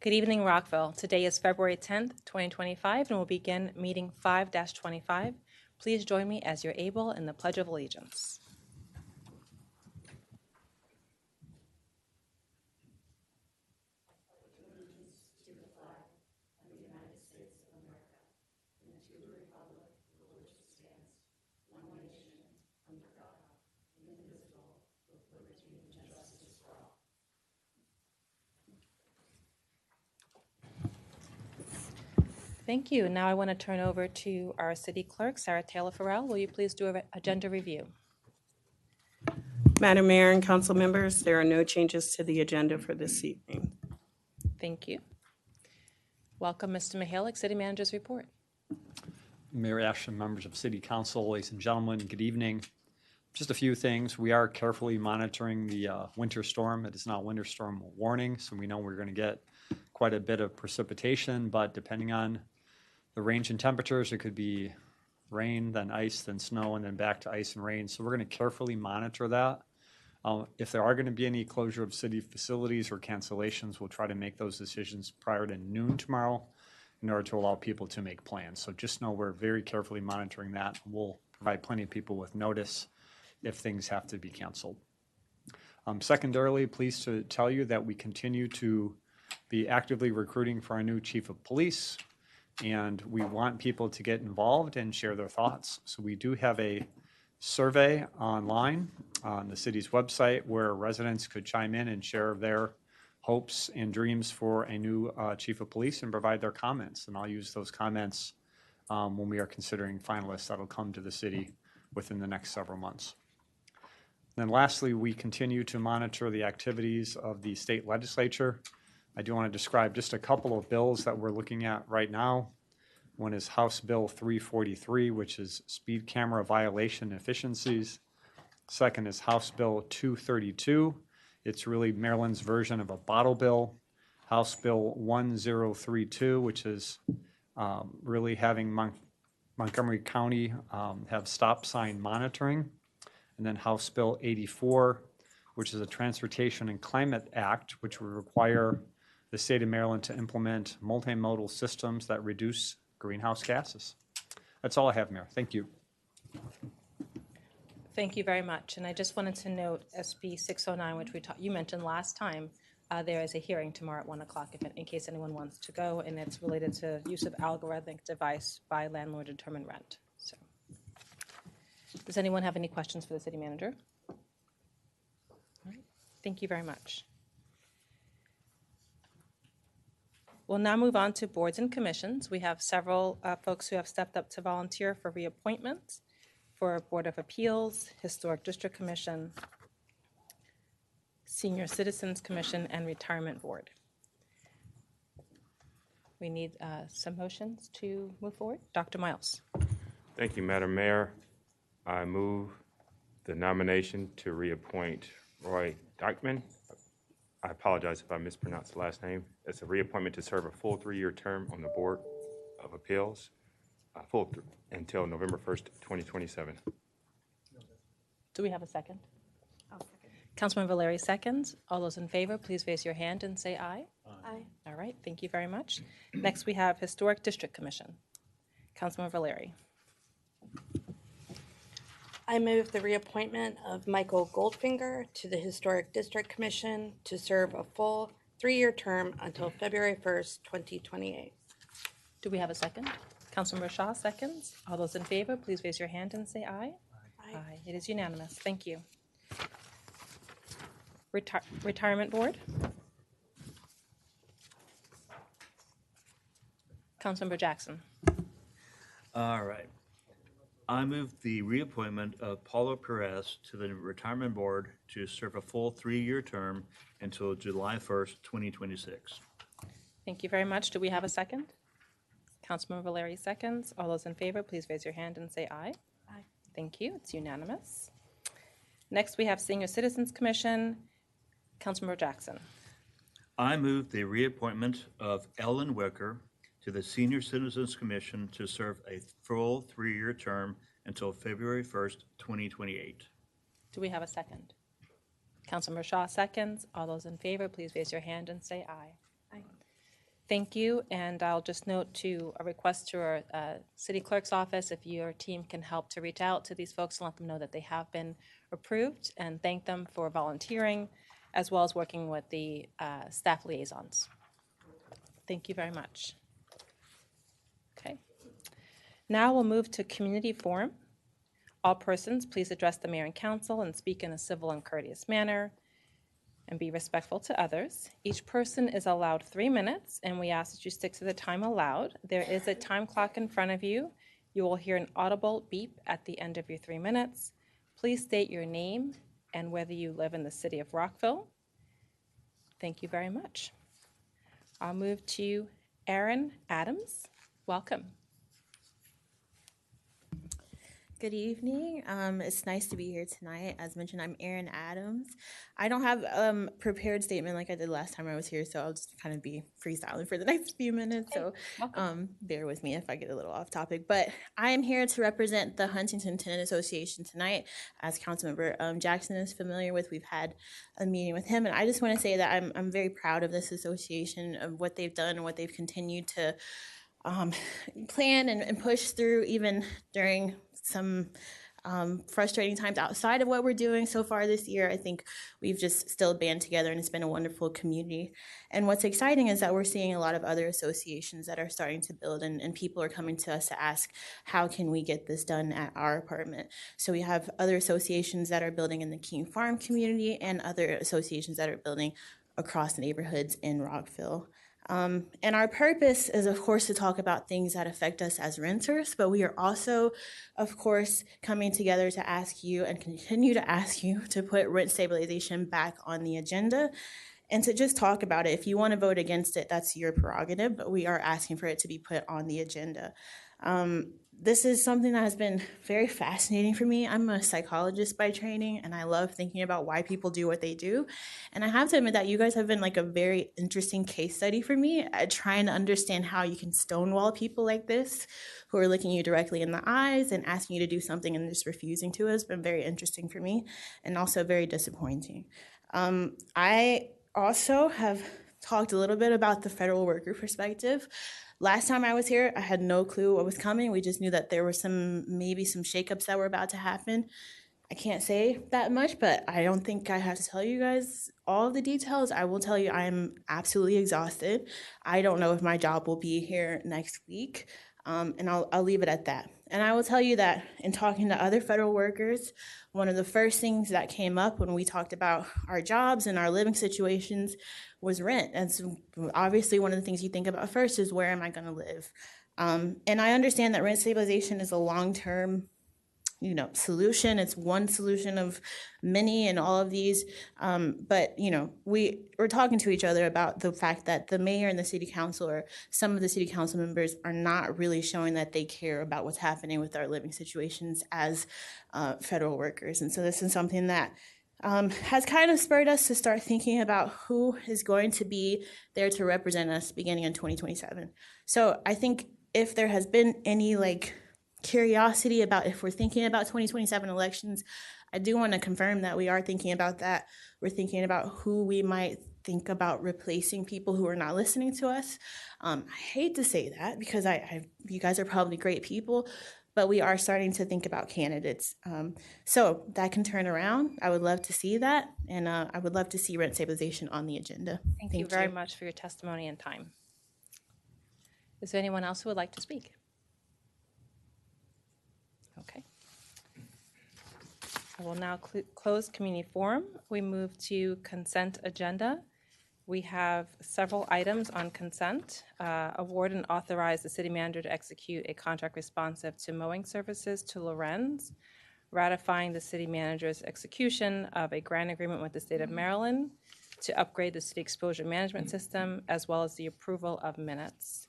Good evening, Rockville. Today is February 10th, 2025, and we'll begin meeting 5-25. Please join me as you're able in the Pledge of Allegiance. Thank you. Now I want to turn over to our city clerk, Sarah Taylor Farrell. Will you please do an agenda review? Madam Mayor and council members, there are no changes to the agenda for this evening. Thank you. Welcome, Mr. Mihalik, City Manager's report. Mayor Ashton, members of City Council, ladies and gentlemen, good evening. Just a few things. We are carefully monitoring the winter storm. It is not winter storm warning, so we know we're going to get quite a bit of precipitation, but depending on the range in temperatures, it could be rain, then ice, then snow, and then back to ice and rain. So we're going to carefully monitor that. If there are going to be any closure of city facilities or cancellations, we'll try to make those decisions prior to noon tomorrow in order to allow people to make plans. So just know we're very carefully monitoring that. We'll provide plenty of people with notice if things have to be canceled. Secondarily, pleased to tell you that we continue to be actively recruiting for our new chief of police, and we want people to get involved and share their thoughts. So we do have a survey online on the city's website where residents could chime in and share their hopes and dreams for a new chief of police and provide their comments. And I'll use those comments when we are considering finalists that'll come to the city within the next several months. And then lastly, we continue to monitor the activities of the state legislature. I do want to describe just a couple of bills that we're looking at right now. One is House Bill 343, which is speed camera violation efficiencies. Second is House Bill 232. It's really Maryland's version of a bottle bill. House Bill 1032, which is really having Montgomery County have stop sign monitoring. And then House Bill 84, which is a Transportation and Climate Act, which would require the state of Maryland to implement multimodal systems that reduce greenhouse gases. That's all I have, Mayor. Thank you. Thank you very much. And I just wanted to note SB 609, which you mentioned last time, there is a hearing tomorrow at 1 o'clock in case anyone wants to go, and it's related to use of algorithmic device by landlord to determine rent. So, does anyone have any questions for the city manager? All right. Thank you very much. We'll now move on to boards and commissions. We have several folks who have stepped up to volunteer for reappointments for Board of Appeals, Historic District Commission, Senior Citizens Commission, and Retirement Board. We need some motions to move forward. Dr. Miles. Thank you, Madam Mayor. I move the nomination to reappoint Roy Dyckman. I apologize if I mispronounced the last name. It's a reappointment to serve a full 3-year term on the Board of Appeals, until November 1st, 2027. Do we have a second? I'll second. Councilman Valeri seconds. All those in favor, please raise your hand and say aye. Aye. All right, thank you very much. Next, we have Historic District Commission. Councilman Valeri. I move the reappointment of Michael Goldfinger to the Historic District Commission to serve a full 3-year term until February 1st, 2028. Do we have a second? Councilmember Shaw seconds. All those in favor, please raise your hand and say aye. Aye. Aye. It is unanimous. Thank you. Retirement Board. Councilmember Jackson. All right. I move the reappointment of Paulo Perez to the Retirement Board to serve a full 3-year term until July 1st, 2026. Thank you very much. Do we have a second? Councilmember Valeri seconds. All those in favor, please raise your hand and say aye. Aye. Thank you. It's unanimous. Next, we have Senior Citizens Commission. Councilmember Jackson. I move the reappointment of Ellen Wicker to the Senior Citizens Commission to serve a full 3-year term until February 1st, 2028. Do we have a second? Councilmember Shaw seconds. All those in favor, please raise your hand and say aye. Aye. Thank you, and I'll just note to a request to our city clerk's office, if your team can help to reach out to these folks and let them know that they have been approved, and thank them for volunteering, as well as working with the staff liaisons. Thank you very much. Okay. Now we'll move to community forum. All persons, please address the mayor and council and speak in a civil and courteous manner, and be respectful to others. Each person is allowed 3 minutes, and we ask that you stick to the time allowed. There is a time clock in front of you. You will hear an audible beep at the end of your 3 minutes. Please state your name and whether you live in the city of Rockville. Thank you very much. I'll move to Erin Adams. Welcome. Good evening. It's nice to be here tonight. As mentioned, I'm Erin Adams. I don't have a prepared statement like I did last time I was here, so I'll just kind of be freestyling for the next few minutes. So bear with me if I get a little off topic. But I am here to represent the Huntington Tenant Association tonight. As Councilmember Jackson is familiar with, we've had a meeting with him, and I just want to say that I'm very proud of this association, of what they've done and what they've continued to plan and push through, even during some frustrating times outside of what we're doing so far this year. I think we've just still band together, and it's been a wonderful community. And what's exciting is that we're seeing a lot of other associations that are starting to build, and people are coming to us to ask, how can we get this done at our apartment? So we have other associations that are building in the King Farm community, and other associations that are building across neighborhoods in Rockville. And our purpose is, of course, to talk about things that affect us as renters, but we are also, of course, coming together to ask you and continue to ask you to put rent stabilization back on the agenda and to just talk about it. If you want to vote against it, that's your prerogative, but we are asking for it to be put on the agenda. This is something that has been very fascinating for me. I'm a psychologist by training, and I love thinking about why people do what they do. And I have to admit that you guys have been like a very interesting case study for me at trying to understand how you can stonewall people like this who are looking you directly in the eyes and asking you to do something and just refusing to. Has been very interesting for me, and also very disappointing. I also have talked a little bit about the federal worker perspective. Last time I was here, I had no clue what was coming. We just knew that there were maybe some shakeups that were about to happen. I can't say that much, but I don't think I have to tell you guys all of the details. I will tell you I am absolutely exhausted. I don't know if my job will be here next week, and I'll leave it at that. And I will tell you that in talking to other federal workers, one of the first things that came up when we talked about our jobs and our living situations was rent. And so obviously one of the things you think about first is, where am I going to live? And I understand that rent stabilization is a long-term solution. It's one solution of many in all of these. But, we're talking to each other about the fact that the mayor and the city council, or some of the city council members, are not really showing that they care about what's happening with our living situations as federal workers. And so this is something that has kind of spurred us to start thinking about who is going to be there to represent us beginning in 2027. So I think if there has been any curiosity about if we're thinking about 2027 elections, I do want to confirm that we are thinking about that. We're thinking about who we might think about replacing people who are not listening to us. I hate to say that because you guys are probably great people, but we are starting to think about candidates. So that can turn around. I would love to see that, and I would love to see rent stabilization on the agenda. Thank you very much for your testimony and time. Is there anyone else who would like to speak? Okay. I will now close community forum. We move to consent agenda. We have several items on consent. Award and authorize the city manager to execute a contract responsive to mowing services to Lorenz, ratifying the city manager's execution of a grant agreement with the state of Maryland to upgrade the city exposure management system, as well as the approval of minutes.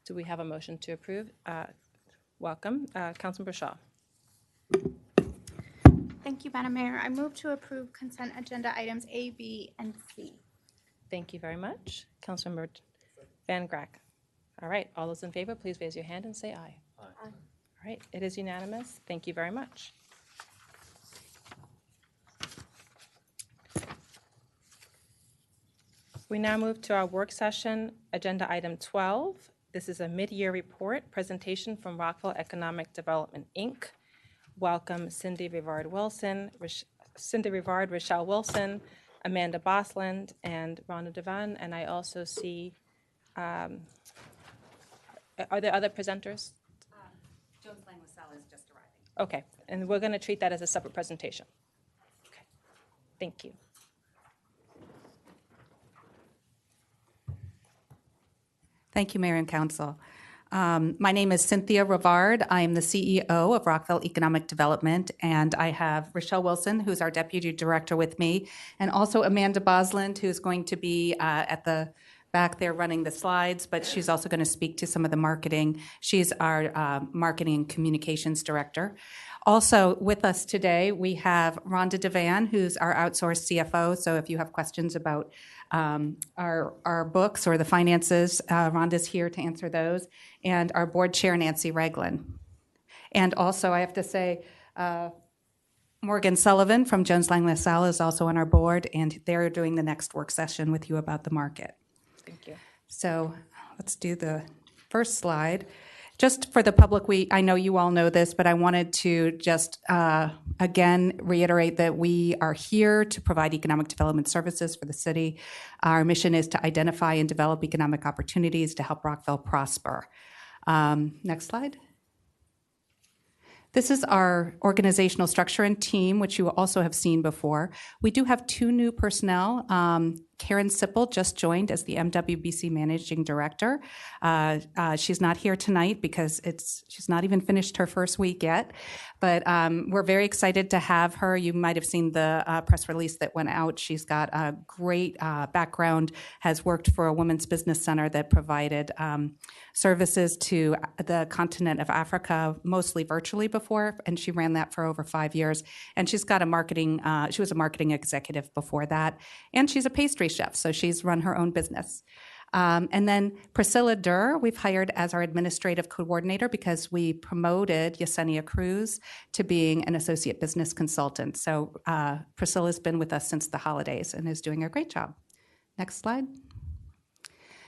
Do we have a motion to approve? Welcome. Councilmember Shaw. Thank you, Madam Mayor. I move to approve consent agenda items A, B, and C. Thank you very much. Councilmember Van Grack. All right, all those in favor, please raise your hand and say aye. Aye. All right, it is unanimous. Thank you very much. We now move to our work session, agenda item 12. This is a mid-year report presentation from Rockville Economic Development, Inc. Welcome Cindy Rivard Wilson, Rochelle Wilson, Amanda Bosland, and Rhonda Devan. And I also see, are there other presenters? Jones Lang LaSalle is just arriving. Okay, and we're going to treat that as a separate presentation. Okay, thank you. Thank you, Mayor and Council. My name is Cynthia Rivard. I am the CEO of Rockville Economic Development, and I have Rochelle Wilson, who's our Deputy Director with me, and also Amanda Bosland, who's going to be at the back there running the slides, but she's also going to speak to some of the marketing. She's our Marketing and Communications Director. Also with us today, we have Rhonda Devan, who's our outsourced CFO, so if you have questions about our books or the finances, Rhonda's here to answer those, and our board chair, Nancy Reglin. And also, I have to say, Morgan Sullivan from Jones Lang LaSalle is also on our board, and they're doing the next work session with you about the market. Thank you. So let's do the first slide. Just for the public, I know you all know this, but I wanted to just again reiterate that we are here to provide economic development services for the city. Our mission is to identify and develop economic opportunities to help Rockville prosper. Next slide. This is our organizational structure and team, which you also have seen before. We do have 2 new personnel. Karen Sipple just joined as the MWBC Managing Director. She's not here tonight because she's not even finished her first week yet, but we're very excited to have her. You might have seen the press release that went out. She's got a great background, has worked for a women's business center that provided services to the continent of Africa, mostly virtually before, and she ran that for over 5 years. And she's got she was a marketing executive before that, and she's a pastry chef, so she's run her own business. And then Priscilla Durr, we've hired as our administrative coordinator because we promoted Yesenia Cruz to being an associate business consultant. So Priscilla's been with us since the holidays and is doing a great job. Next slide.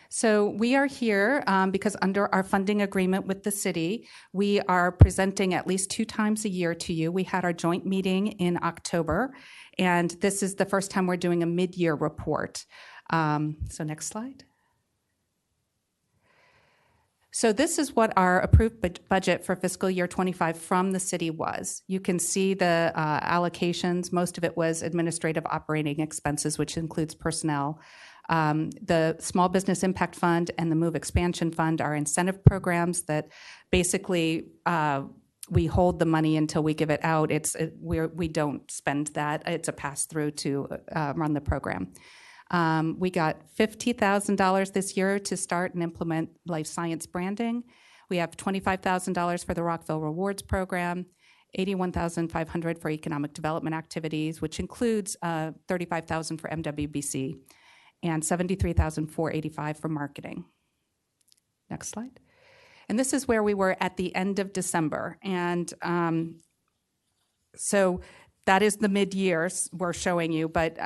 So we are here because under our funding agreement with the city, we are presenting at least 2 times a year to you. We had our joint meeting in October, and this is the first time we're doing a mid-year report. So next slide. So this is what our approved budget for fiscal year 25 from the city was. You can see the allocations. Most of it was administrative operating expenses, which includes personnel. The Small Business Impact Fund and the Move Expansion Fund are incentive programs that basically we hold the money until we give it out. We don't spend that. It's a pass-through to run the program. We got $50,000 this year to start and implement life science branding. We have $25,000 for the Rockville Rewards Program, $81,500 for economic development activities, which includes $35,000 for MWBC, and $73,485 for marketing. Next slide. And this is where we were at the end of December. And so that is the mid-years we're showing you, but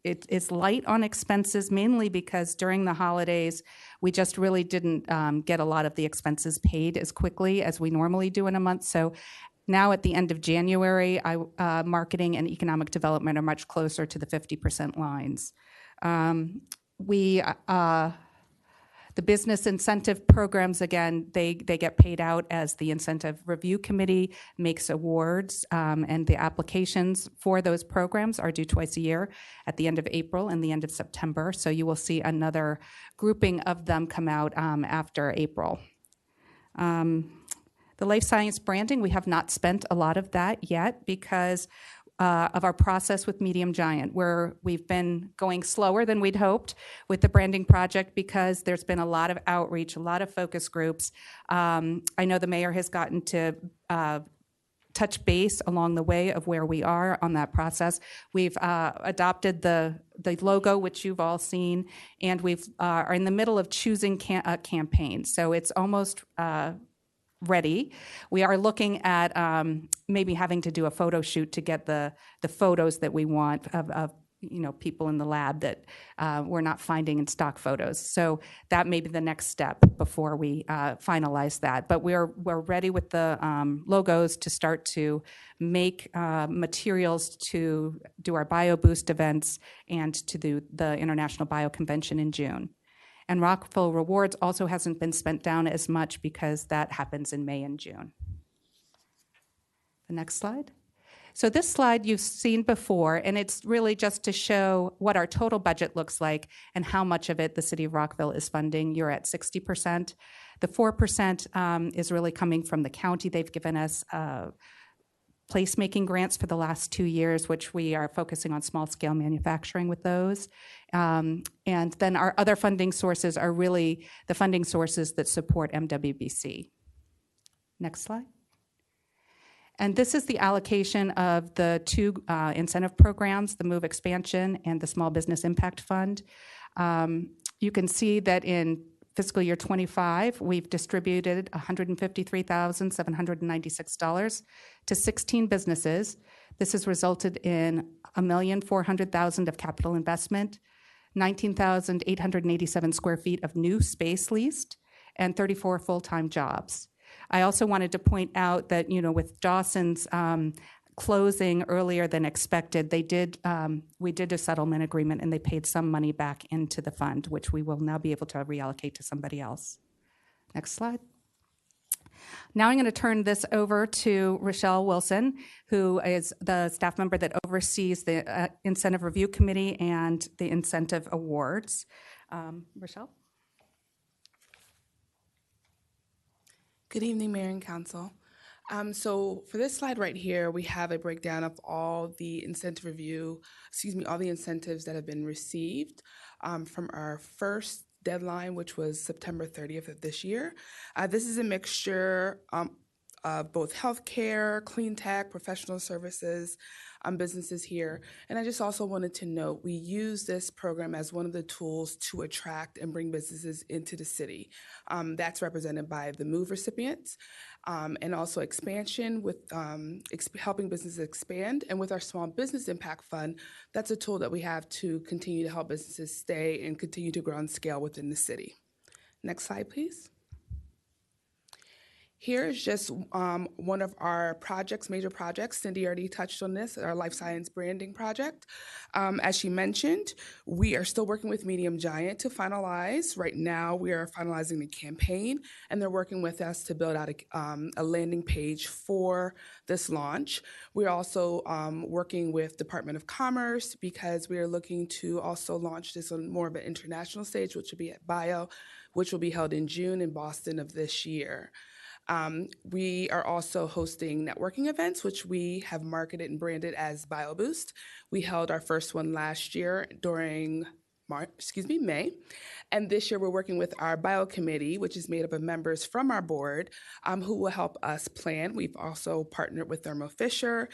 it is light on expenses mainly because during the holidays, we just really didn't get a lot of the expenses paid as quickly as we normally do in a month. So now at the end of January, marketing and economic development are much closer to the 50% lines. The business incentive programs, again, they get paid out as the incentive review committee makes awards, and the applications for those programs are due twice a year at the end of April and the end of September. So you will see another grouping of them come out after April. The life science branding, we have not spent a lot of that yet because of our process with Medium Giant, where we've been going slower than we'd hoped with the branding project because there's been a lot of outreach, a lot of focus groups. I know the mayor has gotten to touch base along the way of where we are on that process. We've adopted the logo, which you've all seen, and we've are in the middle of choosing a campaign. So it's almost ready. We are looking at maybe having to do a photo shoot to get the photos that we want of people in the lab that we're not finding in stock photos. So that may be the next step before we finalize that. But we're ready with the logos to start to make materials to do our BioBoost events and to do the International Bio Convention in June. And Rockville Rewards also hasn't been spent down as much because that happens in May and June. The next slide. So this slide you've seen before, and it's really just to show what our total budget looks like and how much of it the city of Rockville is funding. You're at 60%. The 4% is really coming from the county. They've given us placemaking grants for the last 2 years, which we are focusing on small-scale manufacturing with those. And then our other funding sources are really the funding sources that support MWBC. Next slide. And this is the allocation of the two incentive programs, the MOVE Expansion and the Small Business Impact Fund. You can see that in fiscal year 25, we've distributed $153,796 to 16 businesses. This has resulted in $1,400,000 of capital investment, 19,887 square feet of new space leased, and 34 full-time jobs. I also wanted to point out that, with Dawson's closing earlier than expected, we did a settlement agreement and they paid some money back into the fund, which we will now be able to reallocate to somebody else. Next slide. Now I'm going to turn this over to Rochelle Wilson, who is the staff member that oversees the Incentive Review Committee and the Incentive Awards. Rochelle? Good evening, Mayor and Council. So for this slide right here, we have a breakdown of all the incentives that have been received from our first deadline, which was September 30th of this year. This is a mixture of both healthcare, clean tech, professional services, businesses here. And I just also wanted to note, we use this program as one of the tools to attract and bring businesses into the city. That's represented by the MOVE recipients, and also expansion with helping businesses expand. And with our Small Business Impact Fund, that's a tool that we have to continue to help businesses stay and continue to grow and scale within the city. Next slide, please. Here is just one of our major projects. Cindy already touched on this, our life science branding project. As she mentioned, we are still working with Medium Giant to finalize. Right now, we are finalizing the campaign, and they're working with us to build out a landing page for this launch. We're also working with Department of Commerce because we are looking to also launch this on more of an international stage, which will be at Bio, which will be held in June in Boston of this year. We are also hosting networking events, which we have marketed and branded as BioBoost. We held our first one last year during May. And this year we're working with our bio committee, which is made up of members from our board, who will help us plan. We've also partnered with Thermo Fisher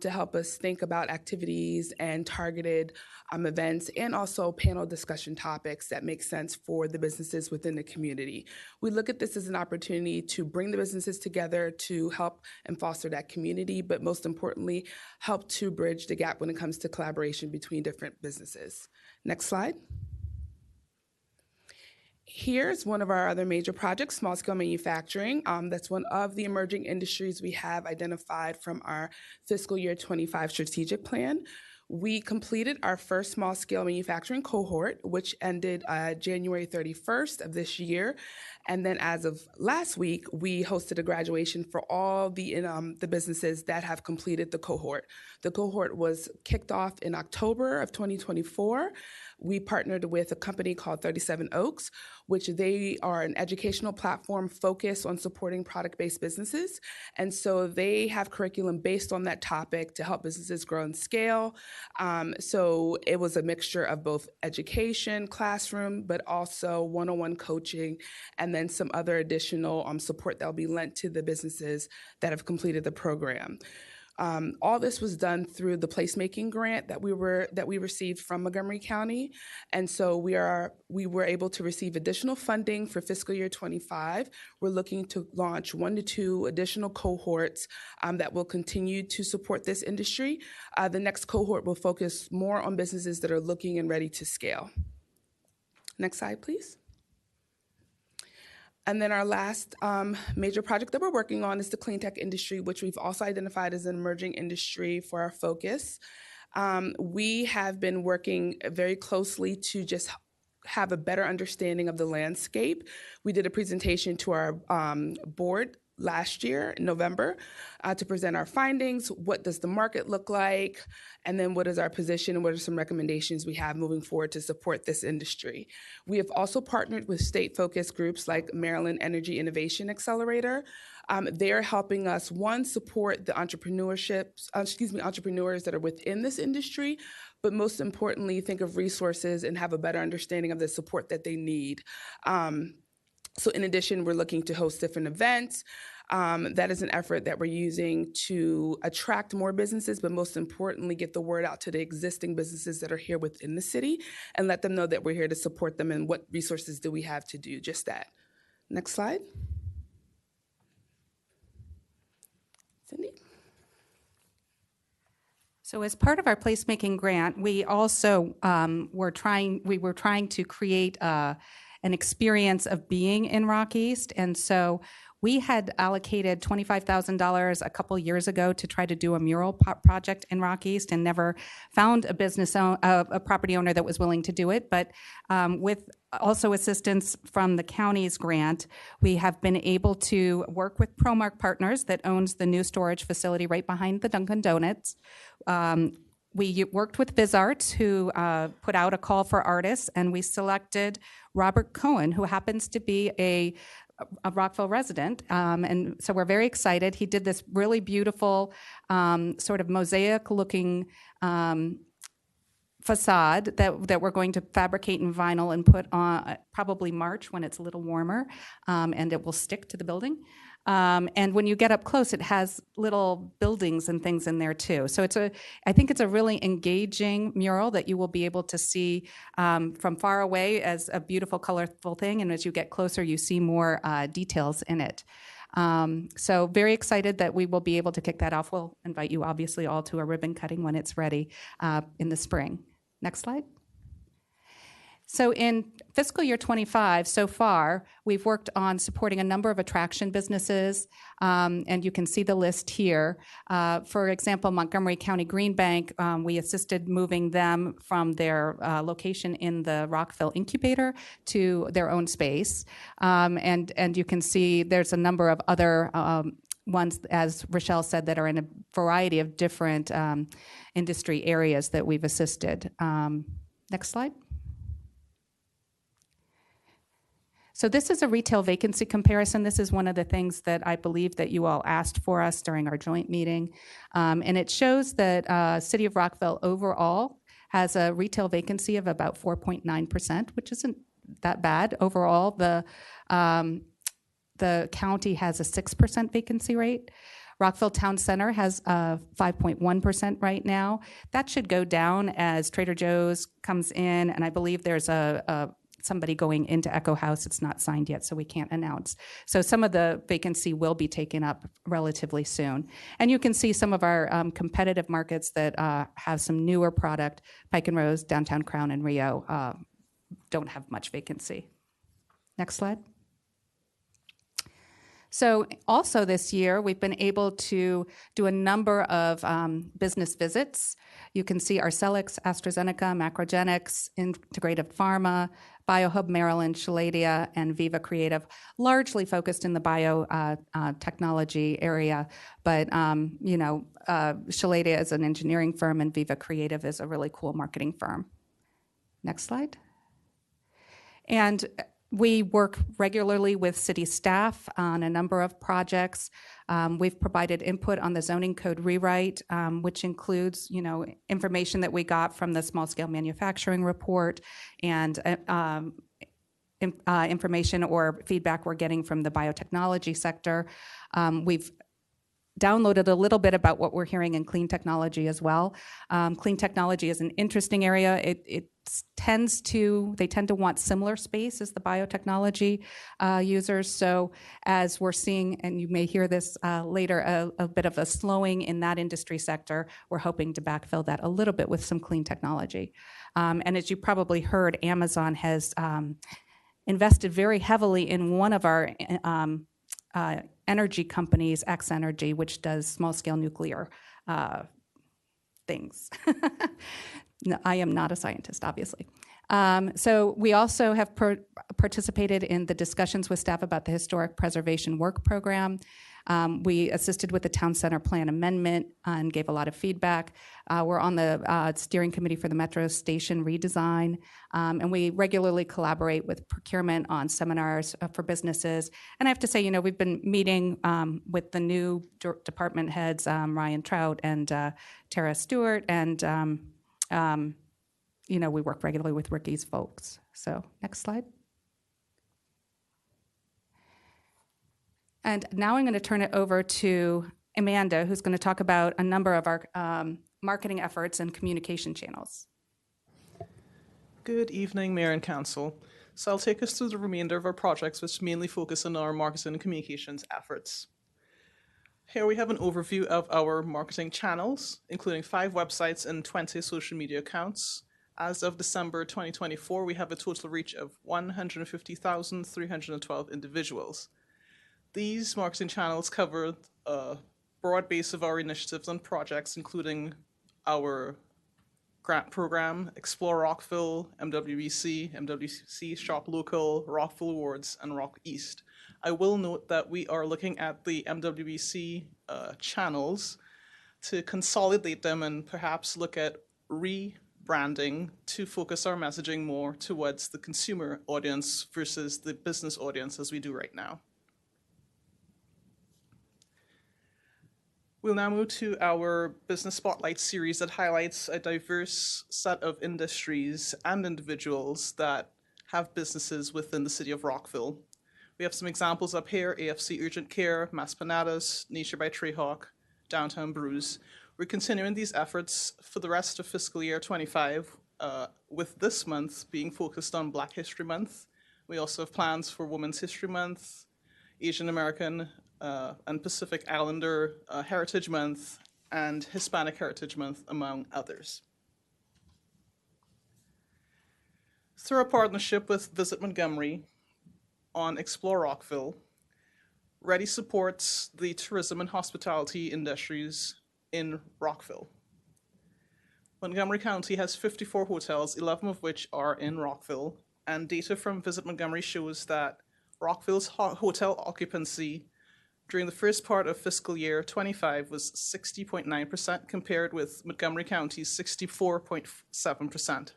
to help us think about activities and targeted events, and also panel discussion topics that make sense for the businesses within the community. We look at this as an opportunity to bring the businesses together to help and foster that community, but most importantly, help to bridge the gap when it comes to collaboration between different businesses. Next slide. Here's one of our other major projects, small-scale manufacturing. That's one of the emerging industries we have identified from our fiscal year 25 strategic plan. We completed our first small-scale manufacturing cohort, which ended January 31st of this year. And then as of last week, we hosted a graduation for all the businesses that have completed the cohort. The cohort was kicked off in October of 2024. We partnered with a company called 37 Oaks, which they are an educational platform focused on supporting product-based businesses. And so they have curriculum based on that topic to help businesses grow and scale. So it was a mixture of both education, classroom, but also one-on-one coaching, and then some other additional support that will be lent to the businesses that have completed the program. All this was done through the placemaking grant that we received from Montgomery County, and so we were able to receive additional funding for fiscal year 25. We're looking to launch 1 to 2 additional cohorts that will continue to support this industry. The next cohort will focus more on businesses that are looking and ready to scale. Next slide, please. And then our last major project that we're working on is the clean tech industry, which we've also identified as an emerging industry for our focus. We have been working very closely to just have a better understanding of the landscape. We did a presentation to our board last year in November to present our findings. What does the market look like? And then what is our position and what are some recommendations we have moving forward to support this industry? We have also partnered with state-focused groups like Maryland Energy Innovation Accelerator. They're helping us, one, support the entrepreneurs that are within this industry, but most importantly, think of resources and have a better understanding of the support that they need. So in addition, we're looking to host different events. That is an effort that we're using to attract more businesses, but most importantly, get the word out to the existing businesses that are here within the city and let them know that we're here to support them and what resources do we have to do just that. Next slide. Cindy? So as part of our placemaking grant, we also were trying to create an experience of being in Rock East. And so we had allocated $25,000 a couple years ago to try to do a mural project in Rock East and never found a property owner that was willing to do it. But with also assistance from the county's grant, we have been able to work with Promark Partners that owns the new storage facility right behind the Dunkin' Donuts. We worked with VisArts, who put out a call for artists, and we selected Robert Cohen, who happens to be a Rockville resident, and so we're very excited. He did this really beautiful sort of mosaic-looking facade that we're going to fabricate in vinyl and put on probably March when it's a little warmer, and it will stick to the building. And when you get up close, it has little buildings and things in there too. So I think it's a really engaging mural that you will be able to see from far away as a beautiful, colorful thing. And as you get closer, you see more details in it. So very excited that we will be able to kick that off. We'll invite you obviously all to a ribbon cutting when it's ready in the spring. Next slide. So in fiscal year 25, so far, we've worked on supporting a number of attraction businesses, and you can see the list here. For example, Montgomery County Green Bank, we assisted moving them from their location in the Rockville incubator to their own space. And you can see there's a number of other ones, as Rochelle said, that are in a variety of different industry areas that we've assisted. Next slide. So this is a retail vacancy comparison. This is one of the things that I believe that you all asked for us during our joint meeting. And it shows that City of Rockville overall has a retail vacancy of about 4.9%, which isn't that bad. Overall, the county has a 6% vacancy rate. Rockville Town Center has 5.1% right now. That should go down as Trader Joe's comes in, and I believe there's somebody going into Echo House. It's not signed yet, so we can't announce. So some of the vacancy will be taken up relatively soon. And you can see some of our competitive markets that have some newer product. Pike and Rose, Downtown Crown, and Rio don't have much vacancy. Next slide. So also this year, we've been able to do a number of business visits. You can see Arcellx, AstraZeneca, Macrogenics, Integrative Pharma, BioHub Maryland, Shaladia, and Viva Creative, largely focused in the biotechnology area. But, Shaladia is an engineering firm, and Viva Creative is a really cool marketing firm. Next slide. And we work regularly with city staff on a number of projects. We've provided input on the zoning code rewrite, which includes, information that we got from the small scale manufacturing report and information or feedback we're getting from the biotechnology sector. We've downloaded a little bit about what we're hearing in clean technology as well. Clean technology is an interesting area. They tend to want similar space as the biotechnology users. So as we're seeing, and you may hear this later, a bit of a slowing in that industry sector, we're hoping to backfill that a little bit with some clean technology. And as you probably heard, Amazon has invested very heavily in one of our energy companies, X Energy, which does small-scale nuclear things. No, I am not a scientist, obviously. So we also have participated in the discussions with staff about the Historic Preservation Work Program. We assisted with the Town Center Plan Amendment and gave a lot of feedback. We're on the steering committee for the Metro Station redesign, and we regularly collaborate with procurement on seminars for businesses. And I have to say, we've been meeting with the new department heads, Ryan Trout and Tara Stewart, and we work regularly with Ricky's folks. So next slide. And now I'm going to turn it over to Amanda, who's going to talk about a number of our marketing efforts and communication channels. Good evening, Mayor and Council. So I'll take us through the remainder of our projects, which mainly focus on our marketing and communications efforts. Here we have an overview of our marketing channels, including 5 websites and 20 social media accounts. As of December 2024, we have a total reach of 150,312 individuals. These marketing channels cover a broad base of our initiatives and projects, including our grant program, Explore Rockville, MWBC, MWC Shop Local, Rockville Awards, and Rock East. I will note that we are looking at the MWBC channels to consolidate them and perhaps look at rebranding to focus our messaging more towards the consumer audience versus the business audience as we do right now. We'll now move to our Business Spotlight series that highlights a diverse set of industries and individuals that have businesses within the city of Rockville. We have some examples up here: AFC Urgent Care, Maspanadas, Nature by Treyhawk, Downtown Brews. We're continuing these efforts for the rest of fiscal year 25, with this month being focused on Black History Month. We also have plans for Women's History Month, Asian American and Pacific Islander Heritage Month, and Hispanic Heritage Month, among others. Through our partnership with Visit Montgomery on Explore Rockville, Ready supports the tourism and hospitality industries in Rockville. Montgomery County has 54 hotels, 11 of which are in Rockville, and data from Visit Montgomery shows that Rockville's hotel occupancy during the first part of fiscal year 25 was 60.9%, compared with Montgomery County's 64.7%.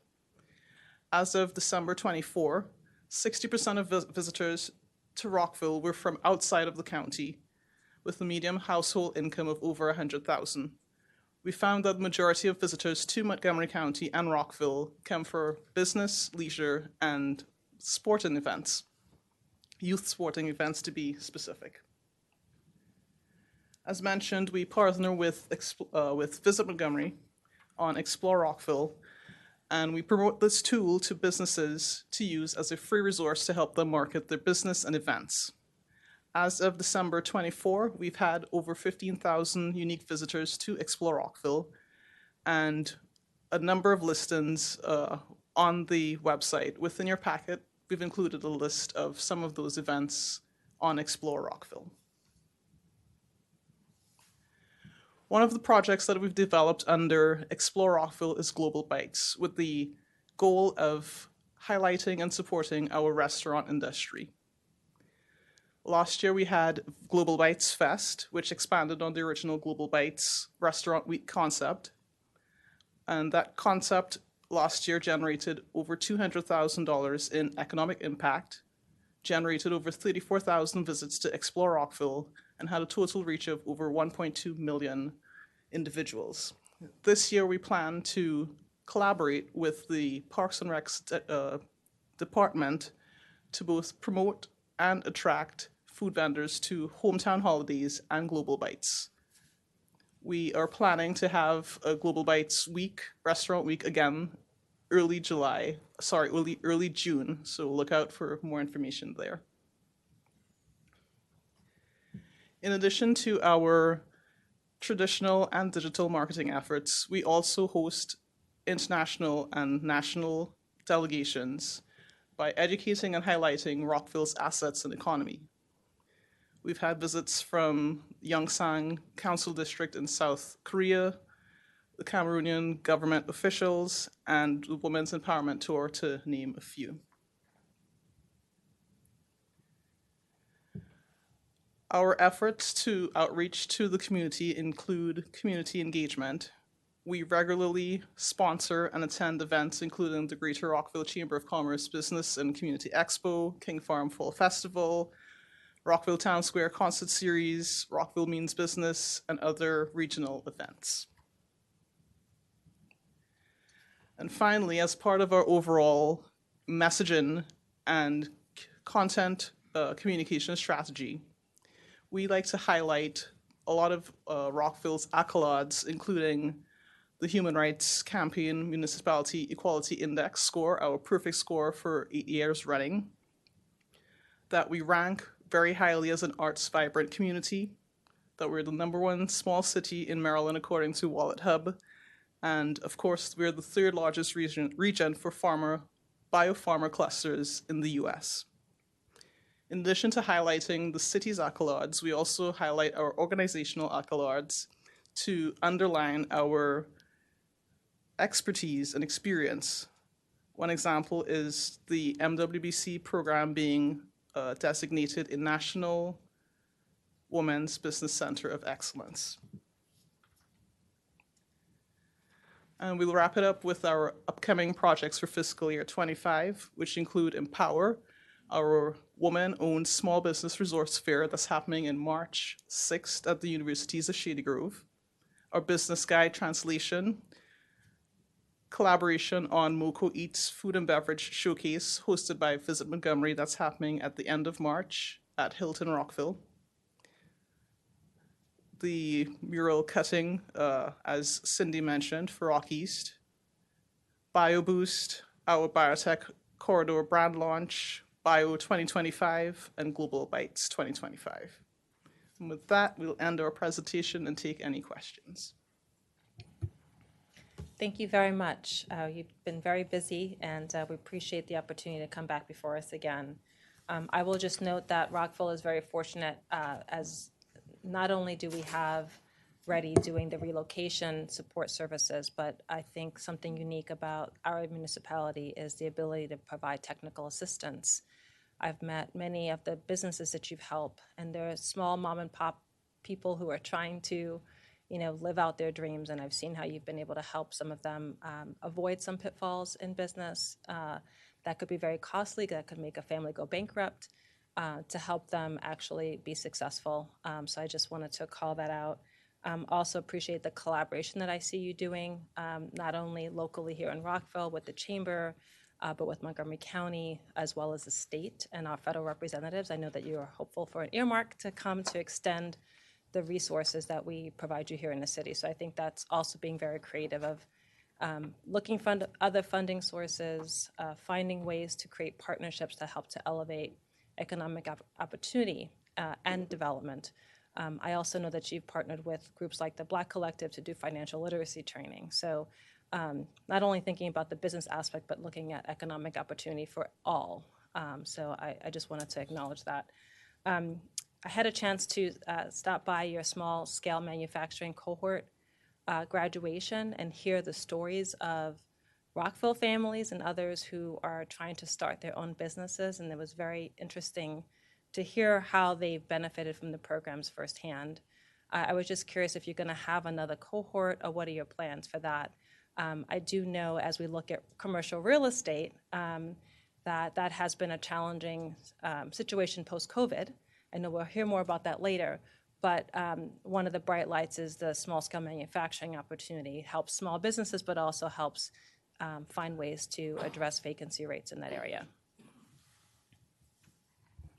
As of December 24, 60% of visitors to Rockville were from outside of the county, with a median household income of over $100,000. We found that the majority of visitors to Montgomery County and Rockville come for business, leisure, and sporting events, youth sporting events to be specific. As mentioned, we partner with Visit Montgomery on Explore Rockville, and we promote this tool to businesses to use as a free resource to help them market their business and events. As of December 24, we've had over 15,000 unique visitors to Explore Rockville, and a number of listings on the website. Within your packet, we've included a list of some of those events on Explore Rockville. One of the projects that we've developed under Explore Rockville is Global Bites, with the goal of highlighting and supporting our restaurant industry. Last year we had Global Bites Fest, which expanded on the original Global Bites Restaurant Week concept. And that concept last year generated over $200,000 in economic impact, generated over 34,000 visits to Explore Rockville, and had a total reach of over 1.2 million individuals. This year we plan to collaborate with the Parks and Recs department to both promote and attract food vendors to Hometown Holidays and Global Bites. We are planning to have a Global Bites week, restaurant week again, early June. So look out for more information there. In addition to our traditional and digital marketing efforts, we also host international and national delegations by educating and highlighting Rockville's assets and economy. We've had visits from Yongsan Council District in South Korea, the Cameroonian government officials, and the Women's Empowerment Tour, to name a few. Our efforts to outreach to the community include community engagement. We regularly sponsor and attend events including the Greater Rockville Chamber of Commerce Business and Community Expo, King Farm Fall Festival, Rockville Town Square Concert Series, Rockville Means Business, and other regional events. And finally, as part of our overall messaging and content communication strategy, we like to highlight a lot of Rockville's accolades, including the Human Rights Campaign Municipality Equality Index score, our perfect score for 8 years running, that we rank very highly as an arts vibrant community, that we're the #1 small city in Maryland according to Wallet Hub, and of course we're the 3rd largest region for biopharma clusters in the US. In addition to highlighting the city's accolades, we also highlight our organizational accolades to underline our expertise and experience. One example is the MWBC program being designated a National Women's Business Center of Excellence. And we'll wrap it up with our upcoming projects for fiscal year 25, which include Empower, our woman-owned small business resource fair that's happening in March 6th at the Universities of Shady Grove, our business guide translation, collaboration on MoCo Eats Food and Beverage Showcase hosted by Visit Montgomery that's happening at the end of March at Hilton Rockville, the mural cutting, as Cindy mentioned, for Rock East, BioBoost, our biotech corridor brand launch, Bio 2025, and Global Bites 2025. And with that, we'll end our presentation and take any questions. Thank you very much. You've been very busy, and we appreciate the opportunity to come back before us again. I will just note that Rockville is very fortunate, as not only do we have Ready doing the relocation support services, but I think something unique about our municipality is the ability to provide technical assistance. I've met many of the businesses that you've helped, and they're small mom and pop people who are trying to, live out their dreams, and I've seen how you've been able to help some of them avoid some pitfalls in business that could be very costly, that could make a family go bankrupt, to help them actually be successful. So I just wanted to call that out. Also appreciate the collaboration that I see you doing, not only locally here in Rockville with the Chamber, but with Montgomery County, as well as the state and our federal representatives. I know that you are hopeful for an earmark to come to extend the resources that we provide you here in the city. So I think that's also being very creative of looking for other funding sources, finding ways to create partnerships that help to elevate economic opportunity and development. I also know that you've partnered with groups like the Black Collective to do financial literacy training. So not only thinking about the business aspect, but looking at economic opportunity for all. So I just wanted to acknowledge that. I had a chance to stop by your small scale manufacturing cohort graduation and hear the stories of Rockville families and others who are trying to start their own businesses. And it was very interesting to hear how they benefited from the programs firsthand. I was just curious if you're going to have another cohort, or what are your plans for that? I do know, as we look at commercial real estate, that has been a challenging situation post-COVID. I know we'll hear more about that later, but one of the bright lights is the small-scale manufacturing opportunity. Helps small businesses, but also helps find ways to address vacancy rates in that area.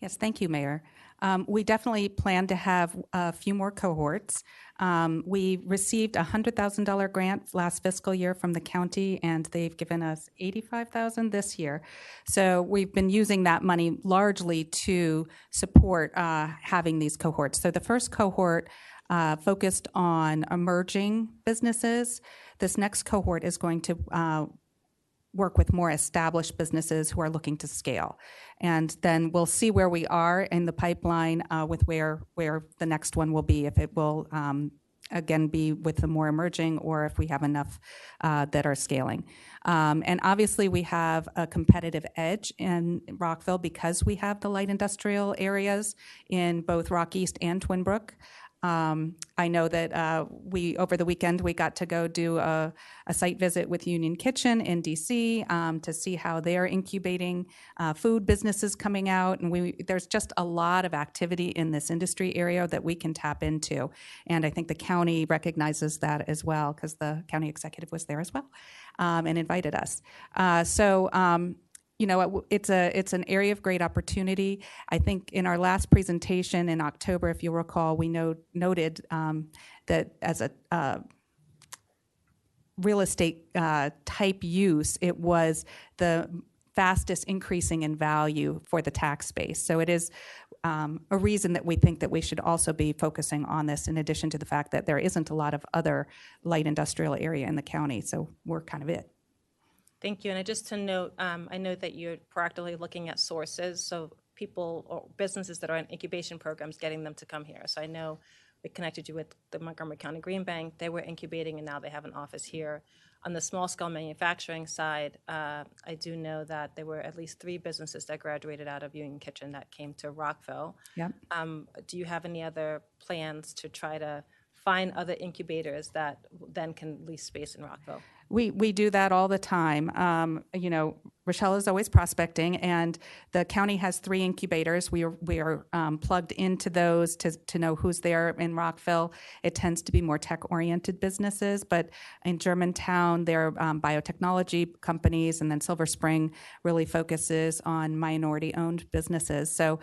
Yes, thank you, Mayor. We definitely plan to have a few more cohorts. We received a $100,000 grant last fiscal year from the county, and they've given us $85,000 this year. So we've been using that money largely to support having these cohorts. So the first cohort focused on emerging businesses. This next cohort is going to work with more established businesses who are looking to scale. And then we'll see where we are in the pipeline with where the next one will be, if it will again be with the more emerging or if we have enough that are scaling. And obviously we have a competitive edge in Rockville because we have the light industrial areas in both Rock East and Twin Brook. I know that over the weekend, we got to go do a site visit with Union Kitchen in DC to see how they're incubating food businesses coming out. And there's just a lot of activity in this industry area that we can tap into. And I think the county recognizes that as well, because the county executive was there as well and invited us. You know, it's an area of great opportunity. I think in our last presentation in October, if you'll recall, we noted that as a real estate type use, it was the fastest increasing in value for the tax base. So it is a reason that we think that we should also be focusing on this, in addition to the fact that there isn't a lot of other light industrial area in the county. So we're kind of it. Thank you. And just to note, I know that you're proactively looking at sources, so people or businesses that are in incubation programs, getting them to come here. So I know we connected you with the Montgomery County Green Bank. They were incubating, and now they have an office here. On the small-scale manufacturing side, I do know that there were at least 3 businesses that graduated out of Union Kitchen that came to Rockville. Yep. Do you have any other plans to try to find other incubators that then can lease space in Rockville? We do that all the time. You know, Rochelle is always prospecting, and the county has 3 incubators. We are plugged into those to know who's there in Rockville. It tends to be more tech-oriented businesses, but in Germantown, there are biotechnology companies, and then Silver Spring really focuses on minority-owned businesses. So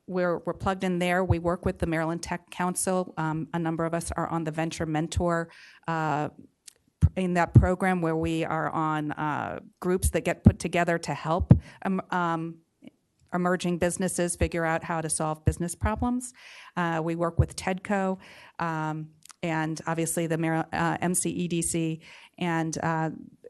we're plugged in there. We work with the Maryland Tech Council. A number of us are on the Venture Mentor in that program, where we are on groups that get put together to help emerging businesses figure out how to solve business problems. We work with TEDCO and obviously the MCEDC and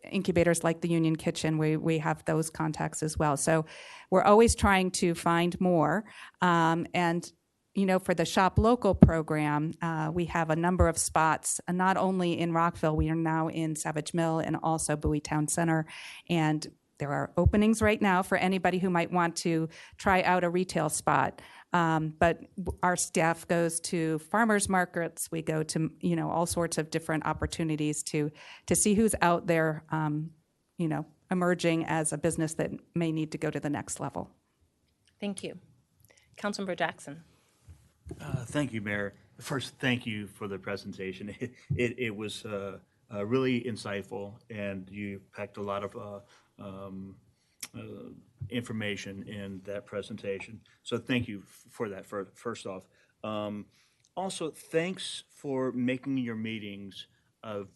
incubators like the Union Kitchen. We have those contacts as well. So we're always trying to find more. And you know, for the Shop Local program, we have a number of spots, not only in Rockville, we are now in Savage Mill and also Bowie Town Center. And there are openings right now for anybody who might want to try out a retail spot. But our staff goes to farmers markets. We go to, you know, all sorts of different opportunities to see who's out there, you know, emerging as a business that may need to go to the next level. Thank you. Councilmember Jackson. Thank you, Mayor. First, thank you for the presentation. It was really insightful, and you packed a lot of information in that presentation. So thank you for that, first off. Also, thanks for making your meetings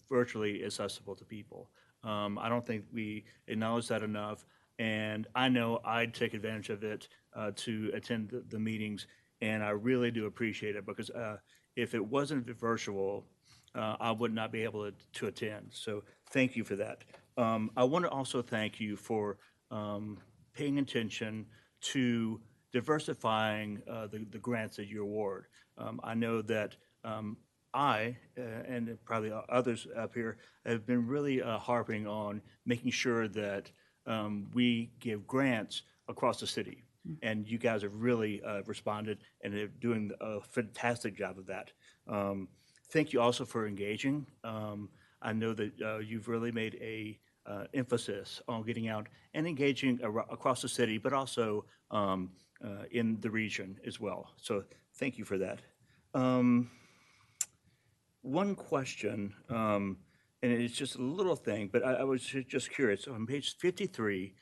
virtually accessible to people. I don't think we acknowledge that enough, and I know I'd take advantage of it to attend the meetings. And I really do appreciate it, because if it wasn't virtual, I would not be able to attend. So thank you for that. I want to also thank you for paying attention to diversifying the grants that you award. I know that I, and probably others up here, have been really harping on making sure that we give grants across the city. And you guys have really responded, and are doing a fantastic job of that. Thank you also for engaging. I know that you've really made a emphasis on getting out and engaging across the city, but also in the region as well. So thank you for that. One question, and it's just a little thing, but I was just curious. On page 53,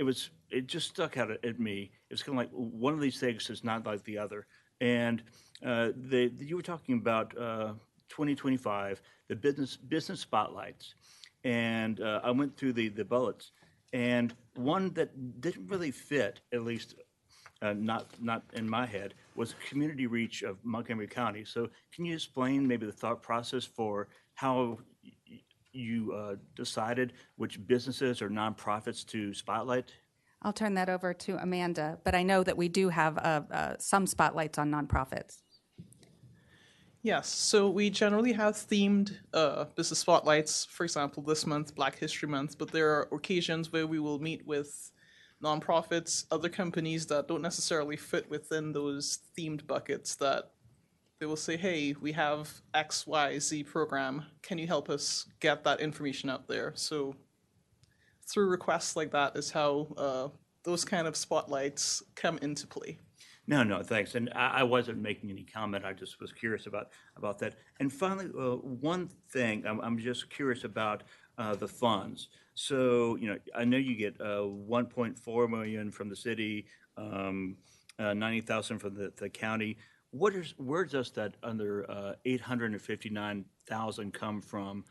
it just stuck out at me. It's kind of like one of these things is not like the other. And you were talking about 2025, the business spotlights, and I went through the bullets, and one that didn't really fit, at least not in my head, was community reach of Montgomery County. So can you explain maybe the thought process for how you decided which businesses or nonprofits to spotlight? I'll turn that over to Amanda, but I know that we do have some spotlights on nonprofits. Yes, so we generally have themed business spotlights. For example, this month, Black History Month, but there are occasions where we will meet with nonprofits, other companies that don't necessarily fit within those themed buckets, that they will say, hey, we have XYZ program. Can you help us get that information out there? So through requests like that is how those kind of spotlights come into play. No, thanks. And I wasn't making any comment. I just was curious about that. And finally, one thing, I'm just curious about the funds. So, I know you get 1.4 million from the city, 90,000 from the county. Where does that under 859,000 come from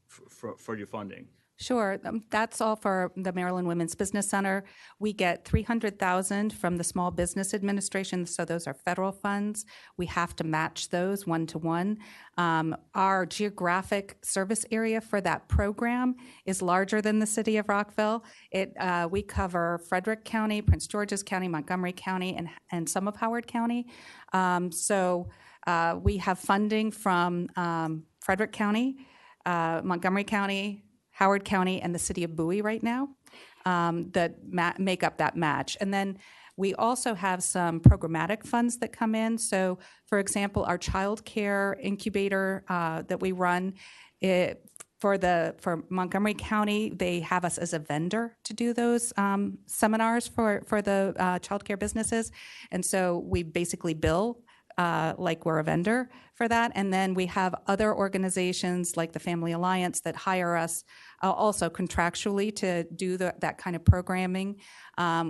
for your funding? Sure, that's all for the Maryland Women's Business Center. We get $300,000 from the Small Business Administration, so those are federal funds. We have to match those 1-to-1. Our geographic service area for that program is larger than the city of Rockville. We cover Frederick County, Prince George's County, Montgomery County, and some of Howard County. So we have funding from Frederick County, Montgomery County, Howard County, and the city of Bowie right now that make up that match. And then we also have some programmatic funds that come in. So, for example, our child care incubator that we run, for Montgomery County, they have us as a vendor to do those seminars for the child care businesses. And so we basically bill like we're a vendor for that. And then we have other organizations like the Family Alliance that hire us also contractually to do that kind of programming.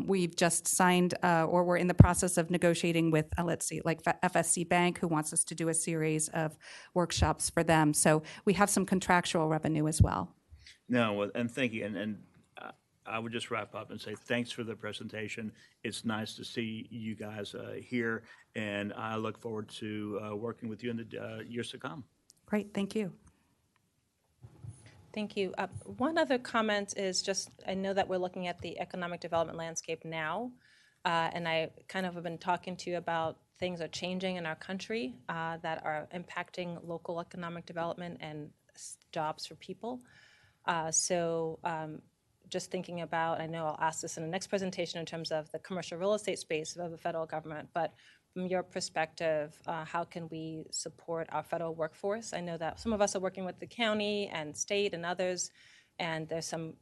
We've just signed or we're in the process of negotiating with, like FSC Bank, who wants us to do a series of workshops for them. So we have some contractual revenue as well. No, well, and thank you. And I would just wrap up and say thanks for the presentation. It's nice to see you guys here, and I look forward to working with you in the years to come. Great, thank you. Thank you. One other comment is just, I know that we're looking at the economic development landscape now, and I kind of have been talking to you about things are changing in our country that are impacting local economic development and jobs for people. Just thinking about, I know I'll ask this in the next presentation in terms of the commercial real estate space of the federal government, but from your perspective, how can we support our federal workforce? I know that some of us are working with the county and state and others, and there's some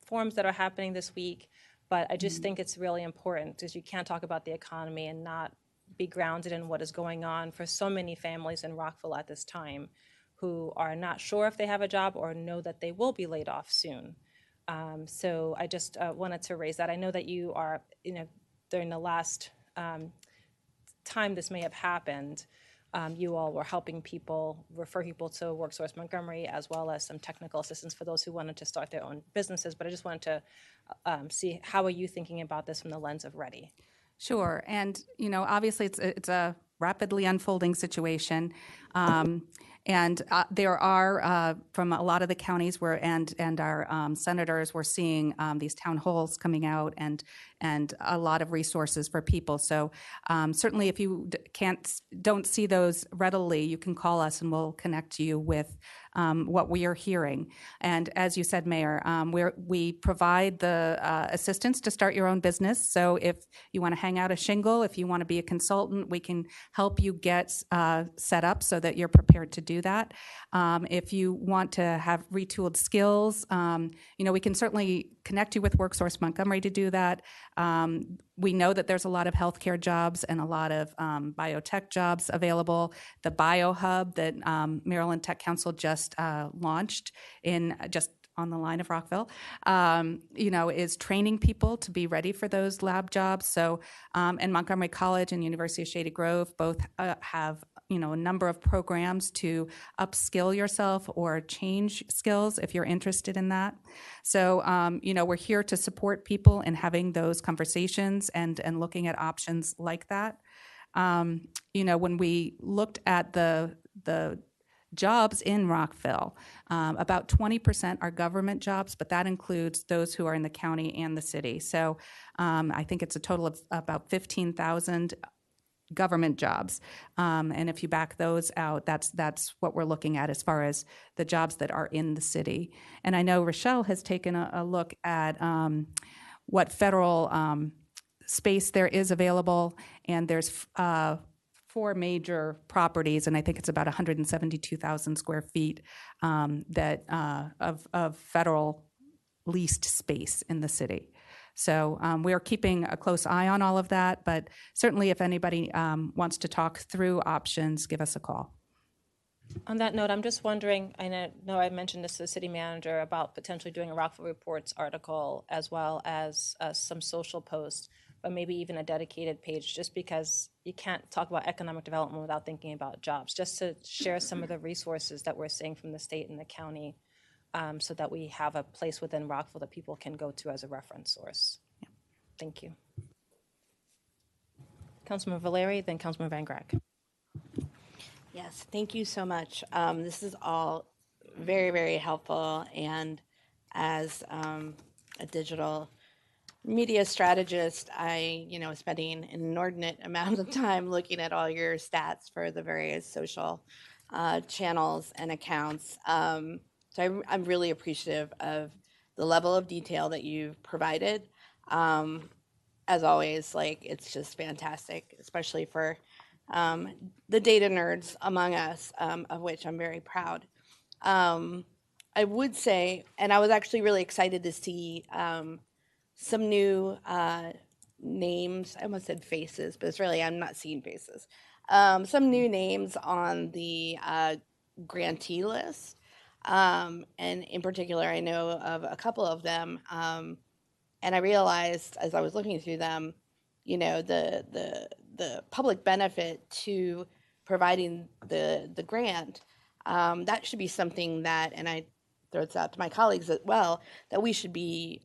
forums that are happening this week, but I just think it's really important because you can't talk about the economy and not be grounded in what is going on for so many families in Rockville at this time who are not sure if they have a job or know that they will be laid off soon. So I just wanted to raise that. I know that you are, during the last time this may have happened, you all were helping people, refer people to WorkSource Montgomery, as well as some technical assistance for those who wanted to start their own businesses. But I just wanted to see, how are you thinking about this from the lens of Ready? Sure, and obviously it's a rapidly unfolding situation. And there are, from a lot of the counties and our senators, we're seeing these town halls coming out and a lot of resources for people. So certainly if you don't see those readily, you can call us and we'll connect you with what we are hearing. And as you said, Mayor, we provide the assistance to start your own business. So if you want to hang out a shingle, if you want to be a consultant, we can help you get set up so that you're prepared to do that. If you want to have retooled skills, we can certainly connect you with WorkSource Montgomery to do that. We know that there's a lot of healthcare jobs and a lot of biotech jobs available. The BioHub that Maryland Tech Council just launched in just on the line of Rockville, is training people to be ready for those lab jobs. So, and Montgomery College and University of Shady Grove both have, a number of programs to upskill yourself or change skills if you're interested in that. So, we're here to support people in having those conversations and looking at options like that. When we looked at the jobs in Rockville, about 20% are government jobs, but that includes those who are in the county and the city. So I think it's a total of about 15,000 government jobs. And if you back those out, that's what we're looking at as far as the jobs that are in the city. And I know Rochelle has taken a look at what federal space there is available, and there's 4 major properties, and I think it's about 172,000 square feet of federal leased space in the city. So we are keeping a close eye on all of that, but certainly if anybody wants to talk through options, give us a call. On that note, I'm just wondering, I know I mentioned this to the city manager about potentially doing a Rockville Reports article as well as some social posts, but maybe even a dedicated page, just because you can't talk about economic development without thinking about jobs, just to share some of the resources that we're seeing from the state and the county, so that we have a place within Rockville that people can go to as a reference source. Yeah. Thank you. Councilman Valeri, then Councilman Van Grack. Yes, thank you so much. This is all very, very helpful. And as a digital media strategist, I, spending an inordinate amount of time looking at all your stats for the various social channels and accounts. So I'm really appreciative of the level of detail that you've provided. As always, it's just fantastic, especially for the data nerds among us, of which I'm very proud. I would say, and I was actually really excited to see some new names. I almost said faces, but it's really, I'm not seeing faces. Some new names on the grantee list. And in particular, I know of a couple of them. And I realized as I was looking through them, the public benefit to providing the grant, that should be something that, and I throw this out to my colleagues as well, that we should be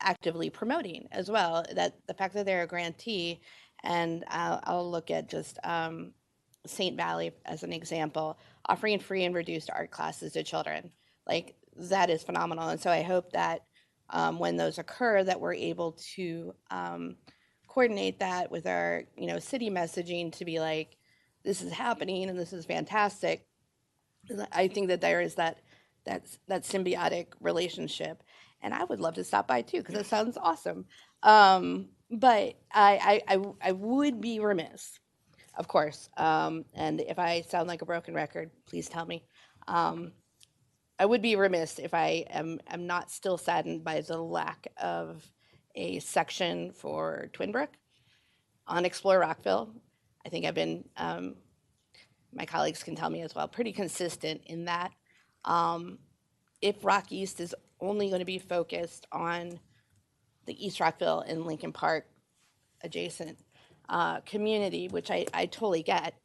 actively promoting as well. That the fact that they're a grantee, and I'll look at just St. Valley as an example, offering free and reduced art classes to children. That is phenomenal. And so I hope that when those occur, that we're able to coordinate that with our, city messaging to be like, this is happening and this is fantastic. I think that there is that symbiotic relationship, and I would love to stop by too because it sounds awesome. But I would be remiss, of course, and if I sound like a broken record, please tell me. I would be remiss if I am not still saddened by the lack of a section for Twinbrook on Explore Rockville. I think I've been, my colleagues can tell me as well, pretty consistent in that. If Rock East is only going to be focused on the East Rockville and Lincoln Park adjacent community, which I totally get,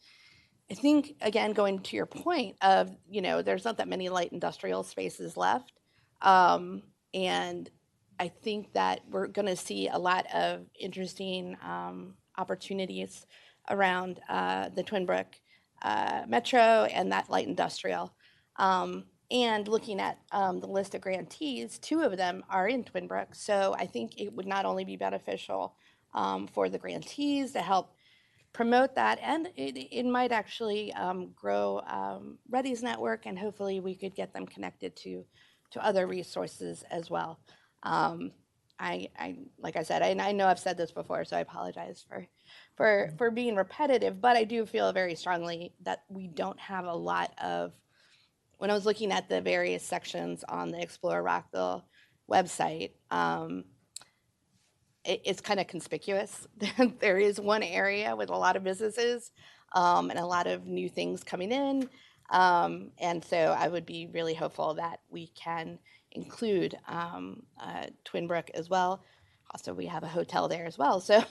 I think, again, going to your point of, there's not that many light industrial spaces left. And I think that we're going to see a lot of interesting opportunities around the Twinbrook Metro and that light industrial. And looking at the list of grantees, 2 of them are in Twinbrook. So I think it would not only be beneficial for the grantees to help promote that, and it might actually grow Ready's network, and hopefully we could get them connected to other resources as well. I like I said, I know I've said this before, so I apologize for being repetitive, but I do feel very strongly that we don't have a lot of, when I was looking at the various sections on the Explore Rockville website, it's kind of conspicuous. There is one area with a lot of businesses and a lot of new things coming in. And so I would be really hopeful that we can include Twin Brook as well. Also, we have a hotel there as well. So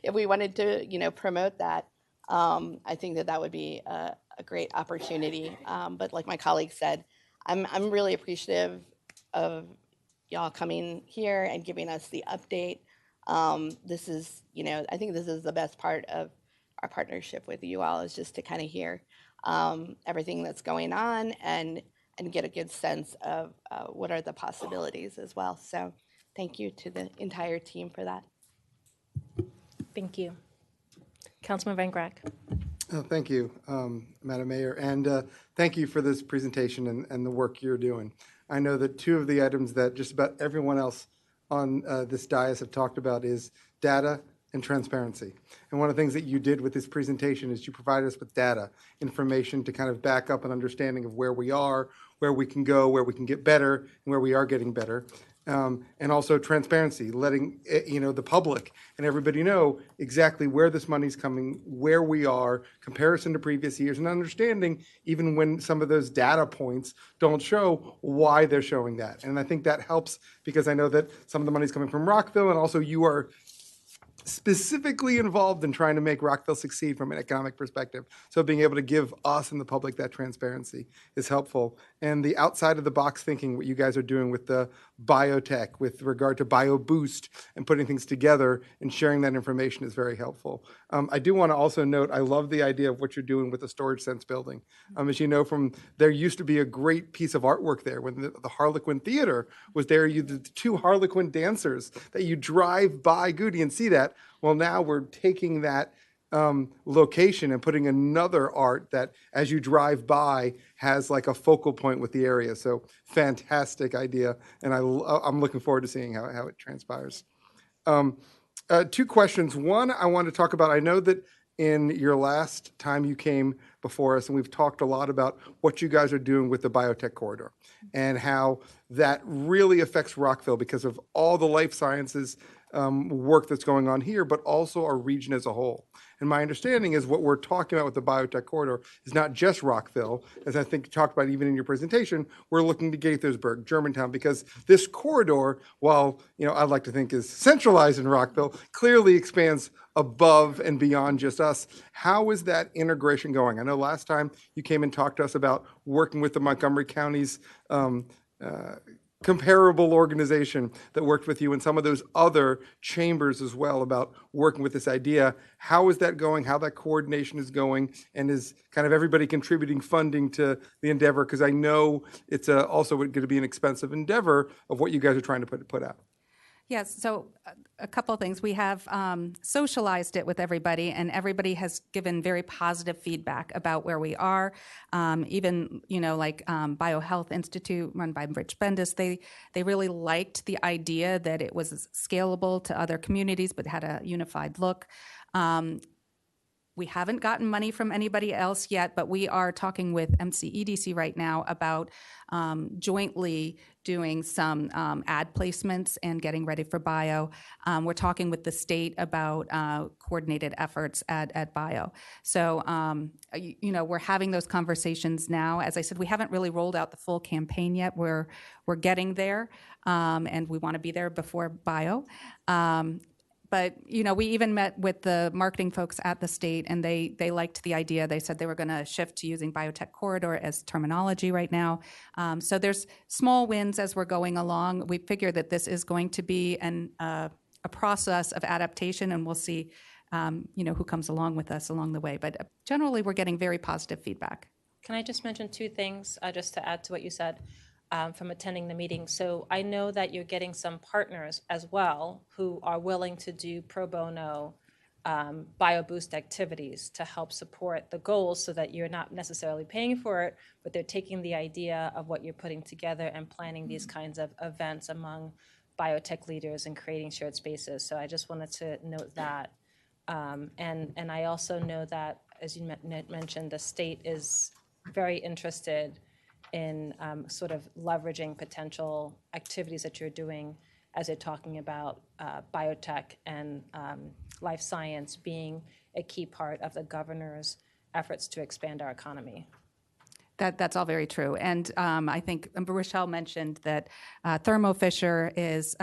if we wanted to, promote that, I think that would be a great opportunity. But like my colleague said, I'm really appreciative of y'all coming here and giving us the update. This is, I think this is the best part of our partnership with you all, is just to kind of hear everything that's going on and get a good sense of what are the possibilities as well. So thank you to the entire team for that. Thank you. Councilman Van Grack. Thank you, Madam Mayor, and thank you for this presentation and the work you're doing. I know that two of the items that just about everyone else on this dais have talked about is data and transparency. And one of the things that you did with this presentation is you provided us with data, information to kind of back up an understanding of where we are, where we can go, where we can get better, and where we are getting better. And also transparency, letting the public and everybody know exactly where this money's coming, where we are, comparison to previous years, and understanding even when some of those data points don't show, why they're showing that. And I think that helps, because I know that some of the money's coming from Rockville, and also you are specifically involved in trying to make Rockville succeed from an economic perspective. So being able to give us and the public that transparency is helpful. And the outside of the box thinking, what you guys are doing with the biotech, with regard to BioBoost and putting things together and sharing that information is very helpful. I do want to also note, I love the idea of what you're doing with the Storage Sense building. As you know, there used to be a great piece of artwork there when the Harlequin Theater was there. The two Harlequin dancers that you drive by Goody and see that. Well, now we're taking that location and putting another art that, as you drive by, has like a focal point with the area. So fantastic idea, and I'm looking forward to seeing how it transpires. Two questions. One, I want to talk about, I know that in your last time you came before us, and we've talked a lot about what you guys are doing with the biotech corridor and how that really affects Rockville because of all the life sciences work that's going on here, but also our region as a whole. And my understanding is what we're talking about with the biotech corridor is not just Rockville, as I think you talked about even in your presentation. We're looking to Gaithersburg, Germantown, because this corridor, while I'd like to think is centralized in Rockville, clearly expands above and beyond just us. How is that integration going? I know last time you came and talked to us about working with the Montgomery County's comparable organization that worked with you and some of those other chambers as well about working with this idea. How is that going? How that coordination is going? And is kind of everybody contributing funding to the endeavor? Because I know it's also going to be an expensive endeavor of what you guys are trying to put out. Yes, so a couple of things. We have socialized it with everybody, and everybody has given very positive feedback about where we are. Even, like BioHealth Institute run by Rich Bendis, they really liked the idea that it was scalable to other communities but had a unified look. We haven't gotten money from anybody else yet, but we are talking with MCEDC right now about jointly doing some ad placements and getting ready for bio. We're talking with the state about coordinated efforts at bio. So, we're having those conversations now. As I said, we haven't really rolled out the full campaign yet. We're getting there, and we want to be there before bio. But, we even met with the marketing folks at the state, and they liked the idea. They said they were going to shift to using biotech corridor as terminology right now. So there's small wins as we're going along. We figure that this is going to be a process of adaptation, and we'll see, who comes along with us along the way. But generally, we're getting very positive feedback. Can I just mention two things just to add to what you said? From attending the meeting. So I know that you're getting some partners as well who are willing to do pro bono BioBoost activities to help support the goals so that you're not necessarily paying for it, but they're taking the idea of what you're putting together and planning these kinds of events among biotech leaders and creating shared spaces. So I just wanted to note that. And I also know that, as you mentioned, the state is very interested in sort of leveraging potential activities that you're doing as you're talking about biotech and life science being a key part of the governor's efforts to expand our economy. That's all very true. And I think Rochelle mentioned that Thermo Fisher is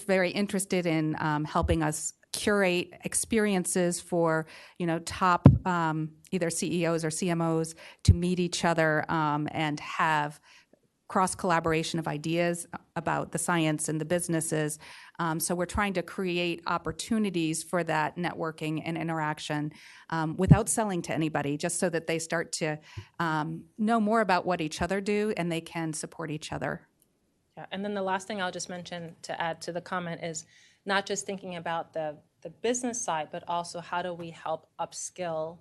very interested in helping us curate experiences for, top either CEOs or CMOs to meet each other and have cross-collaboration of ideas about the science and the businesses. So we're trying to create opportunities for that networking and interaction without selling to anybody, just so that they start to know more about what each other do and they can support each other. Yeah, and then the last thing I'll just mention to add to the comment is not just thinking about the business side, but also how do we help upskill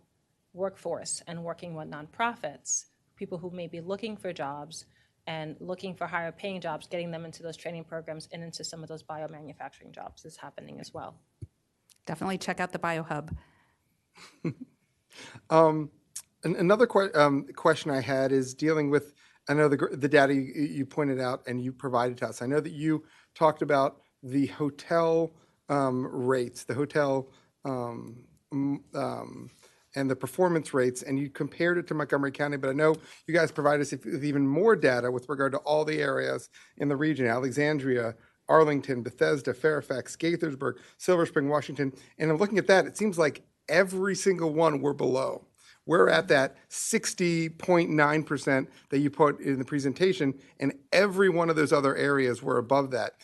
workforce and working with nonprofits, people who may be looking for jobs and looking for higher paying jobs, getting them into those training programs and into some of those biomanufacturing jobs is happening as well. Definitely check out the BioHub. Another question I had is dealing with, I know the data you pointed out and you provided to us. I know that you talked about the hotel rates, the hotel and the performance rates, and you compared it to Montgomery County, but I know you guys provide us with even more data with regard to all the areas in the region: Alexandria, Arlington, Bethesda, Fairfax, Gaithersburg, Silver Spring, Washington. And I'm looking at that, it seems like every single one we're below. We're at that 60.9% that you put in the presentation, and every one of those other areas were above that.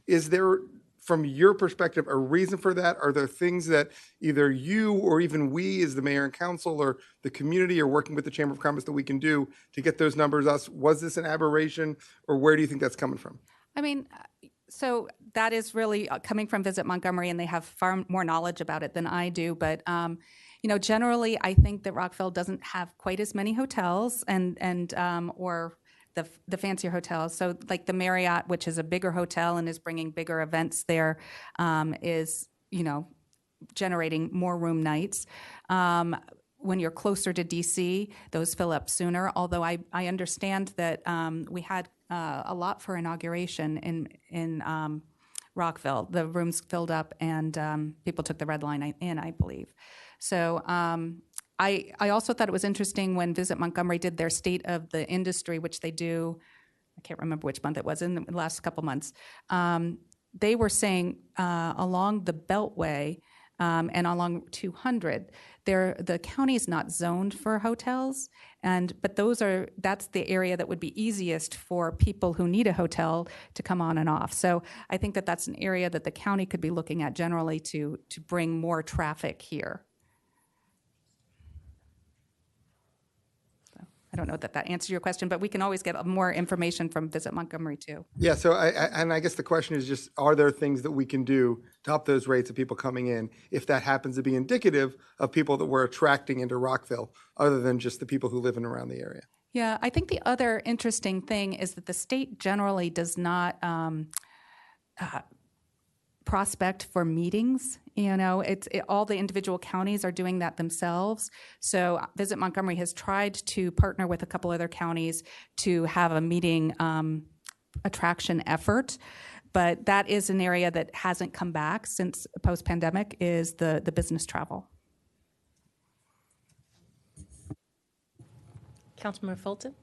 Is there, from your perspective, a reason for that? Are there things that either you or even we as the mayor and council or the community are working with the Chamber of Commerce that we can do to get those numbers up? Was this an aberration, or where do you think that's coming from? I mean, so that is really coming from Visit Montgomery, and they have far more knowledge about it than I do. But generally, I think that Rockville doesn't have quite as many hotels and or the fancier hotels. So like the Marriott, which is a bigger hotel and is bringing bigger events there, is generating more room nights. When you're closer to DC, those fill up sooner. Although I understand that we had a lot for inauguration in Rockville. The rooms filled up and people took the red line in, I believe. So I also thought it was interesting when Visit Montgomery did their State of the Industry, which they do, I can't remember which month it was, in the last couple months. They were saying along the Beltway and along 200, the county is not zoned for hotels, but that's the area that would be easiest for people who need a hotel to come on and off. So I think that that's an area that the county could be looking at generally to bring more traffic here. I don't know that answers your question, but we can always get more information from Visit Montgomery too. Yeah, so I guess the question is just, are there things that we can do to help those rates of people coming in, if that happens to be indicative of people that we're attracting into Rockville, other than just the people who live in and around the area? Yeah, I think the other interesting thing is that the state generally does not prospect for meetings. All the individual counties are doing that themselves. So Visit Montgomery has tried to partner with a couple other counties to have a meeting attraction effort. But that is an area that hasn't come back since post-pandemic, is the business travel. Councilmember Fulton?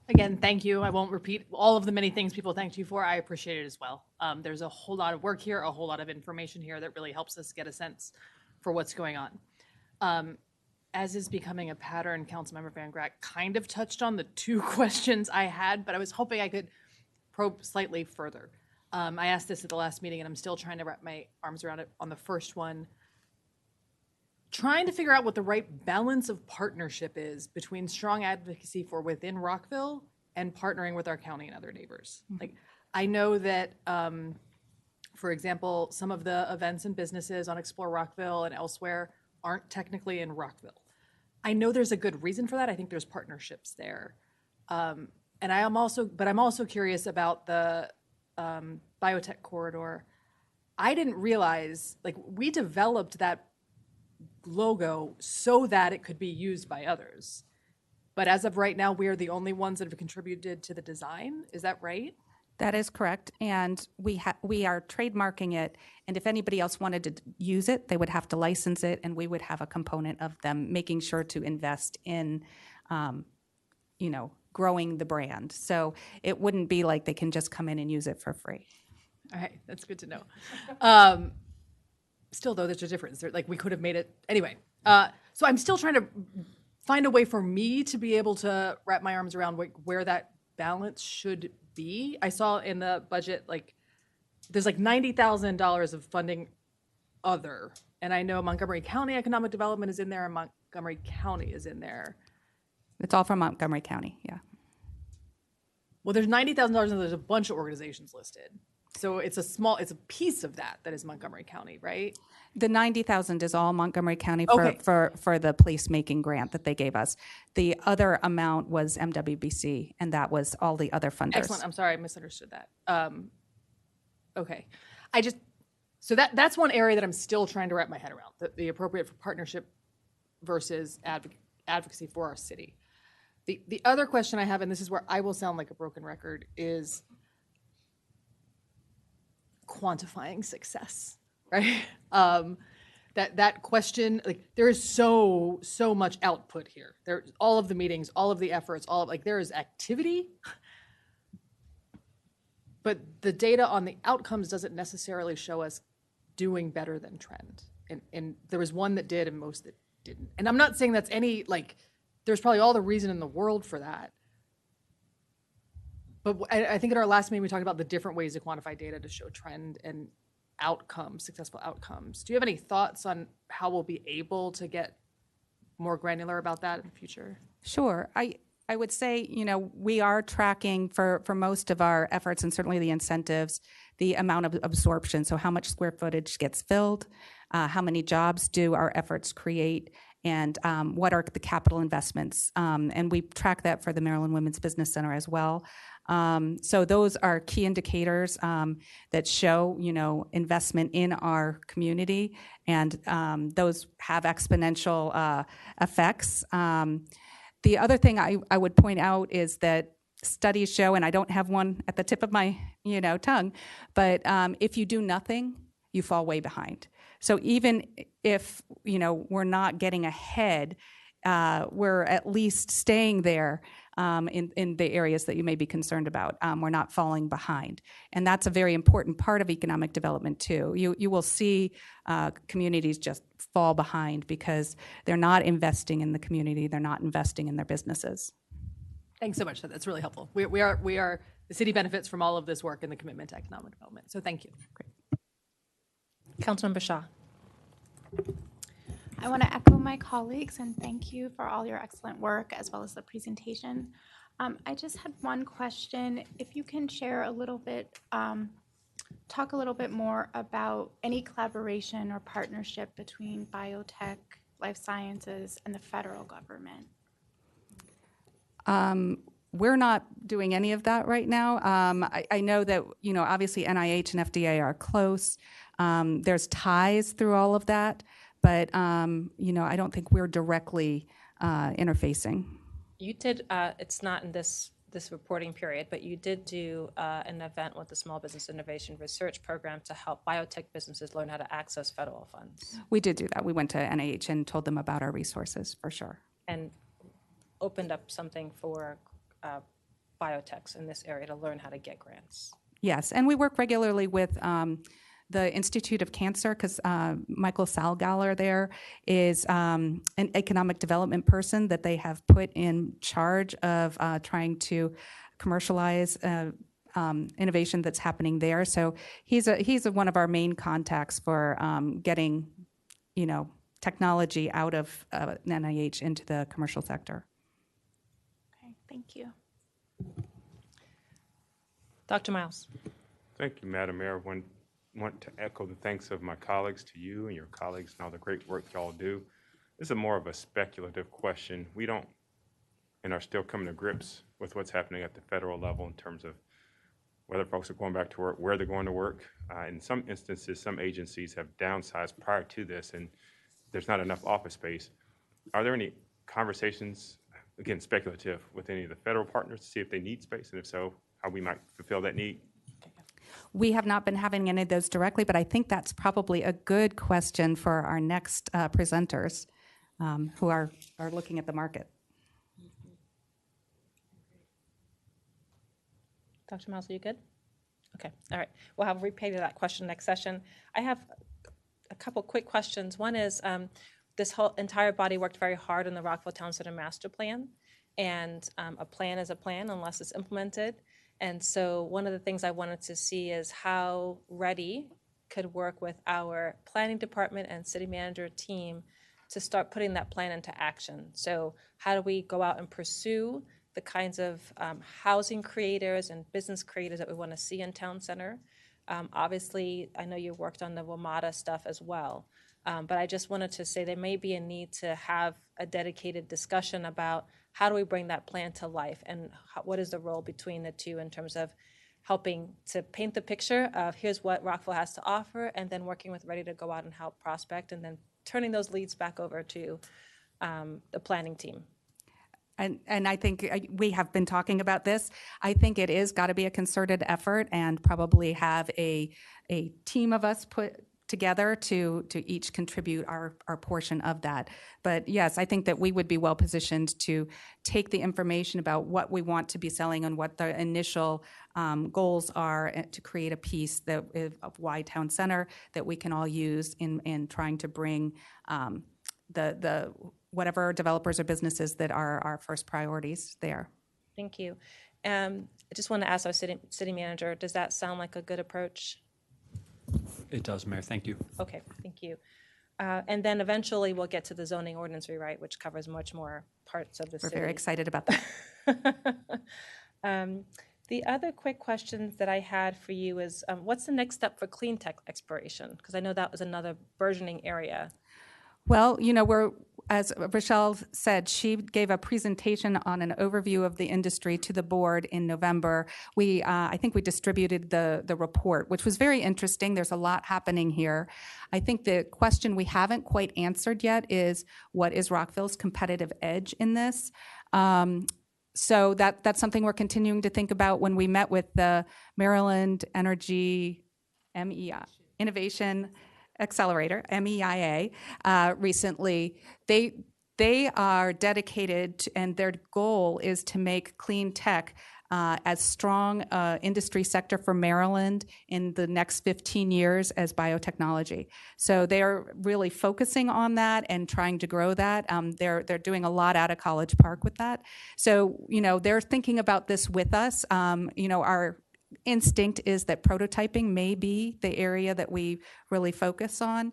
Again, thank you. I won't repeat all of the many things people thanked you for. I appreciate it as well. There's a whole lot of work here, a whole lot of information here that really helps us get a sense for what's going on. As is becoming a pattern, Councilmember Van Grack kind of touched on the two questions I had, but I was hoping I could probe slightly further. I asked this at the last meeting, and I'm still trying to wrap my arms around it on the first one. Trying to figure out what the right balance of partnership is between strong advocacy for within Rockville and partnering with our county and other neighbors. Mm-hmm. Like, I know that, for example, some of the events and businesses on Explore Rockville and elsewhere aren't technically in Rockville. I know there's a good reason for that. I think there's partnerships there. And I'm also curious about the biotech corridor. I didn't realize, we developed that logo so that it could be used by others. But as of right now, we are the only ones that have contributed to the design. Is that right? That is correct, and we are trademarking it, and if anybody else wanted to use it, they would have to license it, and we would have a component of them making sure to invest in, growing the brand. So it wouldn't be like they can just come in and use it for free. All right, that's good to know. Still, though, there's a difference. Like, we could have made it anyway. So I'm still trying to find a way for me to be able to wrap my arms around where that balance should be. I saw in the budget, like, there's like $90,000 of funding other, and I know Montgomery County Economic Development is in there, and Montgomery County is in there. It's all from Montgomery County, yeah. Well, there's $90,000 and there's a bunch of organizations listed. So it's a piece of that is Montgomery County, right? The 90,000 is all Montgomery County Okay. for the placemaking grant that they gave us. The other amount was MWBC, and that was all the other funders. Excellent. I'm sorry, I misunderstood that. Okay. So that's one area that I'm still trying to wrap my head around, the appropriate for partnership versus advocacy for our city. The other question I have, and this is where I will sound like a broken record, is quantifying success, right? That question, like, there is so much output here. There, all of the meetings, all of the efforts, there is activity, but the data on the outcomes doesn't necessarily show us doing better than trend. And there was one that did and most that didn't. And I'm not saying that's there's probably all the reason in the world for that. But I think at our last meeting, we talked about the different ways to quantify data to show trend and outcomes, successful outcomes. Do you have any thoughts on how we'll be able to get more granular about that in the future? Sure. I would say, we are tracking for most of our efforts, and certainly the incentives, the amount of absorption. So how much square footage gets filled, how many jobs do our efforts create, and what are the capital investments. And we track that for the Maryland Women's Business Center as well. So those are key indicators that show, investment in our community, and those have exponential effects. The other thing I would point out is that studies show, and I don't have one at the tip of my tongue, but if you do nothing, you fall way behind. So even if we're not getting ahead, we're at least staying there in the areas that you may be concerned about. We're not falling behind, and that's a very important part of economic development too. You will see communities just fall behind because they're not investing in the community. They're not investing in their businesses. Thanks so much. That's really helpful. We are the city benefits from all of this work and the commitment to economic development. So thank you. Great. Councilmember Shaw. I want to echo my colleagues and thank you for all your excellent work as well as the presentation. I just had one question. If you can share a little bit, talk a little bit more about any collaboration or partnership between biotech, life sciences, and the federal government. We're not doing any of that right now. I know that, obviously NIH and FDA are close. There's ties through all of that, but, I don't think we're directly interfacing. You did, it's not in this reporting period, but you did do an event with the Small Business Innovation Research Program to help biotech businesses learn how to access federal funds. We did do that. We went to NIH and told them about our resources, for sure. And opened up something for biotechs in this area to learn how to get grants. Yes, and we work regularly with the Institute of Cancer, because Michael Salgaller there is an economic development person that they have put in charge of trying to commercialize innovation that's happening there. So he's one of our main contacts for getting, technology out of NIH into the commercial sector. Okay, thank you. Dr. Miles. Thank you, Madam Mayor. Want to echo the thanks of my colleagues to you and your colleagues and all the great work y'all do. This is more of a speculative question. We don't and are still coming to grips with what's happening at the federal level in terms of whether folks are going back to work, where they're going to work. In some instances, some agencies have downsized prior to this, and there's not enough office space. Are there any conversations, again, speculative, with any of the federal partners to see if they need space, and if so, how we might fulfill that need? We have not been having any of those directly, but I think that's probably a good question for our next presenters who are looking at the market. Dr. Miles, are you good? Okay, all right. We'll have a replay of that question next session. I have a couple quick questions. One is this whole entire body worked very hard on the Rockville Town Center Master Plan, and a plan is a plan unless it's implemented. And so one of the things I wanted to see is how Ready could work with our planning department and city manager team to start putting that plan into action. So how do we go out and pursue the kinds of housing creators and business creators that we want to see in town center? Obviously, I know you worked on the WMATA stuff as well, but I just wanted to say there may be a need to have a dedicated discussion about how do we bring that plan to life, and what is the role between the two in terms of helping to paint the picture of here's what Rockville has to offer, and then working with Ready to go out and help prospect, and then turning those leads back over to the planning team. And I think we have been talking about this. I think it is got to be a concerted effort, and probably have a team of us put together to each contribute our portion of that. But yes, I think that we would be well positioned to take the information about what we want to be selling and what the initial goals are, to create a piece that of why town center that we can all use in trying to bring the whatever developers or businesses that are our first priorities there. Thank you. I just want to ask our city manager, does that sound like a good approach? It does, Mayor. Thank you. Okay, thank you. And then eventually we'll get to the zoning ordinance rewrite, which covers much more parts of the We're city. very excited about that. The other quick questions that I had for you is, what's the next step for clean tech exploration? Because I know that was another burgeoning area. Well, as Rochelle said, she gave a presentation on an overview of the industry to the board in November. I think we distributed the report, which was very interesting. There's a lot happening here. I think the question we haven't quite answered yet is, what is Rockville's competitive edge in this? So that's something we're continuing to think about. When we met with the Maryland Energy MEI Innovation Accelerator, MEIA, recently, they are dedicated to, and their goal is to make clean tech as strong industry sector for Maryland in the next 15 years as biotechnology. So they're really focusing on that and trying to grow that. They're doing a lot out of College Park with that. So, they're thinking about this with us. Our instinct is that prototyping may be the area that we really focus on,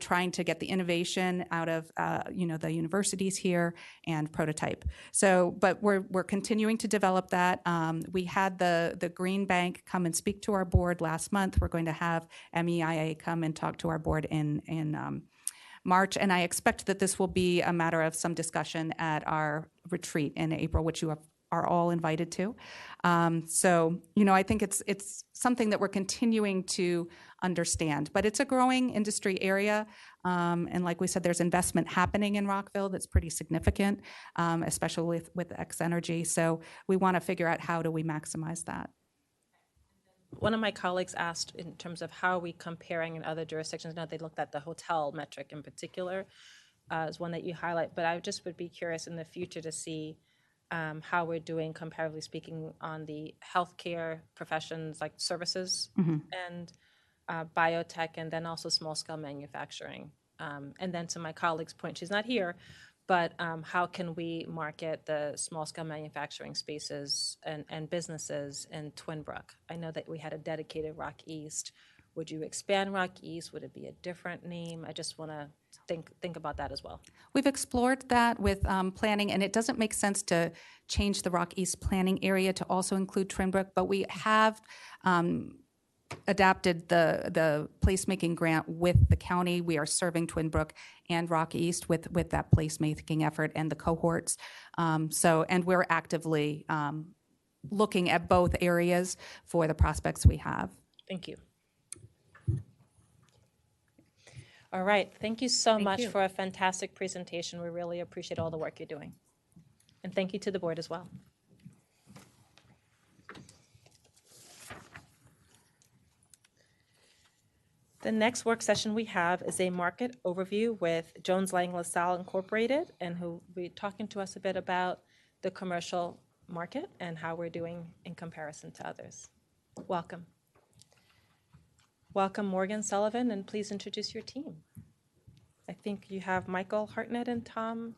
trying to get the innovation out of the universities here and prototype. So, but we're continuing to develop that. We had the Green Bank come and speak to our board last month. We're going to have MEIA come and talk to our board in March, and I expect that this will be a matter of some discussion at our retreat in April, which you are all invited to. I think it's something that we're continuing to understand, but it's a growing industry area. And like we said, there's investment happening in Rockville that's pretty significant, especially with X Energy. So we want to figure out how do we maximize that. One of my colleagues asked in terms of how are we comparing in other jurisdictions. Now they looked at the hotel metric in particular as one that you highlight, but I just would be curious in the future to see how we're doing, comparatively speaking, on the healthcare professions like services and biotech, and then also small-scale manufacturing. And then to my colleague's point, she's not here, but how can we market the small-scale manufacturing spaces and businesses in Twin Brook? I know that we had a dedicated Rock East. Would you expand Rock East? Would it be a different name? I just want to think about that as well. We've explored that with planning, and it doesn't make sense to change the Rock East planning area to also include Twin Brook, but we have adapted the placemaking grant with the county. We are serving Twin Brook and Rock East with that placemaking effort and the cohorts. And we're actively looking at both areas for the prospects we have. Thank you. All right. Thank you so much for a fantastic presentation. We really appreciate all the work you're doing. And thank you to the board as well. The next work session we have is a market overview with Jones Lang LaSalle Incorporated, and who will be talking to us a bit about the commercial market and how we're doing in comparison to others. Welcome. Welcome, Morgan Sullivan, and please introduce your team. I think you have Michael Hartnett and Tom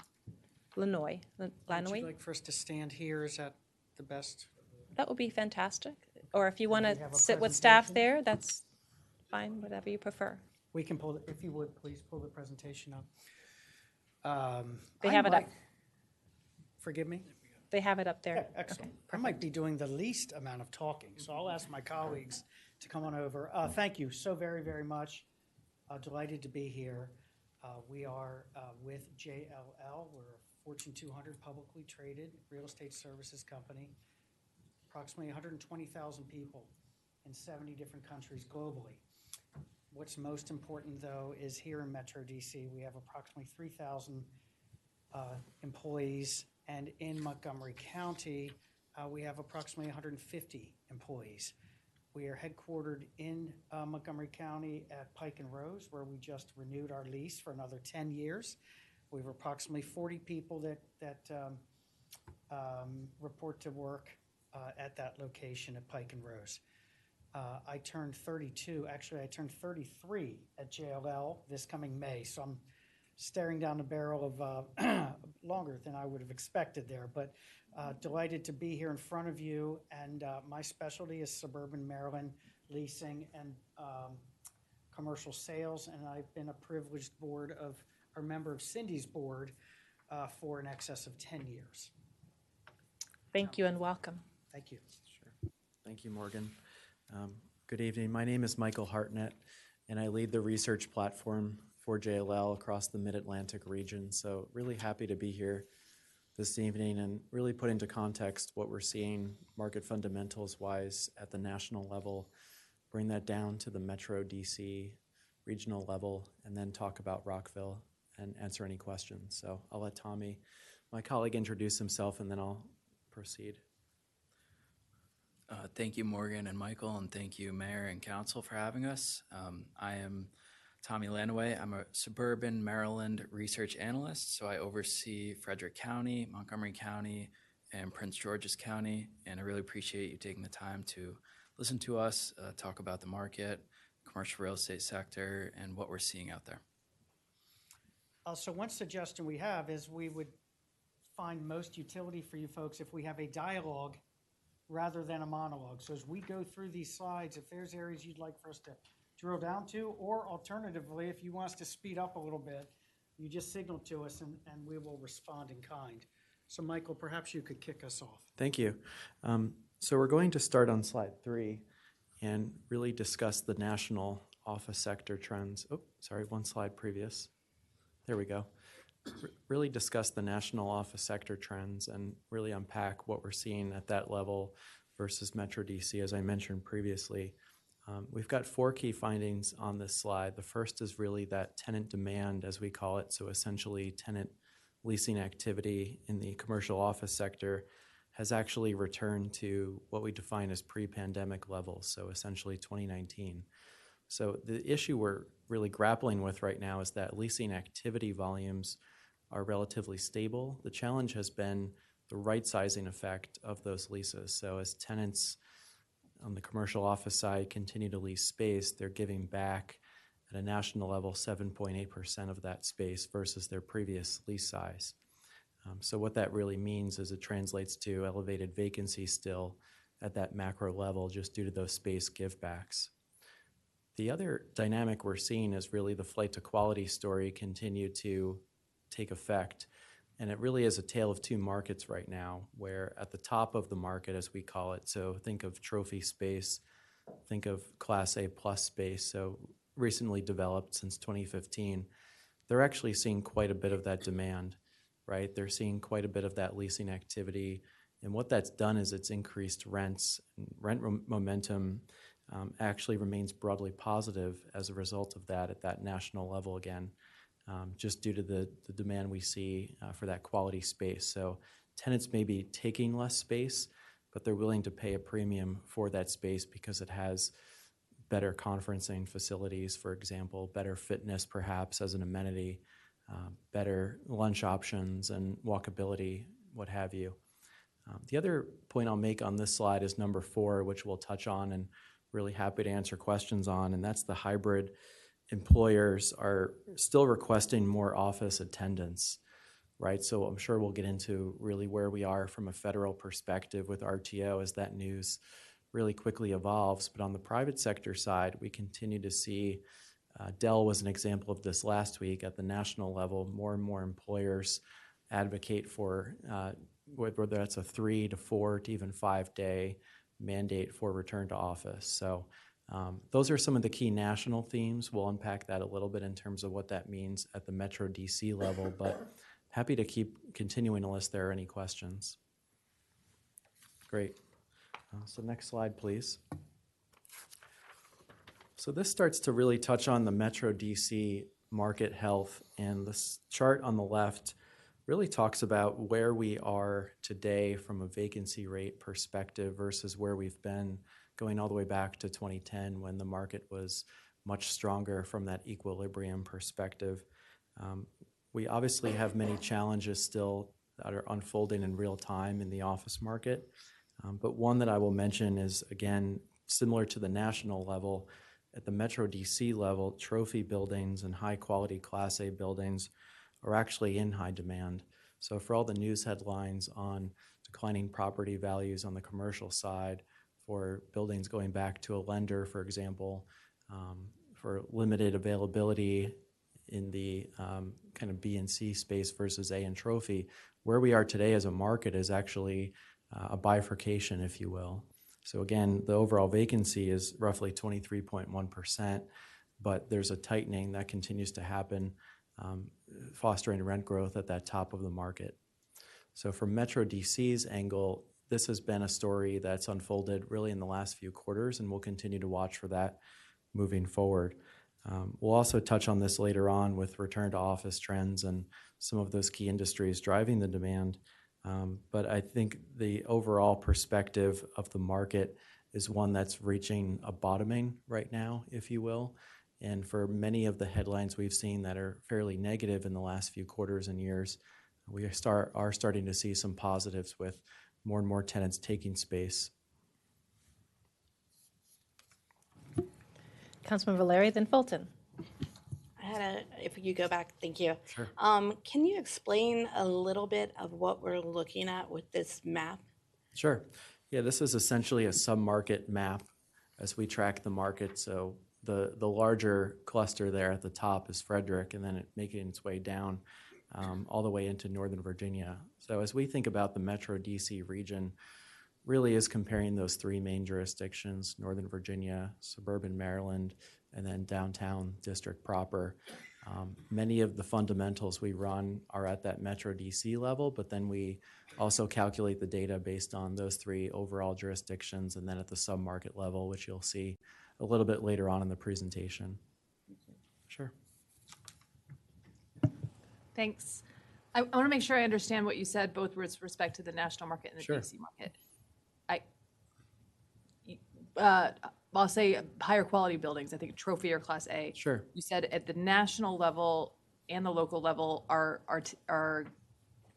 Lanoy. Would you like for us to stand here? Is that the best? That would be fantastic. Or if you want we to have a sit with staff presentation? there, that's fine, whatever you prefer. We can pull, if you would, please pull the presentation up. They I have it up. might- Forgive me? They have it up there. Yeah, excellent. I might be doing the least amount of talking, so I'll ask my colleagues to come on over. Thank you so very, very much. Delighted to be here. We are with JLL. We're a Fortune 200 publicly traded real estate services company, approximately 120,000 people in 70 different countries globally. What's most important, though, is here in Metro DC, we have approximately 3,000 employees, and in Montgomery County, we have approximately 150 employees. We are headquartered in Montgomery County at Pike and Rose, where we just renewed our lease for another 10 years. We have approximately 40 people that report to work at that location at Pike and Rose. I turned 32, actually I turned 33 at JLL this coming May, so I'm staring down the barrel of longer than I would have expected there, but delighted to be here in front of you, and my specialty is suburban Maryland leasing and commercial sales, and I've been a privileged member of Cindy's board for in excess of 10 years. Thank you and welcome. Thank you. Sure. Thank you, Morgan. Good evening. My name is Michael Hartnett, and I lead the research platform for JLL across the Mid-Atlantic region. So really happy to be here this evening and really put into context what we're seeing market fundamentals-wise at the national level, bring that down to the Metro DC regional level, and then talk about Rockville and answer any questions. So I'll let Tommy, my colleague, introduce himself, and then I'll proceed. Thank you, Morgan and Michael, and thank you, Mayor and Council, for having us. I am Tommy Lanaway. I'm a suburban Maryland research analyst, so I oversee Frederick County, Montgomery County, and Prince George's County, and I really appreciate you taking the time to listen to us, talk about the market, commercial real estate sector, and what we're seeing out there. So one suggestion we have is we would find most utility for you folks if we have a dialogue rather than a monologue. So as we go through these slides, if there's areas you'd like for us to drill down to, or alternatively, if you want us to speed up a little bit, you just signal to us and we will respond in kind. So Michael, perhaps you could kick us off. Thank you. So we're going to start on slide 3 and really discuss the national office sector trends. Oh, sorry, one slide previous. There we go. Really discuss the national office sector trends and really unpack what we're seeing at that level versus Metro DC, as I mentioned previously. We've got 4 key findings on this slide. The first is really that tenant demand, as we call it, so essentially tenant leasing activity in the commercial office sector has actually returned to what we define as pre-pandemic levels, so essentially 2019. So the issue we're really grappling with right now is that leasing activity volumes are relatively stable. The challenge has been the right-sizing effect of those leases. So as tenants on the commercial office side continue to lease space, they're giving back at a national level 7.8% of that space versus their previous lease size. So what that really means is it translates to elevated vacancy still at that macro level just due to those space givebacks. The other dynamic we're seeing is really the flight to quality story continue to take effect. And it really is a tale of 2 markets right now, where at the top of the market, as we call it, so think of trophy space, think of Class A plus space, so recently developed since 2015, they're actually seeing quite a bit of that demand, right? They're seeing quite a bit of that leasing activity. And what that's done is it's increased rents. Rent momentum actually remains broadly positive as a result of that at that national level again. Just due to the demand we see for that quality space. So tenants may be taking less space, but they're willing to pay a premium for that space because it has better conferencing facilities, for example, better fitness perhaps as an amenity, better lunch options and walkability, what have you. The other point I'll make on this slide is number 4, which we'll touch on and really happy to answer questions on, and that's the hybrid employers are still requesting more office attendance, right? So I'm sure we'll get into really where we are from a federal perspective with RTO as that news really quickly evolves. But on the private sector side, we continue to see, Dell was an example of this last week at the national level, more and more employers advocate for whether that's a 3 to 4 to even 5 day mandate for return to office. So those are some of the key national themes. We'll unpack that a little bit in terms of what that means at the Metro DC level, but happy to keep continuing unless there are any questions. Great. So next slide, please. So this starts to really touch on the Metro DC market health, and this chart on the left really talks about where we are today from a vacancy rate perspective versus where we've been going all the way back to 2010 when the market was much stronger from that equilibrium perspective. We obviously have many challenges still that are unfolding in real time in the office market, but one that I will mention is, again, similar to the national level. At the Metro DC level, trophy buildings and high-quality Class A buildings are actually in high demand. So for all the news headlines on declining property values on the commercial side, for buildings going back to a lender, for example, for limited availability in the kind of B and C space versus A and trophy, where we are today as a market is actually a bifurcation, if you will. So again, the overall vacancy is roughly 23.1%, but there's a tightening that continues to happen, fostering rent growth at that top of the market. So from Metro DC's angle, this has been a story that's unfolded really in the last few quarters, and we'll continue to watch for that moving forward. We'll also touch on this later on with return to office trends and some of those key industries driving the demand. But I think the overall perspective of the market is one that's reaching a bottoming right now, if you will. And for many of the headlines we've seen that are fairly negative in the last few quarters and years, we are starting to see some positives with more and more tenants taking space. Councilman Valeri, then Fulton. If you go back, thank you. Sure. Can you explain a little bit of what we're looking at with this map? Sure. Yeah, this is essentially a sub-market map as we track the market. So the larger cluster there at the top is Frederick, and then it making its way down all the way into Northern Virginia. So as we think about the Metro DC region, really is comparing those 3 main jurisdictions, Northern Virginia, suburban Maryland, and then downtown district proper. Many of the fundamentals we run are at that Metro DC level, but then we also calculate the data based on those 3 overall jurisdictions and then at the sub-market level, which you'll see a little bit later on in the presentation. Sure. Thanks. I want to make sure I understand what you said, both with respect to the national market and the Sure. DC market. I'll say higher quality buildings, I think trophy or Class A. Sure. You said at the national level and the local level are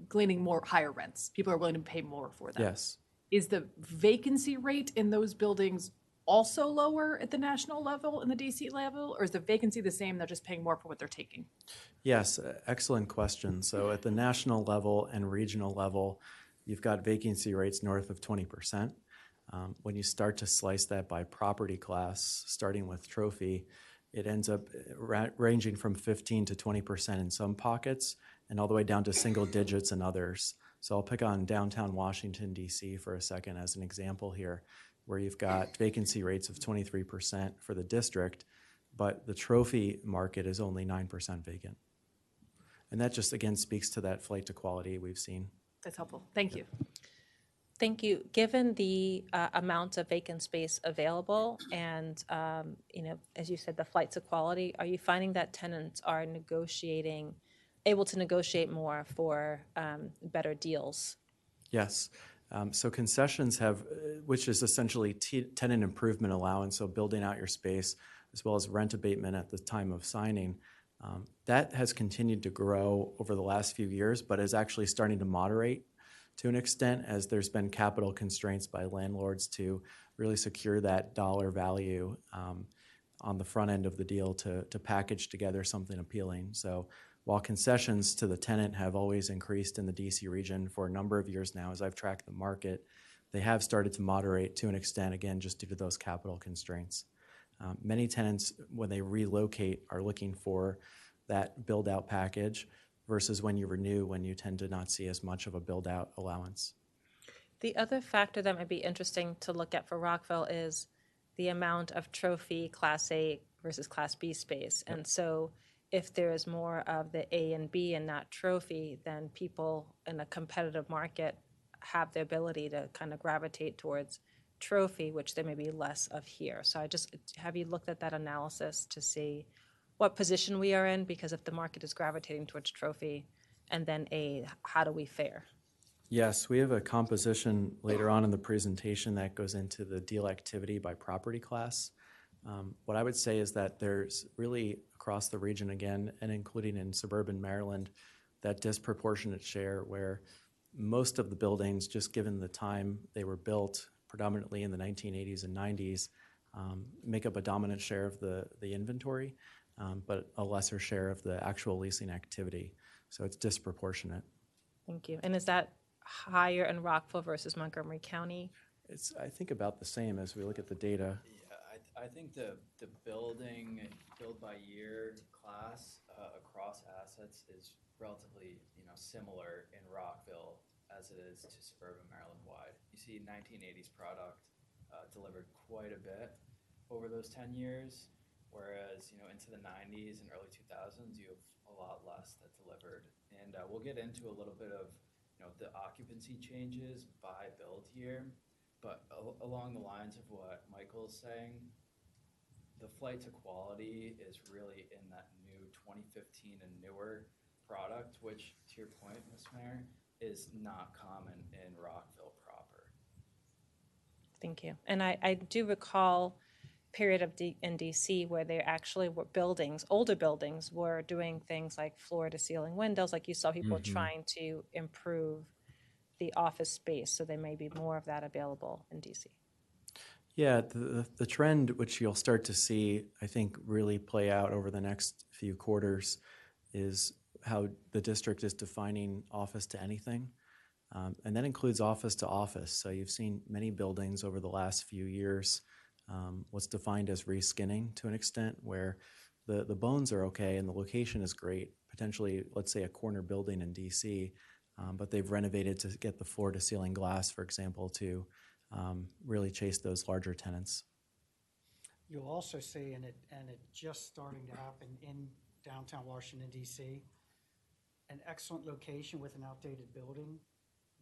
gleaning more higher rents. People are willing to pay more for them. Yes. Is the vacancy rate in those buildings also lower at the national level and the DC level, or is the vacancy the same? They're just paying more for what they're taking? Yes, excellent question. So at the national level and regional level, you've got vacancy rates north of 20%. When you start to slice that by property class, starting with trophy, it ends up ranging from 15 to 20% in some pockets and all the way down to single digits in others. So I'll pick on downtown Washington, D.C. for a second as an example here, where you've got vacancy rates of 23% for the district, but the trophy market is only 9% vacant. And that just, again, speaks to that flight to quality we've seen. That's helpful. Thank you. Thank you. Given the amount of vacant space available and, as you said, the flight to quality, are you finding that tenants are able to negotiate more for better deals? Yes. So concessions have, which is essentially tenant improvement allowance, so building out your space, as well as rent abatement at the time of signing. That has continued to grow over the last few years, but is actually starting to moderate to an extent as there's been capital constraints by landlords to really secure that dollar value on the front end of the deal to package together something appealing. So while concessions to the tenant have always increased in the DC region for a number of years now, as I've tracked the market, they have started to moderate to an extent, again, just due to those capital constraints. Many tenants, when they relocate, are looking for that build-out package versus when you renew, when you tend to not see as much of a build-out allowance. The other factor that might be interesting to look at for Rockville is the amount of trophy Class A versus Class B space. Yep. And so if there is more of the A and B and not trophy, then people in a competitive market have the ability to kind of gravitate towards trophy, which there may be less of here. So have you looked at that analysis to see what position we are in? Because if the market is gravitating towards trophy and then A, how do we fare? Yes, we have a composition later on in the presentation that goes into the deal activity by property class. What I would say is that there's really across the region again, and including in suburban Maryland, that disproportionate share where most of the buildings, just given the time they were built, predominantly in the 1980s and 90s, make up a dominant share of the inventory, but a lesser share of the actual leasing activity. So it's disproportionate. Thank you. And is that higher in Rockville versus Montgomery County? It's, I think, about the same as we look at the data. Yeah, I think the building build by year class across assets is relatively similar in Rockville as it is to suburban Maryland wide. You see 1980s product delivered quite a bit over those 10 years, whereas into the 90s and early 2000s you have a lot less that delivered. And we'll get into a little bit of the occupancy changes by build year, but along the lines of what Michael's saying, the flight to quality is really in that new 2015 and newer product, which, to your point, Ms. Mayor, is not common in Rockville proper. Thank you. And I do recall period in DC where there actually were older buildings were doing things like floor to ceiling windows, like you saw people trying to improve the office space. So there may be more of that available in DC. Yeah, the trend, which you'll start to see, I think, really play out over the next few quarters, is how the district is defining office to anything. And that includes office to office. So you've seen many buildings over the last few years, what's defined as reskinning to an extent, where the bones are okay and the location is great, potentially, let's say, a corner building in DC, but they've renovated to get the floor to ceiling glass, for example, to really chase those larger tenants. You'll also see, and it's just starting to happen in downtown Washington, D.C., an excellent location with an outdated building.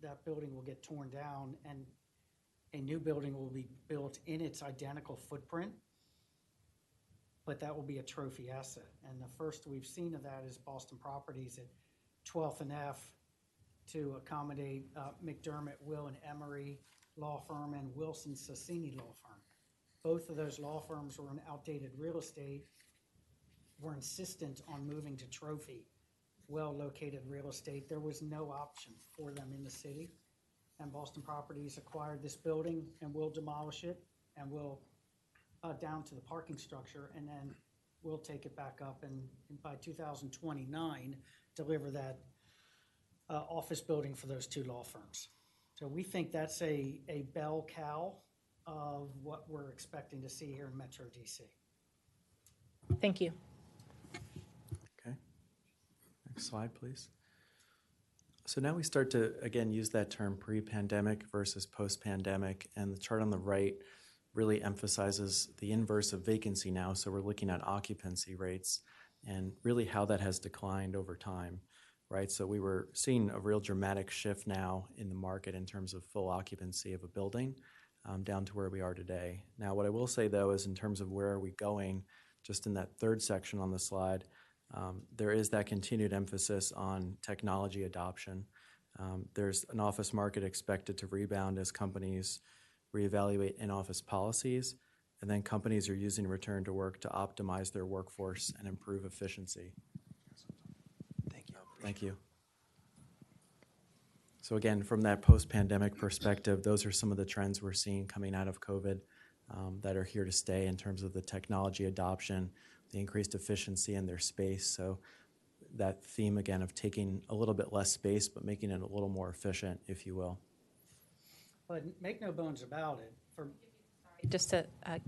That building will get torn down and a new building will be built in its identical footprint, but that will be a trophy asset. And the first we've seen of that is Boston Properties at 12th and F to accommodate McDermott, Will and Emery law firm and Wilson Sassini law firm. Both of those law firms were in outdated real estate, were insistent on moving to trophy, well-located real estate. There was no option for them in the city. And Boston Properties acquired this building and will demolish it and will down to the parking structure, and then we'll take it back up and by 2029 deliver that office building for those two law firms. So we think that's a bell cow of what we're expecting to see here in Metro DC. Thank you. Okay. Next slide, please. So now we start to, again, use that term pre-pandemic versus post-pandemic, and the chart on the right really emphasizes the inverse of vacancy now. So we're looking at occupancy rates and really how that has declined over time, right? So we were seeing a real dramatic shift now in the market in terms of full occupancy of a building down to where we are today. Now, what I will say, though, is in terms of where are we going, just in that third section on the slide, there is that continued emphasis on technology adoption. There's an office market expected to rebound as companies reevaluate in-office policies, and then companies are using return to work to optimize their workforce and improve efficiency. Thank you. Thank you. So again, from that post-pandemic perspective, those are some of the trends we're seeing coming out of COVID that are here to stay in terms of the technology adoption, the increased efficiency in their space. So that theme again of taking a little bit less space but making it a little more efficient, if you will. But make no bones about it, Just to,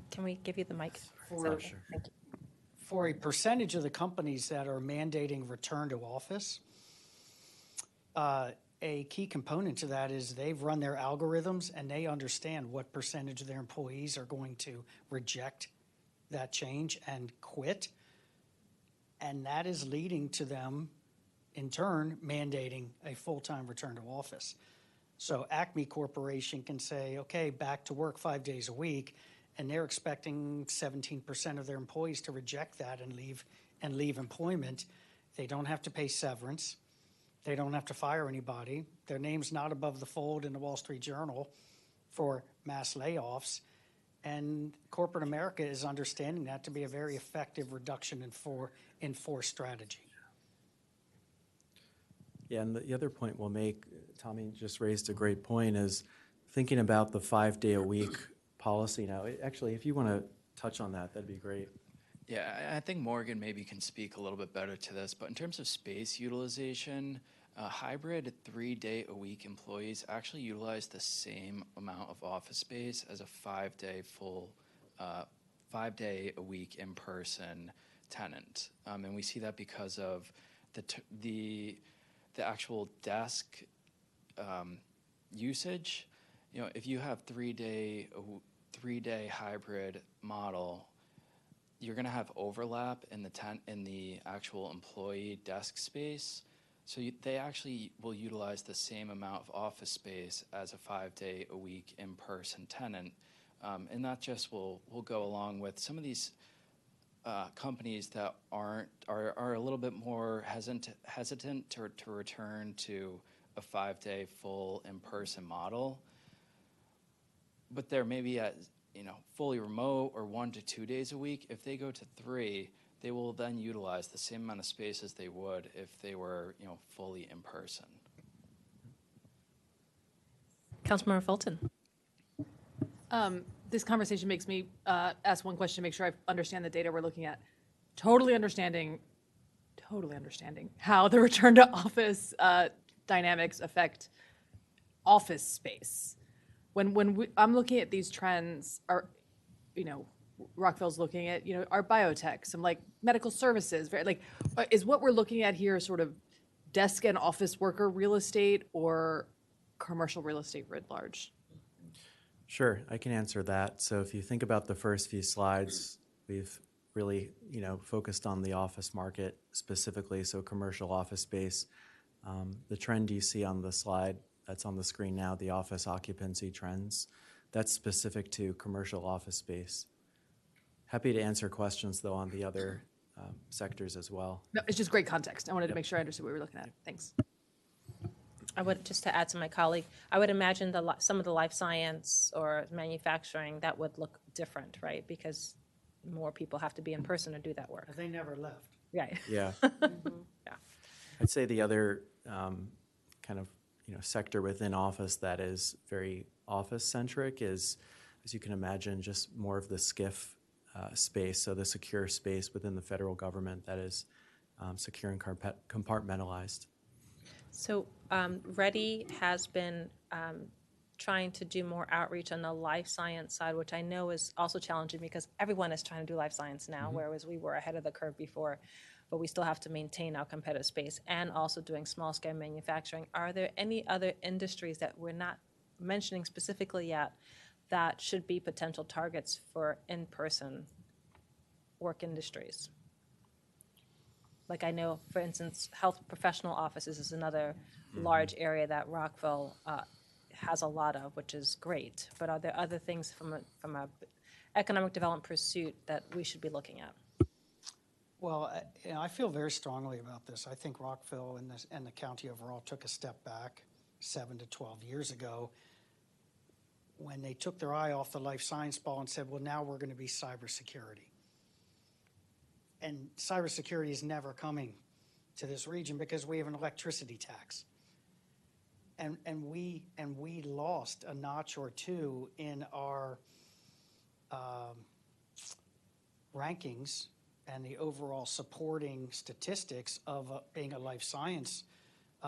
can we give you the mic? for, Thank you. for a percentage of the companies that are mandating return to office, a key component to that is they've run their algorithms and they understand what percentage of their employees are going to reject that change and quit. And that is leading to them, in turn, mandating a full-time return to office. So Acme Corporation can say, okay, back to work 5 days a week, and they're expecting 17% of their employees to reject that and leave employment. They don't have to pay severance. They don't have to fire anybody. Their name's not above the fold in the Wall Street Journal for mass layoffs. And corporate America is understanding that to be a very effective reduction in force strategy. Yeah, and the other point we'll make, Tommy just raised a great point, is thinking about the 5-day-a-week policy now. Actually, if you want to touch on that, that'd be great. Yeah, I think Morgan maybe can speak a little bit better to this, but in terms of space utilization, hybrid 3-day-a-week employees actually utilize the same amount of office space as a 5-day-a-week in-person tenant, and we see that because of the actual desk usage. You know, if you have 3-day hybrid model, you're going to have overlap in the actual employee desk space. So they actually will utilize the same amount of office space as a 5-day-a-week in-person tenant. And that just will go along with some of these companies that are a little bit more hesitant to return to a 5-day full in-person model. But they're maybe at fully remote or 1 to 2 days a week. If they go to 3, they will then utilize the same amount of space as they would if they were, fully in person. Councilmember Fulton. This conversation makes me ask one question to make sure I understand the data we're looking at. Totally understanding how the return to office dynamics affect office space. I'm looking at these trends, Rockville's looking at, our biotech, some like medical services, is what we're looking at here sort of desk and office worker real estate or commercial real estate writ large? Sure, I can answer that. So if you think about the first few slides, we've really, focused on the office market specifically, so commercial office space. The trend you see on the slide that's on the screen now, the office occupancy trends, that's specific to commercial office space. Happy to answer questions, though, on the other sectors as well. No, it's just great context. I wanted to make sure I understood what we were looking at. Thanks. I would, just to add to my colleague, I would imagine some of the life science or manufacturing, that would look different, right? Because more people have to be in person to do that work. They never left. Right. Yeah. Yeah. I'd say the other kind of sector within office that is very office-centric is, as you can imagine, just more of the SCIF space, so the secure space within the federal government that is secure and compartmentalized. So Ready has been trying to do more outreach on the life science side, which I know is also challenging because everyone is trying to do life science now, whereas we were ahead of the curve before, but we still have to maintain our competitive space and also doing small-scale manufacturing. Are there any other industries that we're not mentioning specifically yet that should be potential targets for in-person work industries? Like I know, for instance, health professional offices is another large area that Rockville has a lot of, which is great. But are there other things from a economic development pursuit that we should be looking at? Well, I feel very strongly about this. I think Rockville and the county overall took a step back 7 to 12 years ago when they took their eye off the life science ball and said, well, now we're going to be cybersecurity. And cybersecurity is never coming to this region because we have an electricity tax. And we lost a notch or two in our rankings and the overall supporting statistics of being a life science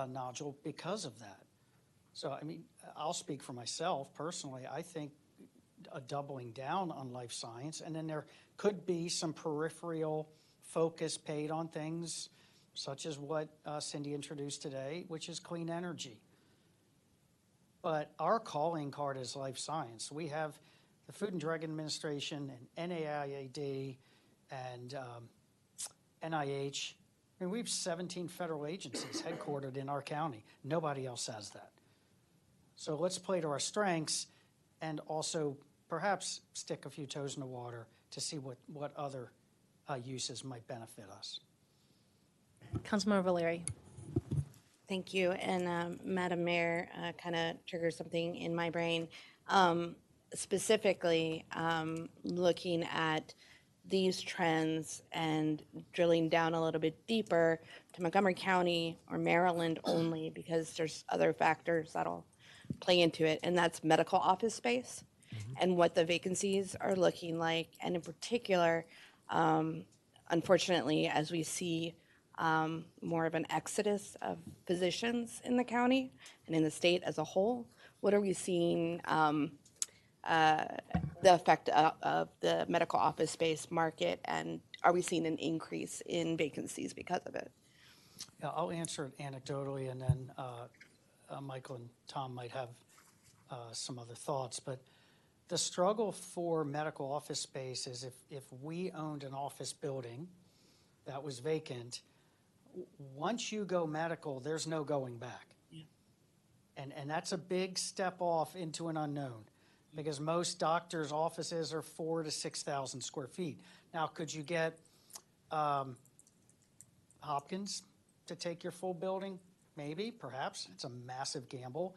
nodule because of that. So, I mean, I'll speak for myself personally. I think a doubling down on life science, and then there could be some peripheral focus paid on things such as what Cindy introduced today, which is clean energy. But our calling card is life science. We have the Food and Drug Administration and NIAID and NIH. I mean, we have 17 federal agencies headquartered in our county. Nobody else has that. So let's play to our strengths and also perhaps stick a few toes in the water to see what other uses might benefit us. Councilmember Valeri. Thank you. And Madam Mayor, kind of triggered something in my brain. Specifically, looking at these trends and drilling down a little bit deeper to Montgomery County or Maryland only, because there's other factors that'll play into it, and that's medical office space and what the vacancies are looking like. And in particular, unfortunately, as we see more of an exodus of physicians in the county and in the state as a whole, what are we seeing the effect of the medical office space market, and are we seeing an increase in vacancies because of it? Yeah, I'll answer it anecdotally, and then Michael and Tom might have some other thoughts. But the struggle for medical office space is if we owned an office building that was vacant, once you go medical, there's no going back. Yeah. And that's a big step off into an unknown, because most doctors' offices are 4,000 to 6,000 square feet. Now, could you get Hopkins to take your full building? Maybe, perhaps. It's a massive gamble.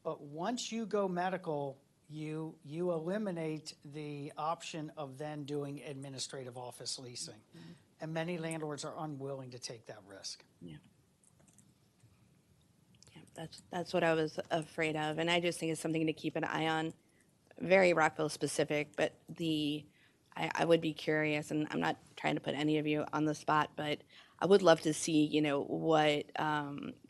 But once you go medical, you eliminate the option of then doing administrative office leasing. Mm-hmm. And many landlords are unwilling to take that risk. Yeah. That's what I was afraid of. And I just think it's something to keep an eye on. Very Rockville specific, but I would be curious, and I'm not trying to put any of you on the spot, but I would love to see, what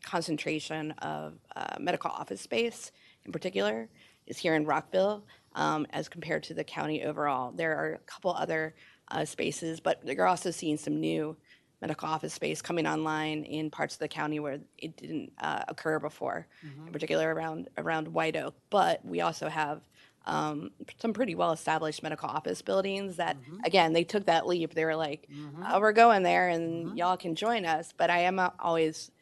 concentration of medical office space in particular is here in Rockville as compared to the county overall. There are a couple other spaces, but you're also seeing some new medical office space coming online in parts of the county where it didn't occur before, in particular around White Oak. But we also have some pretty well-established medical office buildings that, again, they took that leap. They were like, we're going there and y'all can join us. But I am always,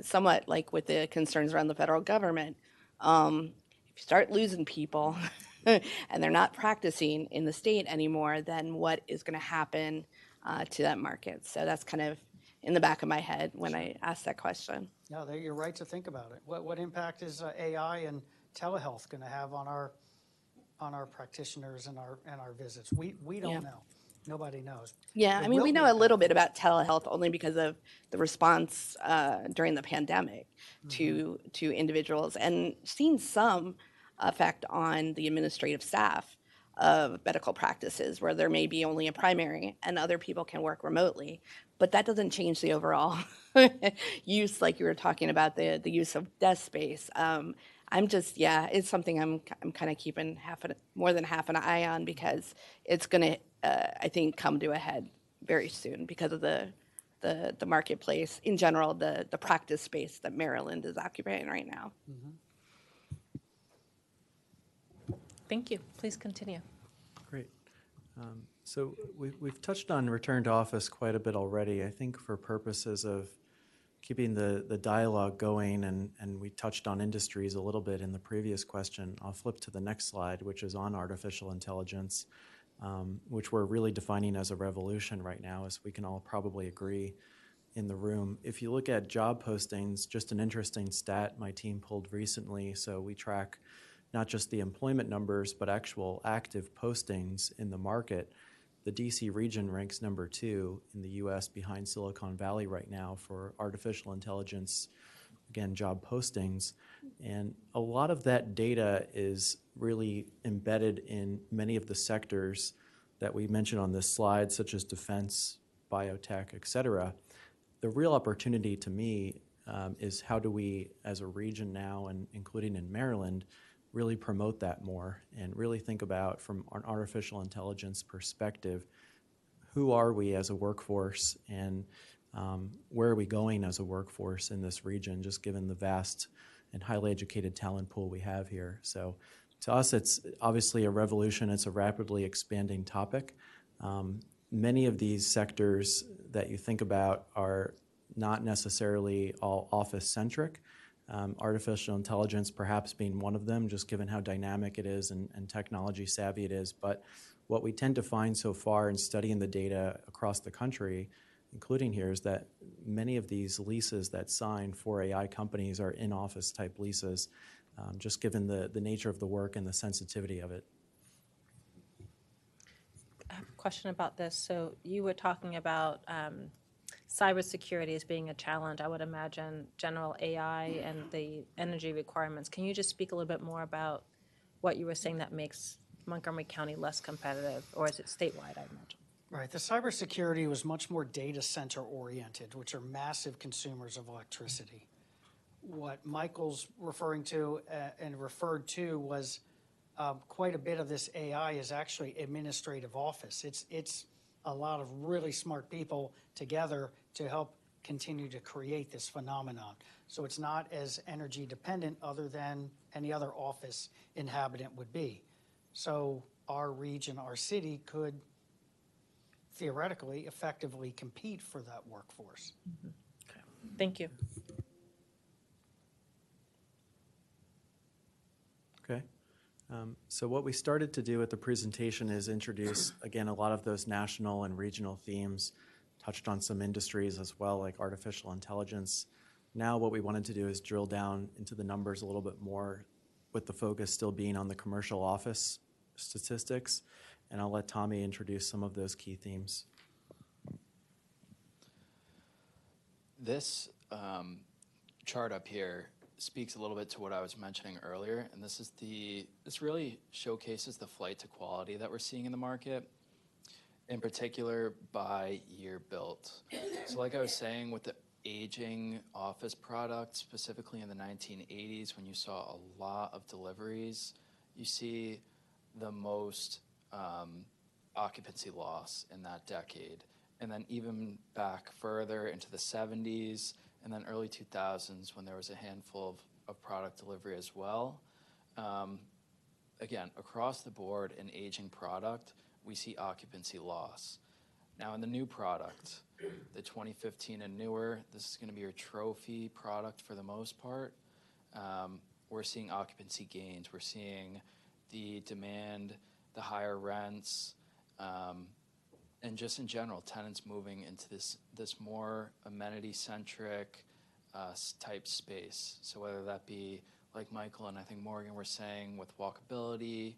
somewhat like with the concerns around the federal government. If you start losing people and they're not practicing in the state anymore, then what is going to happen to that market? So that's kind of in the back of my head when I ask that question. No, you're right to think about it. What impact is AI and telehealth going to have on our practitioners and our visits? We don't know. Nobody knows. Yeah, I mean, we know a little bit about telehealth only because of the response during the pandemic to individuals, and seen some effect on the administrative staff of medical practices where there may be only a primary and other people can work remotely. But that doesn't change the overall use, like you were talking about, the use of desk space. It's something I'm kind of keeping more than half an eye on, because it's going to, I think, come to a head very soon because of the marketplace in general, the practice space that Maryland is occupying right now. Mm-hmm. Thank you. Please continue. Great. So we've touched on return to office quite a bit already. I think for purposes of keeping the dialogue going, and we touched on industries a little bit in the previous question, I'll flip to the next slide, which is on artificial intelligence, which we're really defining as a revolution right now, as we can all probably agree. in the room. If you look at job postings, just an interesting stat my team pulled recently. So we track not just the employment numbers, but actual active postings in the market. The DC region ranks number 2 in the US behind Silicon Valley right now for artificial intelligence, again, job postings. And a lot of that data is really embedded in many of the sectors that we mentioned on this slide, such as defense, biotech, et cetera. The real opportunity to me is how do we, as a region now, and including in Maryland, really promote that more and really think about, from an artificial intelligence perspective, who are we as a workforce and where are we going as a workforce in this region, just given the vast and highly educated talent pool we have here. So to us, it's obviously a revolution. It's a rapidly expanding topic. Many of these sectors that you think about are not necessarily all office-centric. Artificial intelligence perhaps being one of them, just given how dynamic it is and technology savvy it is. But what we tend to find so far in studying the data across the country, including here, is that many of these leases that sign for AI companies are in-office type leases, just given the nature of the work and the sensitivity of it. I have a question about this. So you were talking about cybersecurity as being a challenge. I would imagine general AI and the energy requirements. Can you just speak a little bit more about what you were saying that makes Montgomery County less competitive, or is it statewide, I imagine? Right. The cybersecurity was much more data center oriented, which are massive consumers of electricity. What Michael's referring to and referred to was quite a bit of this AI is actually administrative office. It's a lot of really smart people together to help continue to create this phenomenon. So it's not as energy dependent other than any other office inhabitant would be. So our region, our city could theoretically effectively compete for that workforce. Mm-hmm. Okay. Thank you. Okay. So what we started to do at the presentation is introduce, again, a lot of those national and regional themes, touched on some industries as well, like artificial intelligence. Now what we wanted to do is drill down into the numbers a little bit more, with the focus still being on the commercial office statistics. And I'll let Tommy introduce some of those key themes. This chart up here speaks a little bit to what I was mentioning earlier, and this really showcases the flight to quality that we're seeing in the market, in particular by year built. So like I was saying, with the aging office product, specifically in the 1980s, when you saw a lot of deliveries, you see the most occupancy loss in that decade. And then even back further into the 70s, and then early 2000s, when there was a handful of product delivery as well. Again, across the board in aging product, we see occupancy loss. Now in the new product, the 2015 and newer, this is going to be your trophy product for the most part. We're seeing occupancy gains. We're seeing the demand, the higher rents, and just in general, tenants moving into this more amenity-centric type space. So whether that be, like Michael and I think Morgan were saying, with walkability,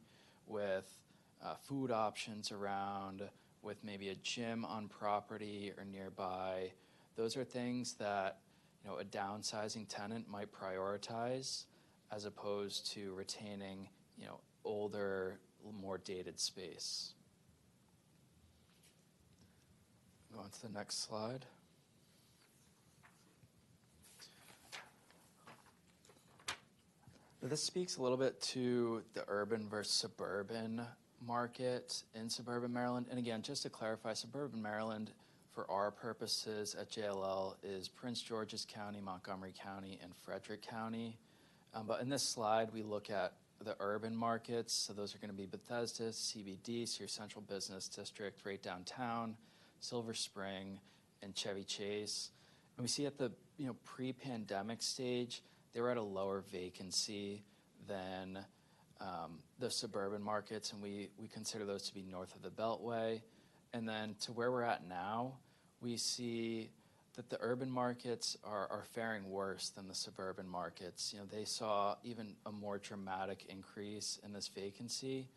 with food options around, with maybe a gym on property or nearby, those are things that a downsizing tenant might prioritize, as opposed to retaining older, more dated space. Go on to the next slide. This speaks a little bit to the urban versus suburban market in suburban Maryland. And again, just to clarify, suburban Maryland, for our purposes at JLL, is Prince George's County, Montgomery County, and Frederick County. But in this slide, we look at the urban markets. So those are going to be Bethesda, CBD, so your central business district right downtown, Silver Spring, and Chevy Chase. And we see at the pre-pandemic stage, they were at a lower vacancy than the suburban markets, and we consider those to be north of the Beltway. And then to where we're at now, we see that the urban markets are faring worse than the suburban markets. They saw even a more dramatic increase in this vacancy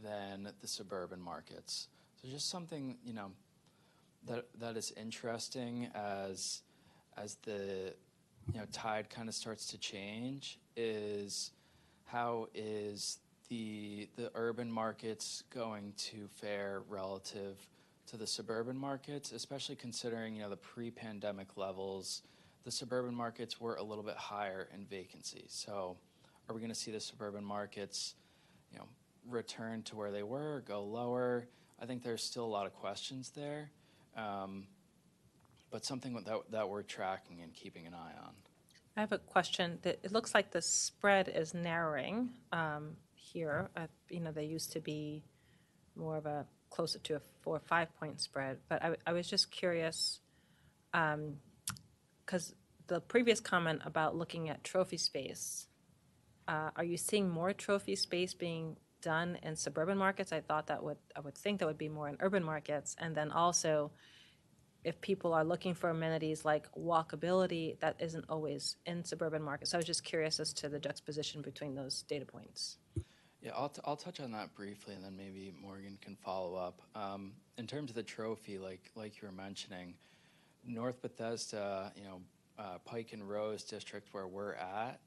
than the suburban markets. So just something, that is interesting as the tide kind of starts to change is how is the urban markets going to fare relative to the suburban markets, especially considering the pre-pandemic levels. The suburban markets were a little bit higher in vacancy. So are we going to see the suburban markets return to where they were, go lower? I think there's still a lot of questions there, but something that we're tracking and keeping an eye on. I have a question. That it looks like the spread is narrowing here. They used to be more of a closer to a 4 or 5 point spread. But I was just curious because the previous comment about looking at trophy space, are you seeing more trophy space being done in suburban markets? I would think that would be more in urban markets. And then also, if people are looking for amenities like walkability, that isn't always in suburban markets. So I was just curious as to the juxtaposition between those data points. Yeah, I'll touch on that briefly, and then maybe Morgan can follow up. In terms of the trophy, like you were mentioning, North Bethesda, Pike and Rose district where we're at,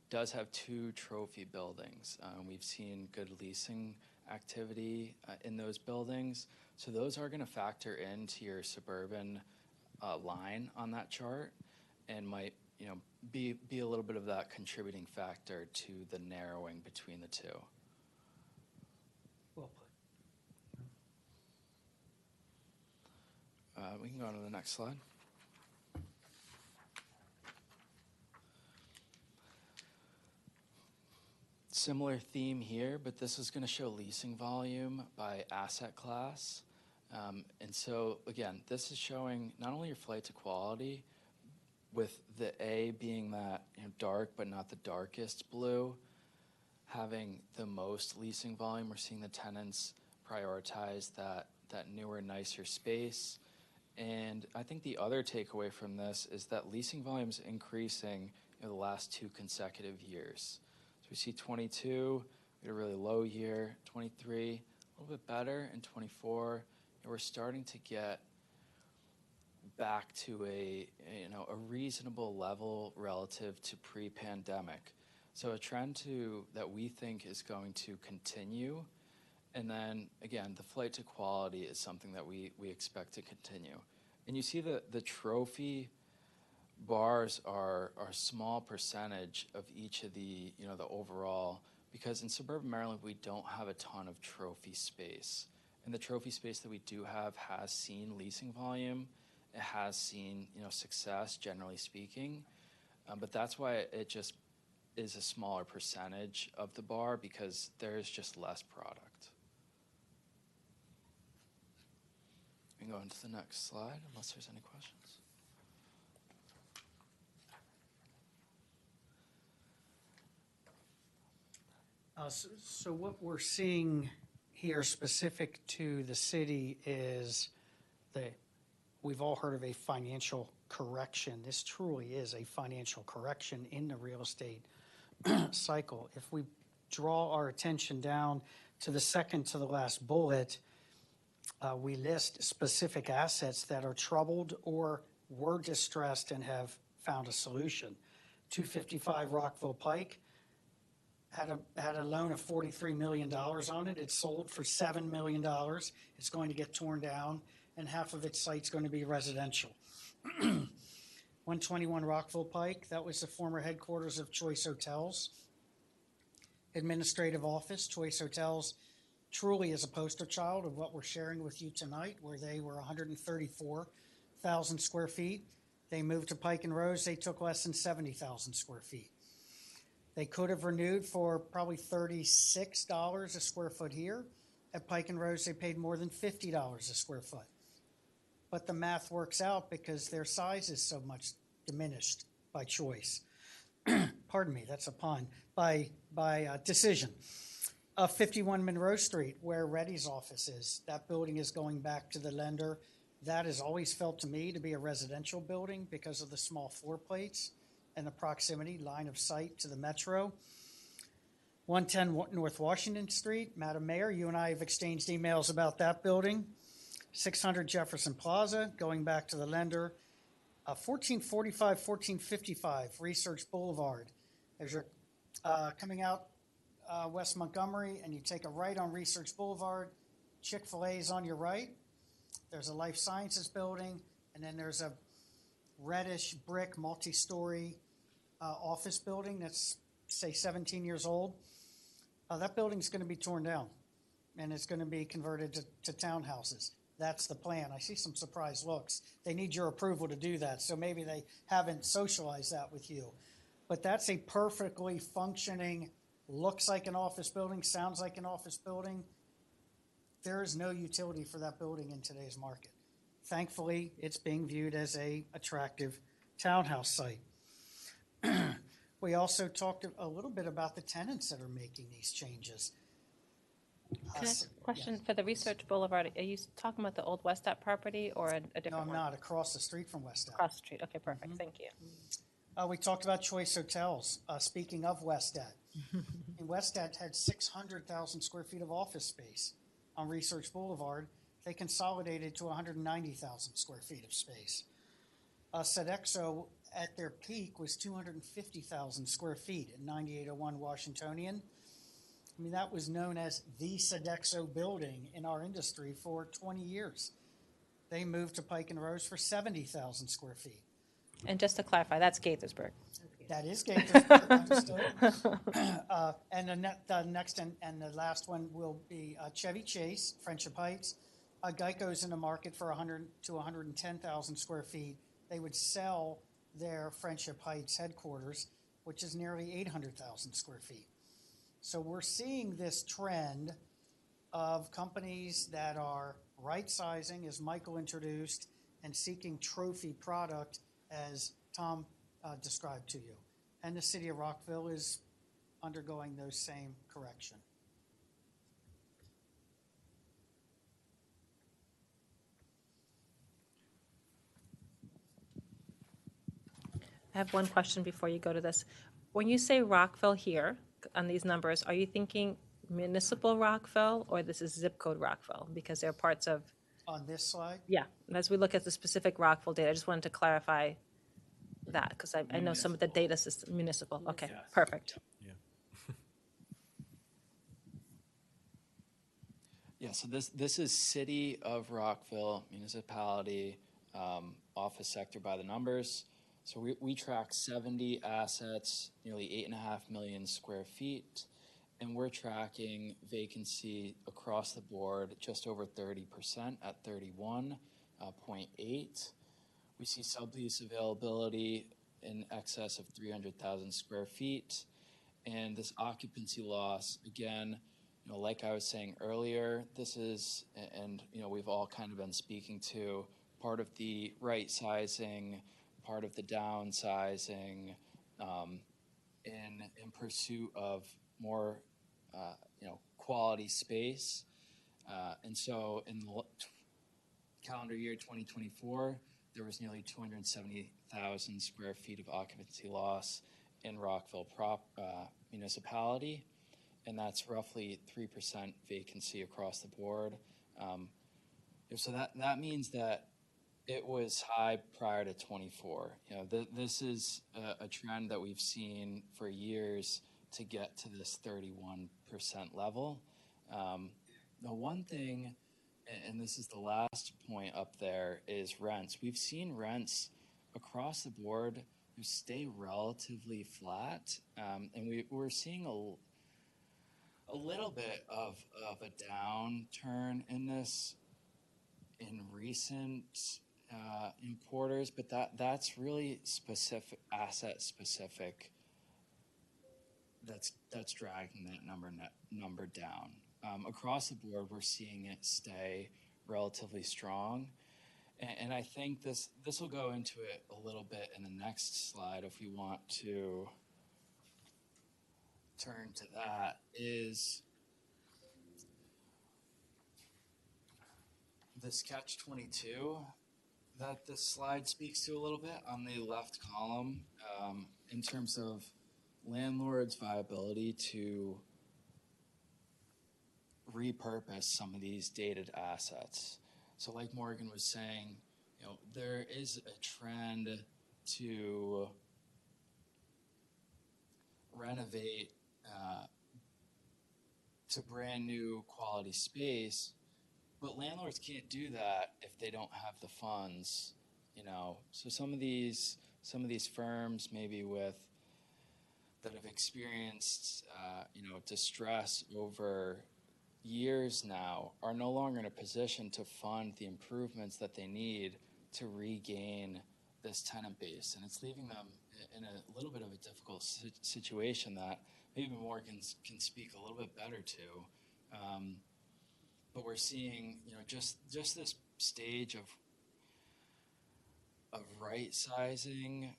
does have 2 trophy buildings. We've seen good leasing activity in those buildings, so those are going to factor into your suburban line on that chart, and might be a little bit of that contributing factor to the narrowing between the two. Well put. We can go on to the next slide. Similar theme here, but this is going to show leasing volume by asset class. And so, again, this is showing not only your flight to quality, with the A being that dark but not the darkest blue, having the most leasing volume. We're seeing the tenants prioritize that newer, nicer space. And I think the other takeaway from this is that leasing volume is increasing the last 2 consecutive years. So we see 22, we had a really low year, 23, a little bit better, and 24, and we're starting to get back to a reasonable level relative to pre-pandemic. So a trend that we think is going to continue. And then again, the flight to quality is something that we expect to continue. And you see the trophy bars are a small percentage of each of the overall, because in suburban Maryland we don't have a ton of trophy space. And the trophy space that we do have has seen leasing volume. It has seen success, generally speaking, but that's why it just is a smaller percentage of the bar, because there is just less product. We can go into the next slide unless there's any questions. So what we're seeing here specific to the city is we've all heard of a financial correction. This truly is a financial correction in the real estate cycle. If we draw our attention down to the second to the last bullet, we list specific assets that are troubled or were distressed and have found a solution. 255 Rockville Pike had a loan of $43 million on it. It sold for $7 million. It's going to get torn down, and half of its site's going to be residential. 121 Rockville Pike, that was the former headquarters of Choice Hotels. Administrative office, Choice Hotels truly is a poster child of what we're sharing with you tonight, where they were 134,000 square feet. They moved to Pike and Rose, they took less than 70,000 square feet. They could have renewed for probably $36 a square foot here. At Pike and Rose, they paid more than $50 a square foot. But the math works out because their size is so much diminished by choice. Pardon me, that's a pun. By decision. 51 Monroe Street, where Reddy's office is, that building is going back to the lender That has always felt to me to be a residential building because of the small floor plates and the proximity, line of sight to the metro. 110 North Washington Street, Madam Mayor, you and I have exchanged emails about that building. 600 Jefferson Plaza, going back to the lender. 1445, 1455 Research Boulevard. As you're coming out West Montgomery and you take a right on Research Boulevard, Chick-fil-A is on your right. There's a life sciences building, and then there's a reddish brick multi-story office building that's, say, 17 years old. That building's going to be torn down, and it's going to be converted to townhouses. That's the plan. I see some surprised looks. They need your approval to do that, so maybe they haven't socialized that with you. But that's a perfectly functioning, looks like an office building, sounds like an office building. There is no utility for that building in today's market. Thankfully, it's being viewed as an attractive townhouse site. We also talked a little bit about the tenants that are making these changes. Can I ask a question for the Research Boulevard? Are you talking about the old Westat property or a different No, I'm one? not. Across the street from Westat. Across the street. Okay, perfect. Thank you. We talked about Choice Hotels. Speaking of Westat, and Westat had 600,000 square feet of office space on Research Boulevard. They consolidated to 190,000 square feet of space. Sodexo at their peak was 250,000 square feet at 9801 Washingtonian. I mean, that was known as the Sodexo building in our industry for 20 years. They moved to Pike and Rose for 70,000 square feet. And just to clarify, that's Gaithersburg. That is Gaithersburg, understood. And the next and the last one will be Chevy Chase, Friendship Heights. Geico's in the market for 100 to 110,000 square feet. They would sell their Friendship Heights headquarters, which is nearly 800,000 square feet. So we're seeing this trend of companies that are right-sizing, as Michael introduced, and seeking trophy product, as Tom described to you. And the city of Rockville is undergoing those same correction. I have one question before you go to this. When you say Rockville here on these numbers, are you thinking municipal Rockville or this is zip code Rockville? Because they're parts of. On this slide? Yeah, as we look at the specific Rockville data, I just wanted to clarify that because I know some of the data system, municipal. Okay, Yes. perfect. Yeah. Yeah, so this is City of Rockville, municipality, office sector by the numbers. So we track 70 assets, nearly 8.5 million square feet, and we're tracking vacancy across the board just over 30% at 31.8. We see sublease availability in excess of 300,000 square feet, and this occupancy loss, again, like I was saying earlier, this is, and we've all kind of been speaking to, part of the right sizing, part of the downsizing, in pursuit of more, quality space. And so in the calendar year 2024, there was nearly 270,000 square feet of occupancy loss in Rockville municipality. And that's roughly 3% vacancy across the board. So that means that it was high prior to 24. This is a trend that we've seen for years to get to this 31% level. The one thing, and this is the last point up there, is rents. We've seen rents across the board stay relatively flat, and we're seeing a little bit of a downturn in this in recent quarters, but that's really specific, asset specific. That's dragging that number down. Across the board, we're seeing it stay relatively strong, and I think this will go into it a little bit in the next slide if we want to turn to that. Is this catch-22 that this slide speaks to a little bit on the left column, in terms of landlords' viability to repurpose some of these dated assets. So like Morgan was saying, there is a trend to renovate to brand new quality space, but landlords can't do that if they don't have the funds, So some of these firms, maybe that have experienced, distress over years now, are no longer in a position to fund the improvements that they need to regain this tenant base, and it's leaving them in a little bit of a difficult situation that maybe Morgan can speak a little bit better to. But we're seeing, just this stage of right sizing,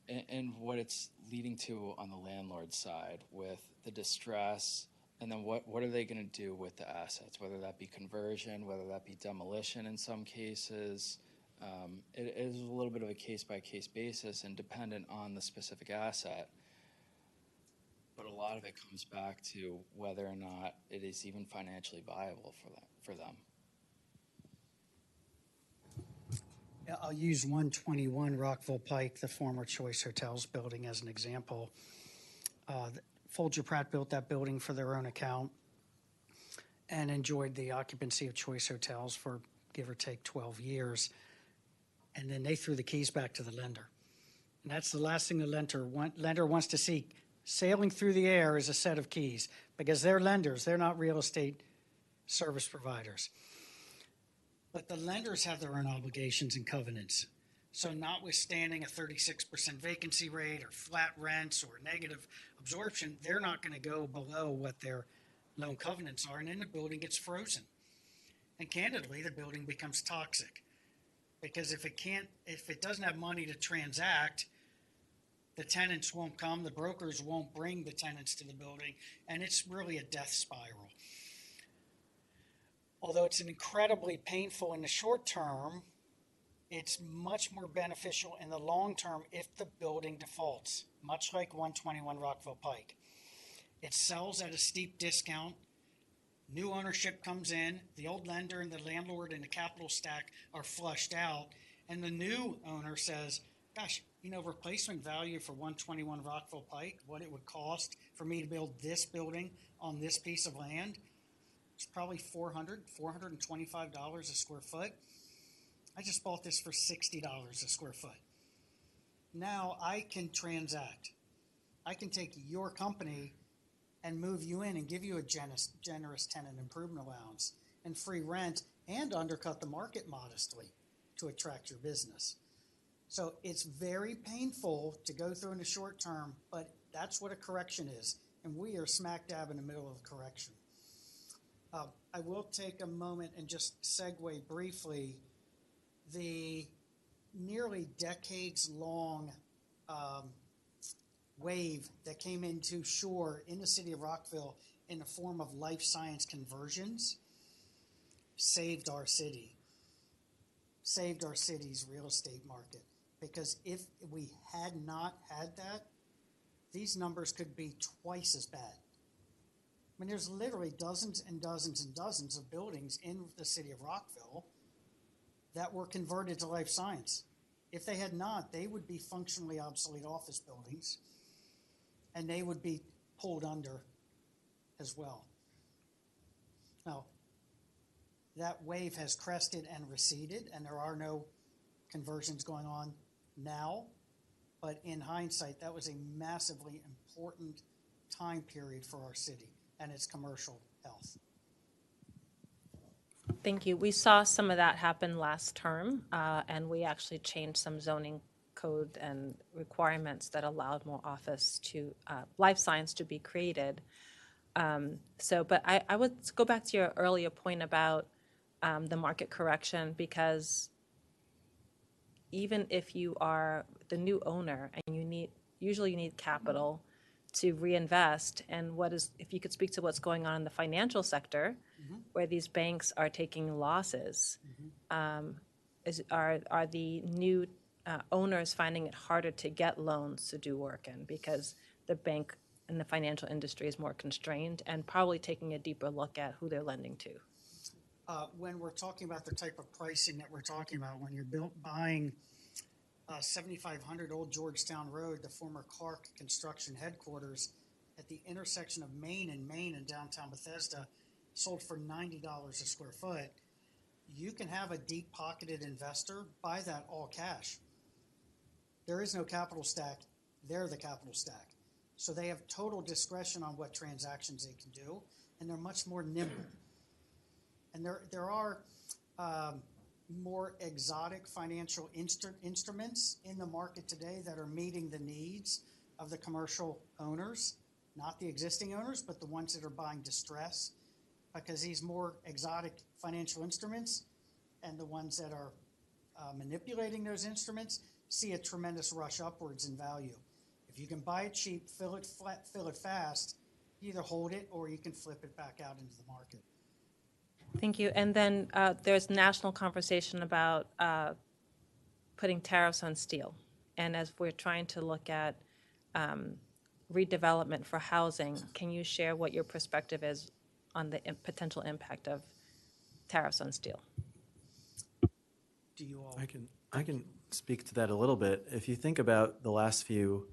and what it's leading to on the landlord side with the distress, and then what are they going to do with the assets, whether that be conversion, whether that be demolition in some cases. It is a little bit of a case-by-case basis and dependent on the specific asset. But a lot of it comes back to whether or not it is even financially viable for them. I'll use 121 Rockville Pike, the former Choice Hotels building, as an example. Folger Pratt built that building for their own account and enjoyed the occupancy of Choice Hotels for give or take 12 years. And then they threw the keys back to the lender. And that's the last thing the lender wants to see. Sailing through the air is a set of keys, because they're lenders, they're not real estate service providers. But the lenders have their own obligations and covenants. So notwithstanding a 36% vacancy rate or flat rents or negative absorption, they're not going to go below what their loan covenants are, and then the building gets frozen. And candidly, the building becomes toxic, because if it doesn't have money to transact, the tenants won't come, the brokers won't bring the tenants to the building, and it's really a death spiral. Although it's incredibly painful in the short term, it's much more beneficial in the long term if the building defaults, much like 121 Rockville Pike. It sells at a steep discount, new ownership comes in, the old lender and the landlord and the capital stack are flushed out, and the new owner says, gosh, replacement value for 121 Rockville Pike, what it would cost for me to build this building on this piece of land, it's probably $425 a square foot. I just bought this for $60 a square foot. Now I can transact. I can take your company and move you in and give you a generous tenant improvement allowance and free rent and undercut the market modestly to attract your business. So it's very painful to go through in the short term, but that's what a correction is. And we are smack dab in the middle of a correction. I will take a moment and just segue briefly. The nearly decades-long wave that came into shore in the city of Rockville in the form of life science conversions saved our city, saved our city's real estate market. Because if we had not had that, these numbers could be twice as bad. I mean, there's literally dozens and dozens and dozens of buildings in the city of Rockville that were converted to life science. If they had not, they would be functionally obsolete office buildings, and they would be pulled under as well. Now, that wave has crested and receded, and there are no conversions going on now, but in hindsight, that was a massively important time period for our city and its commercial health. Thank you. We saw some of that happen last term, and we actually changed some zoning code and requirements that allowed more office to life science to be created. But I would go back to your earlier point about the market correction, because even if you are the new owner and usually you need capital to reinvest, and if you could speak to what's going on in the financial sector, where these banks are taking losses. Are the new owners finding it harder to get loans to do work in because the bank and the financial industry is more constrained, and probably taking a deeper look at who they're lending to? When we're talking about the type of pricing that we're talking about, when you're buying 7500 Old Georgetown Road, the former Clark Construction headquarters, at the intersection of Main and Main in downtown Bethesda, sold for $90 a square foot. You can have a deep-pocketed investor buy that all cash. There is no capital stack. They're the capital stack. So they have total discretion on what transactions they can do, and they're much more nimble. And there are more exotic financial instruments in the market today that are meeting the needs of the commercial owners, not the existing owners, but the ones that are buying distress, because these more exotic financial instruments and the ones that are manipulating those instruments see a tremendous rush upwards in value. If you can buy it cheap, fill it fast, you either hold it or you can flip it back out into the market. Thank you. And then there's national conversation about putting tariffs on steel. And as we're trying to look at redevelopment for housing, can you share what your perspective is on the potential impact of tariffs on steel? Do you all? I can speak to that a little bit. If you think about the last few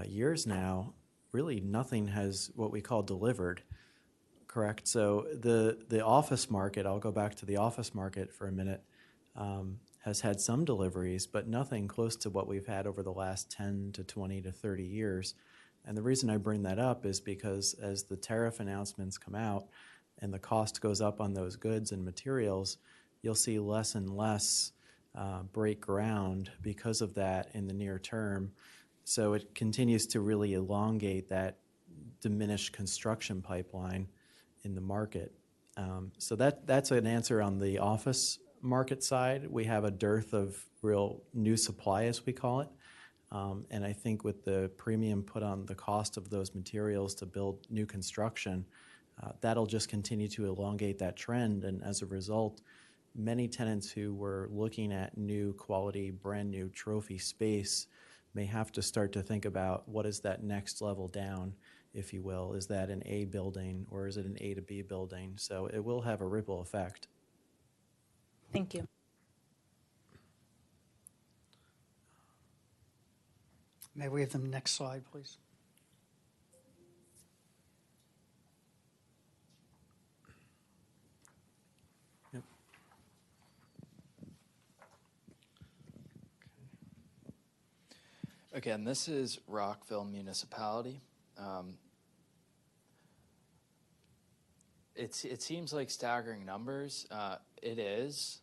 years now, really nothing has what we call delivered. Correct. So the office market, I'll go back to the office market for a minute, has had some deliveries, but nothing close to what we've had over the last 10 to 20 to 30 years. And the reason I bring that up is because as the tariff announcements come out and the cost goes up on those goods and materials, you'll see less and less break ground because of that in the near term. So it continues to really elongate that diminished construction pipeline in the market. So that's an answer on the office market side. We have a dearth of real new supply, as we call it. And I think with the premium put on the cost of those materials to build new construction, that'll just continue to elongate that trend. And as a result, many tenants who were looking at new quality, brand new trophy space may have to start to think about what is that next level down, if you will. Is that an A building or is it an A to B building? So it will have a ripple effect. Thank you. May we have the next slide, please? Yep. Again, this is Rockville Municipality. It seems like staggering numbers. It is,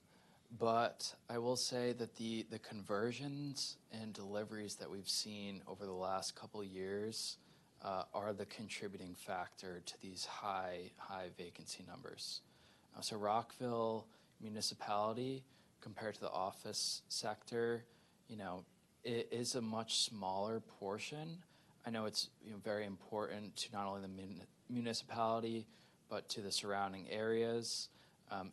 but I will say that the conversions and deliveries that we've seen over the last couple of years are the contributing factor to these high vacancy numbers. So Rockville Municipality, compared to the office sector, it is a much smaller portion. I know it's very important to not only the municipality, but to the surrounding areas.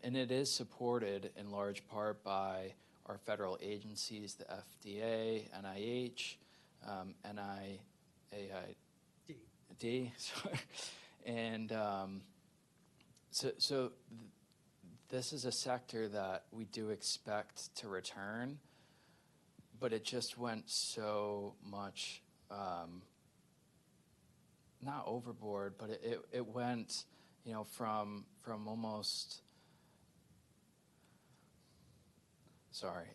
And it is supported in large part by our federal agencies, the FDA, NIH, NIAID, sorry. And so this is a sector that we do expect to return, but it just went so much, not overboard, but it went, from almost, sorry,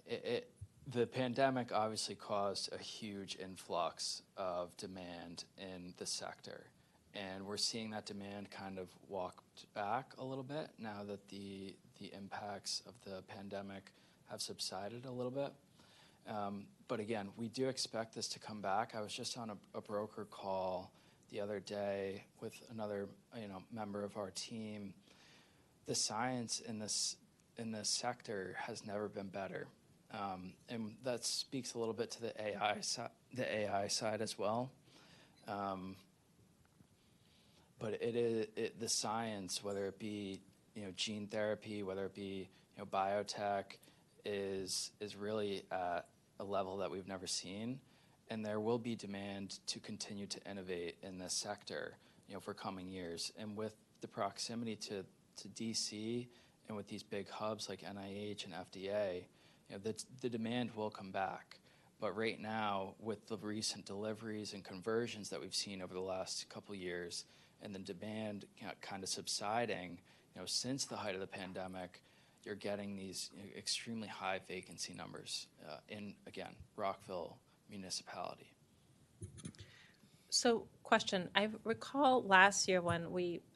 the pandemic obviously caused a huge influx of demand in the sector. And we're seeing that demand kind of walked back a little bit now that the impacts of the pandemic have subsided a little bit. But again, we do expect this to come back. I was just on a broker call the other day with another member of our team. The science in this sector has never been better, and that speaks a little bit to the AI side as well. but the science, whether it be gene therapy, whether it be biotech, is really at a level that we've never seen, and there will be demand to continue to innovate in this sector for coming years. And with the proximity to DC and with these big hubs like NIH and FDA, the demand will come back. But right now, with the recent deliveries and conversions that we've seen over the last couple of years, and the demand kind of subsiding, since the height of the pandemic, you're getting these extremely high vacancy numbers in, again, Rockville municipality. So, question, I recall last year when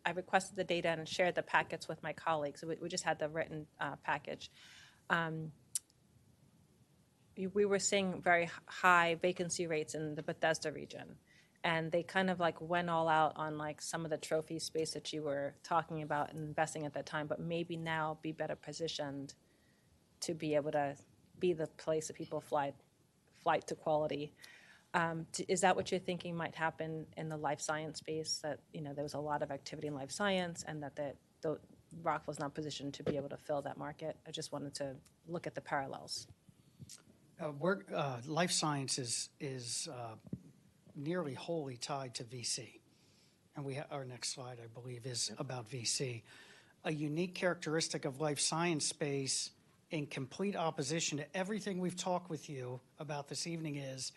I requested the data and shared the packets with my colleagues. We just had the written package. We were seeing very high vacancy rates in the Bethesda region. And they kind of like went all out on like some of the trophy space that you were talking about and investing at that time, but maybe now be better positioned to be able to be the place that people flight to quality. Is that what you're thinking might happen in the life science space, that there was a lot of activity in life science and that Rockville's not positioned to be able to fill that market? I just wanted to look at the parallels. Life science is nearly wholly tied to VC. And our next slide, I believe, is about VC. A unique characteristic of life science space, in complete opposition to everything we've talked with you about this evening, is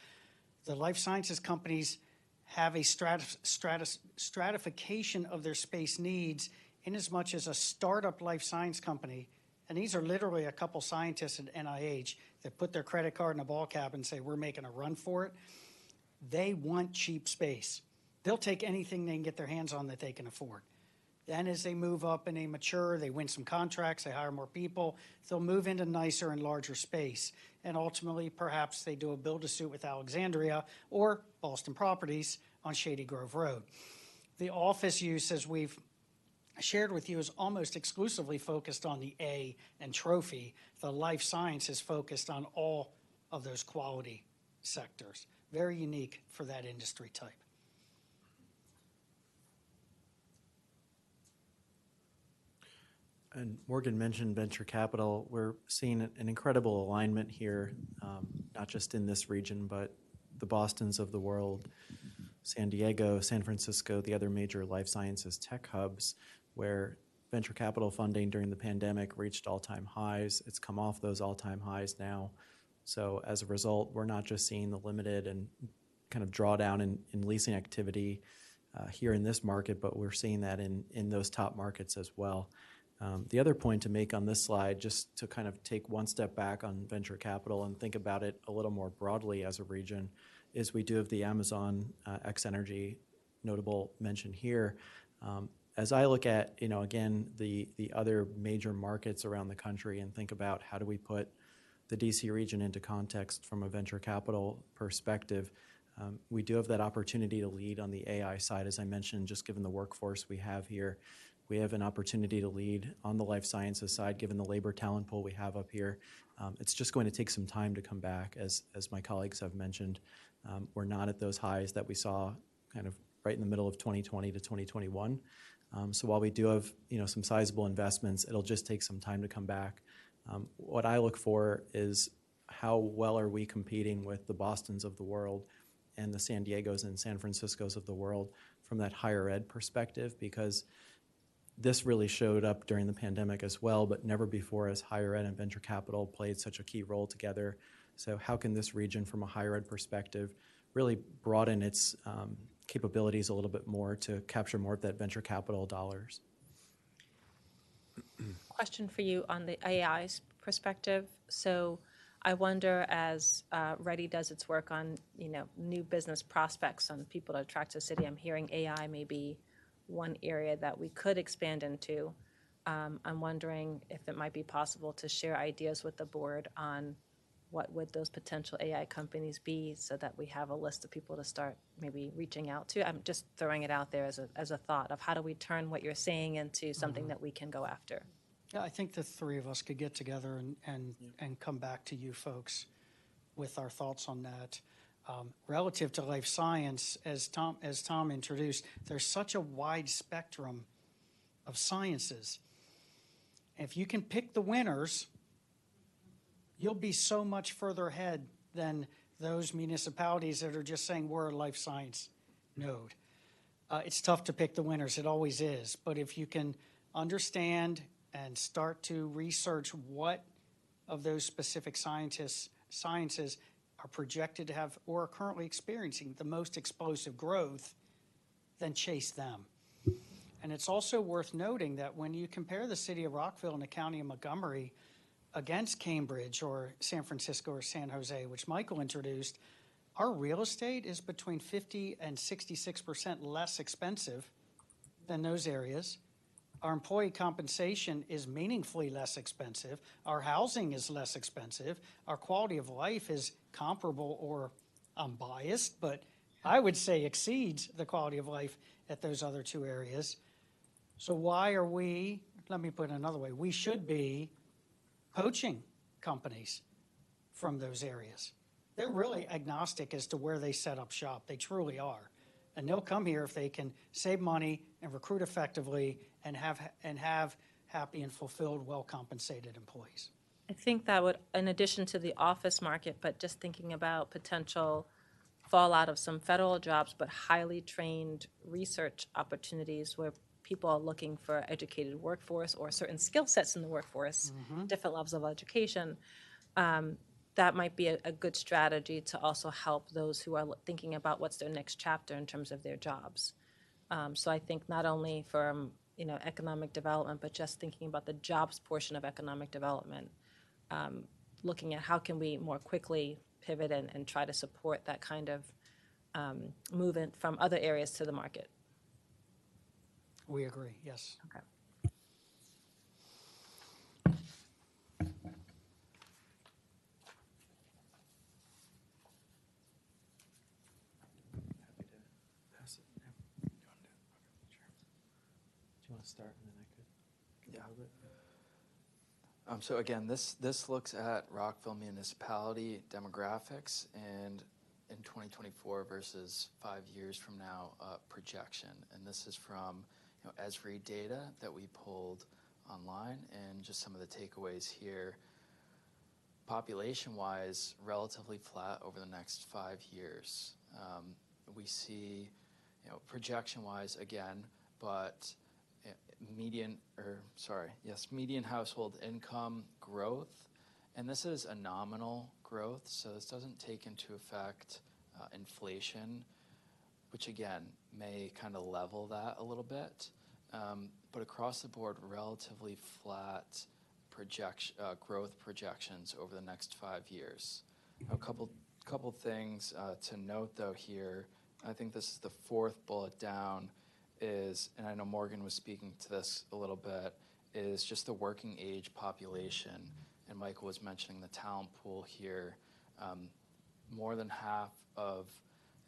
the life sciences companies have a stratification of their space needs in as much as a startup life science company, and these are literally a couple scientists at NIH that put their credit card in a ball cap and say, we're making a run for it. They want cheap space. They'll take anything they can get their hands on that they can afford. Then as they move up and they mature, they win some contracts, they hire more people, they'll move into nicer and larger space. And ultimately, perhaps they do a build-to-suit with Alexandria or Boston Properties on Shady Grove Road. The office use, as we've shared with you, is almost exclusively focused on the A and trophy. The life science is focused on all of those quality sectors. Very unique for that industry type. And Morgan mentioned venture capital. We're seeing an incredible alignment here, not just in this region, but the Bostons of the world, San Diego, San Francisco, the other major life sciences tech hubs, where venture capital funding during the pandemic reached all-time highs. It's come off those all-time highs now. So as a result, we're not just seeing the limited and kind of drawdown in leasing activity here in this market, but we're seeing that in those top markets as well. The other point to make on this slide, just to kind of take one step back on venture capital and think about it a little more broadly as a region, is we do have the Amazon X Energy notable mention here. As I look at, again, the other major markets around the country and think about how do we put the DC region into context from a venture capital perspective, we do have that opportunity to lead on the AI side, as I mentioned, just given the workforce we have here. We have an opportunity to lead on the life sciences side, given the labor talent pool we have up here. It's just going to take some time to come back, as my colleagues have mentioned. We're not at those highs that we saw kind of right in the middle of 2020 to 2021. So while we do have some sizable investments, it'll just take some time to come back. What I look for is how well are we competing with the Bostons of the world and the San Diegos and San Franciscos of the world from that higher ed perspective, because this really showed up during the pandemic as well, but never before has higher ed and venture capital played such a key role together. So how can this region from a higher ed perspective really broaden its capabilities a little bit more to capture more of that venture capital dollars? Question for you on the AI's perspective. So I wonder, as Ready does its work on new business prospects on people to attract to the city, I'm hearing AI may be one area that we could expand into. I'm wondering if it might be possible to share ideas with the board on what would those potential AI companies be, so that we have a list of people to start maybe reaching out to. I'm just throwing it out there as a thought of how do we turn what you're saying into something that we can go after. Yeah, I think the three of us could get together and come back to you folks with our thoughts on that. Relative to life science, as Tom introduced, there's such a wide spectrum of sciences. If you can pick the winners, you'll be so much further ahead than those municipalities that are just saying we're a life science node. It's tough to pick the winners, it always is. But if you can understand and start to research what of those specific sciences are projected to have or are currently experiencing the most explosive growth, then chase them. And it's also worth noting that when you compare the city of Rockville and the county of Montgomery against Cambridge or San Francisco or San Jose, which Michael introduced, our real estate is between 50 and 66% less expensive than those areas. Our employee compensation is meaningfully less expensive. Our housing is less expensive. Our quality of life is comparable, or I'm biased, but I would say exceeds the quality of life at those other two areas. So why are we, let me put it another way, we should be poaching companies from those areas. They're really agnostic as to where they set up shop. They truly are. And they'll come here if they can save money and recruit effectively and have happy and fulfilled, well-compensated employees. I think that would, in addition to the office market, but just thinking about potential fallout of some federal jobs, but highly trained research opportunities where people are looking for educated workforce or certain skill sets in the workforce, different levels of education, that might be a good strategy to also help those who are thinking about what's their next chapter in terms of their jobs. So I think not only from economic development, but just thinking about the jobs portion of economic development, looking at how can we more quickly pivot and try to support that kind of movement from other areas to the market. We agree, yes. Okay. Start and then I could Yeah. move it. So again, this looks at Rockville municipality demographics and in 2024 versus 5 years from now projection. And this is from ESRI data that we pulled online, and just some of the takeaways here. Population-wise, relatively flat over the next 5 years. We see, projection-wise again, but median household income growth, and this is a nominal growth, so this doesn't take into effect inflation, which again may kind of level that a little bit, but across the board, relatively flat growth projections over the next 5 years. A couple things to note though here. I think this is the fourth bullet down. And I know Morgan was speaking to this a little bit, is just the working age population. And Michael was mentioning the talent pool here. More than half of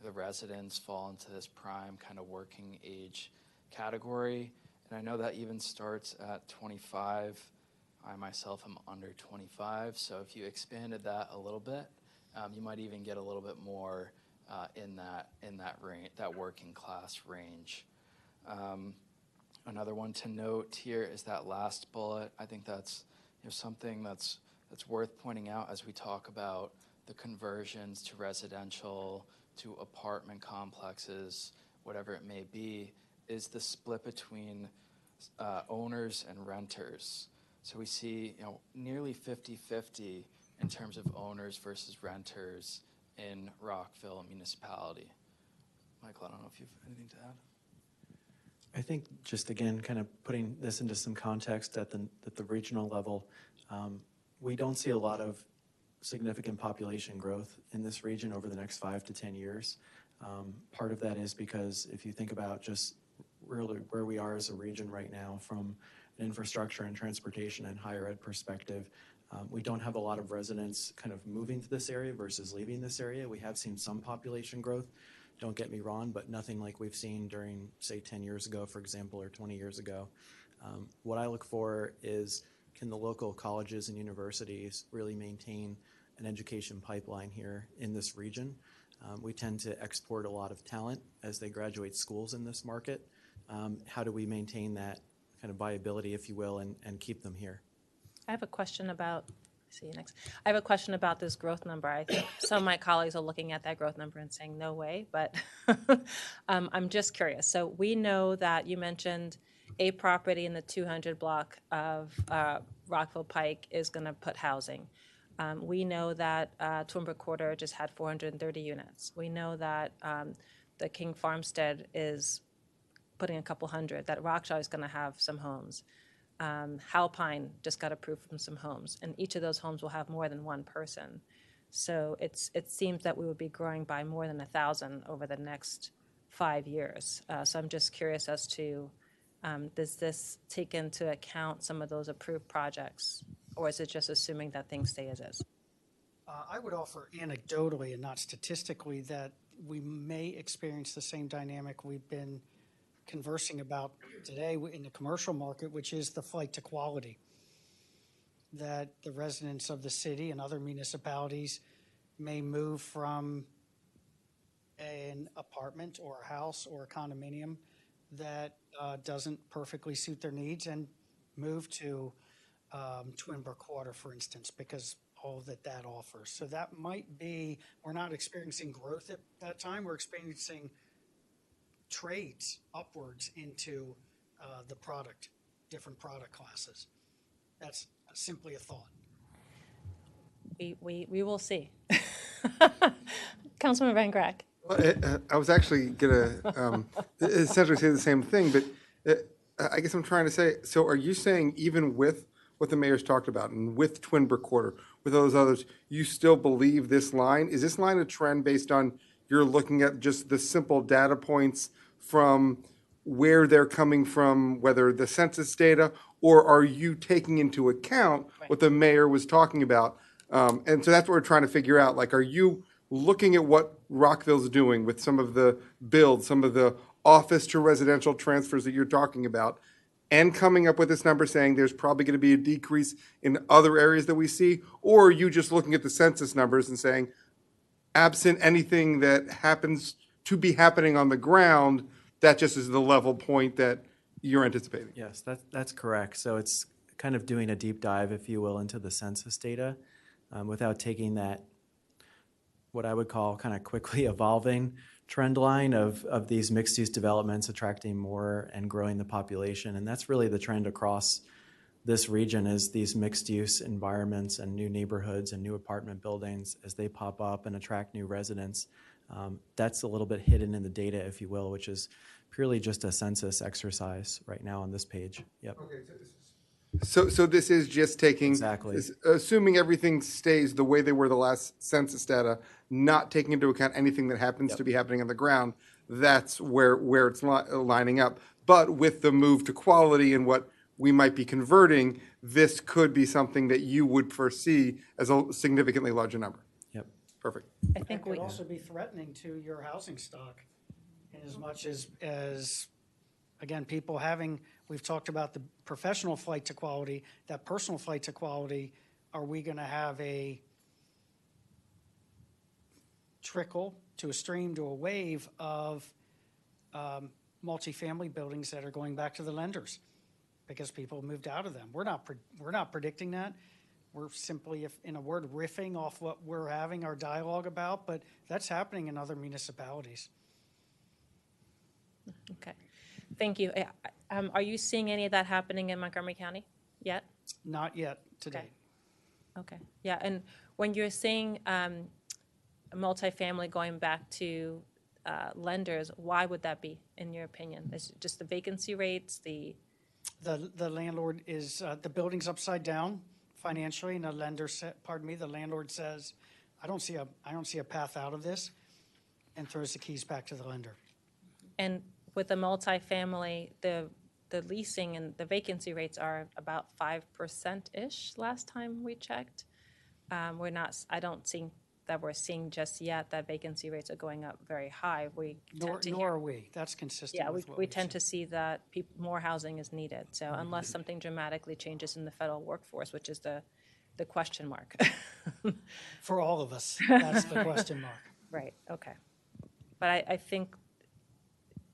the residents fall into this prime kind of working age category. And I know that even starts at 25. I myself am under 25. So if you expanded that a little bit, you might even get a little bit more in that range, that working class range. Another one to note here is that last bullet. I think that's something that's worth pointing out as we talk about the conversions to residential, to apartment complexes, whatever it may be, is the split between owners and renters. So we see nearly 50-50 in terms of owners versus renters in Rockville municipality. Michael, I don't know if you have anything to add. I think just again, kind of putting this into some context at the regional level, we don't see a lot of significant population growth in this region over the next 5 to 10 years. Part of that is because if you think about just really where we are as a region right now from an infrastructure and transportation and higher ed perspective, we don't have a lot of residents kind of moving to this area versus leaving this area. We have seen some population growth, don't get me wrong, but nothing like we've seen during, say, 10 years ago, for example, or 20 years ago. What I look for is, can the local colleges and universities really maintain an education pipeline here in this region. We tend to export a lot of talent as they graduate schools in this market. How do we maintain that kind of viability, if you will, and keep them here? I have a question about, see you next. I have a question about this growth number. I think some of my colleagues are looking at that growth number and saying, no way, but I'm just curious. So we know that you mentioned a property in the 200 block of Rockville Pike is going to put housing. We know that Twin Brook Quarter just had 430 units. We know that the King Farmstead is putting a couple hundred, that Rockshaw is going to have some homes. Halpine just got approved from some homes, and each of those homes will have more than one person. So it seems that we would be growing by more than 1,000 over the next 5 years. So I'm just curious as to, does this take into account some of those approved projects, or is it just assuming that things stay as is? I would offer anecdotally and not statistically that we may experience the same dynamic we've been conversing about today in the commercial market, which is the flight to quality. That the residents of the city and other municipalities may move from an apartment or a house or a condominium that doesn't perfectly suit their needs and move to Twin Brook Quarter, for instance, because all that offers. So that might be, we're not experiencing growth at that time, we're experiencing trades upwards into the product, different product classes. That's simply a thought. We will see. Councilman Van Grack. Well, I was actually going to essentially say the same thing, but I guess I'm trying to say, so are you saying even with what the mayor's talked about and with Twin Brook Quarter, with those others, you still believe this line? Is this line a trend based on you're looking at just the simple data points from where they're coming from, whether the census data, or are you taking into account what the mayor was talking about? And so that's what we're trying to figure out. Like, are you looking at what Rockville's doing with some of the builds, some of the office to residential transfers that you're talking about, and coming up with this number saying there's probably going to be a decrease in other areas that we see? Or are you just looking at the census numbers and saying, absent anything that happens to be happening on the ground, that just is the level point that you're anticipating? Yes, that's correct. So it's kind of doing a deep dive, if you will, into the census data without taking that, what I would call kind of quickly evolving trend line of these mixed-use developments attracting more and growing the population. And that's really the trend across this region, is these mixed-use environments and new neighborhoods and new apartment buildings as they pop up and attract new residents. That's a little bit hidden in the data, if you will, which is purely just a census exercise right now on this page. Yep. Okay, so this is just taking, exactly, assuming everything stays the way they were the last census data, not taking into account anything that happens to be happening on the ground. That's where it's lining up. But with the move to quality and what we might be converting, this could be something that you would foresee as a significantly larger number. Yep. Perfect. I think it could also be threatening to your housing stock, in as much as again, people having, we've talked about the professional flight to quality, that personal flight to quality. Are we going to have a trickle to a stream to a wave of multifamily buildings that are going back to the lenders because people moved out of them? We're not predicting that. We're simply, if in a word, riffing off what we're having our dialogue about, but that's happening in other municipalities. Okay, thank you. Are you seeing any of that happening in Montgomery County yet? Not yet today. Okay, yeah, and when you're seeing multifamily going back to lenders, why would that be, in your opinion? Is it just the vacancy rates, the landlord is, the building's upside down financially, and the lender said, the landlord says, I don't see a path out of this, and throws the keys back to the lender. And with the multifamily, the leasing and the vacancy rates are about 5%-ish last time we checked. We're not, I don't think that we're seeing just yet that vacancy rates are going up very high. Nor are we. That's consistent. Yeah, with what we tend to see that more housing is needed. So unless something dramatically changes in the federal workforce, which is the the question mark. For all of us, that's the question mark. Right, okay. But I think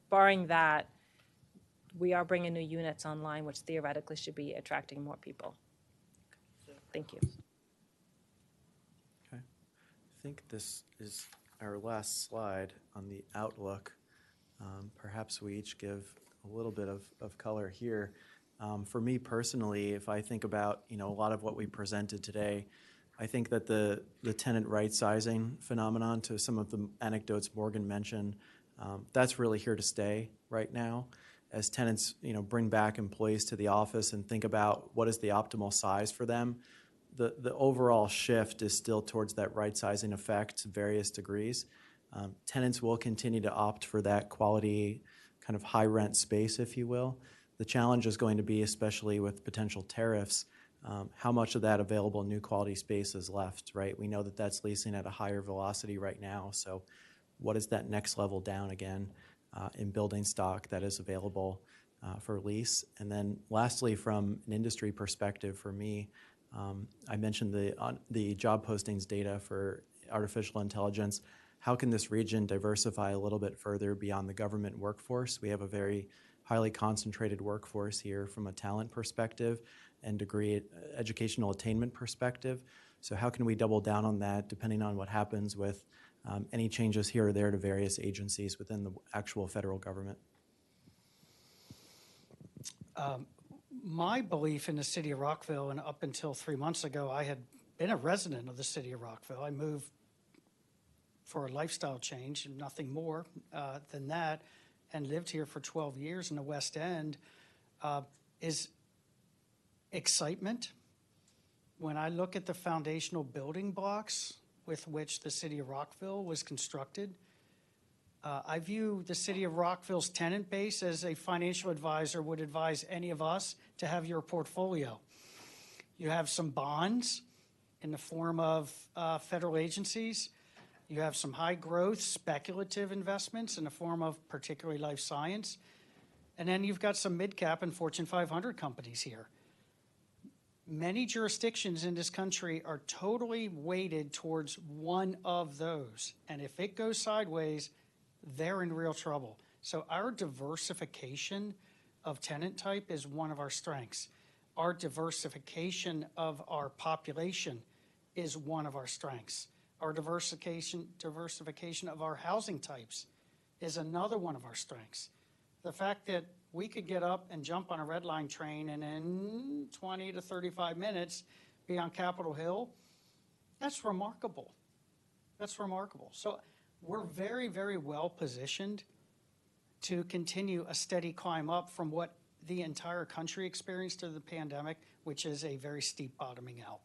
barring that, we are bringing new units online, which theoretically should be attracting more people. Thank you. Okay. I think this is our last slide on the outlook. Perhaps we each give a little bit of color here. For me personally, if I think about, a lot of what we presented today, I think that the tenant right sizing phenomenon, to some of the anecdotes Morgan mentioned, that's really here to stay right now. As tenants, bring back employees to the office and think about what is the optimal size for them, the overall shift is still towards that right sizing effect to various degrees. Tenants will continue to opt for that quality, kind of high rent space, if you will. The challenge is going to be, especially with potential tariffs, how much of that available new quality space is left, right? We know that that's leasing at a higher velocity right now. So what is that next level down again in building stock that is available for lease? And then lastly, from an industry perspective for me, I mentioned the job postings data for artificial intelligence. How can this region diversify a little bit further beyond the government workforce? We have a very highly concentrated workforce here from a talent perspective and degree educational attainment perspective. So how can we double down on that depending on what happens with any changes here or there to various agencies within the actual federal government? My belief in the city of Rockville, and up until 3 months ago, I had been a resident of the city of Rockville. I moved for a lifestyle change and nothing more than that, and lived here for 12 years in the West End, is excitement. When I look at the foundational building blocks with which the city of Rockville was constructed, I view the city of Rockville's tenant base as a financial advisor would advise any of us to have your portfolio. You have some bonds in the form of federal agencies. You have some high growth speculative investments in the form of particularly life science. And then you've got some mid-cap and Fortune 500 companies here. Many jurisdictions in this country are totally weighted towards one of those. And if it goes sideways, they're in real trouble. So our diversification of tenant type is one of our strengths. Our diversification of our population is one of our strengths. Our diversification of our housing types is another one of our strengths. The fact that we could get up and jump on a red line train and in 20 to 35 minutes be on Capitol Hill, that's remarkable. That's remarkable. So we're very, very well positioned to continue a steady climb up from what the entire country experienced through the pandemic, which is a very steep bottoming out.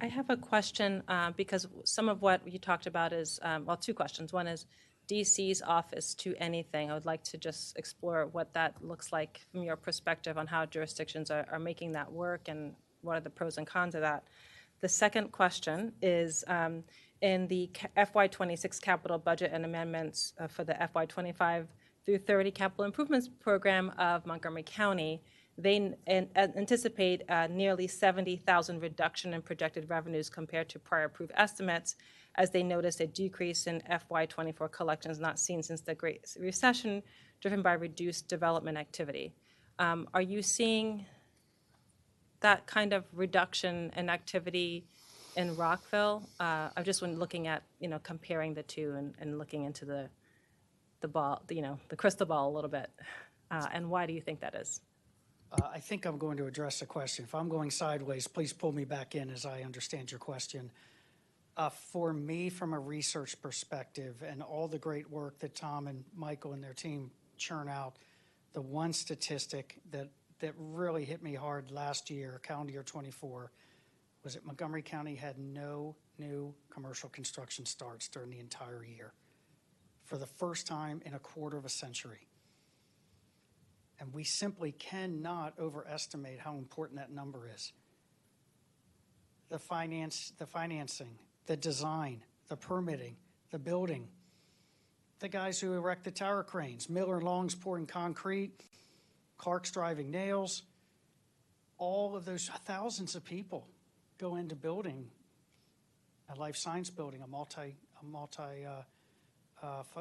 I have a question because some of what you talked about is, well, two questions. One is DC's office to anything. I would like to just explore what that looks like from your perspective on how jurisdictions are making that work and what are the pros and cons of that. The second question is in the FY26 capital budget and amendments for the FY25 through 30 capital improvements program of Montgomery County, they anticipate nearly 70,000 reduction in projected revenues compared to prior approved estimates, as they noticed a decrease in FY24 collections not seen since the Great Recession, driven by reduced development activity. Are you seeing that kind of reduction in activity in Rockville? I'm just when looking at, comparing the two and looking into the ball, the crystal ball a little bit. And why do you think that is? I think I'm going to address the question. If I'm going sideways, please pull me back in as I understand your question. For me, from a research perspective and all the great work that Tom and Michael and their team churn out, the one statistic that really hit me hard last year, calendar year 24, was that Montgomery County had no new commercial construction starts during the entire year for the first time in a quarter of a century. And we simply cannot overestimate how important that number is. The financing, the design, the permitting, the building, the guys who erect the tower cranes, Miller Long's pouring concrete, Clark's driving nails, all of those thousands of people go into building a life science building,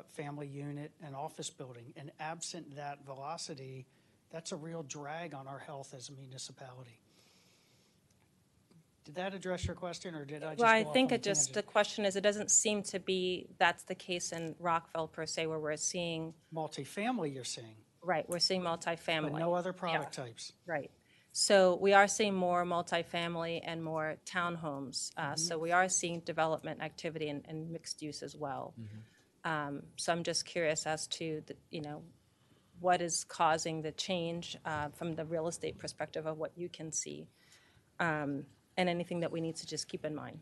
family unit, and office building. And absent that velocity, that's a real drag on our health as a municipality. Did that address your question, or did I just Well, I go off think on a it just, the tangent? question is, it doesn't seem to be, that's the case in Rockville per se, where we're seeing, Multifamily, you're saying, right, we're seeing multifamily. but no other Yeah. product types. Right. So we are seeing more multifamily and more townhomes. So we are seeing development activity and mixed use as well. So I'm just curious as to, what is causing the change from the real estate perspective of what you can see, and anything that we need to just keep in mind.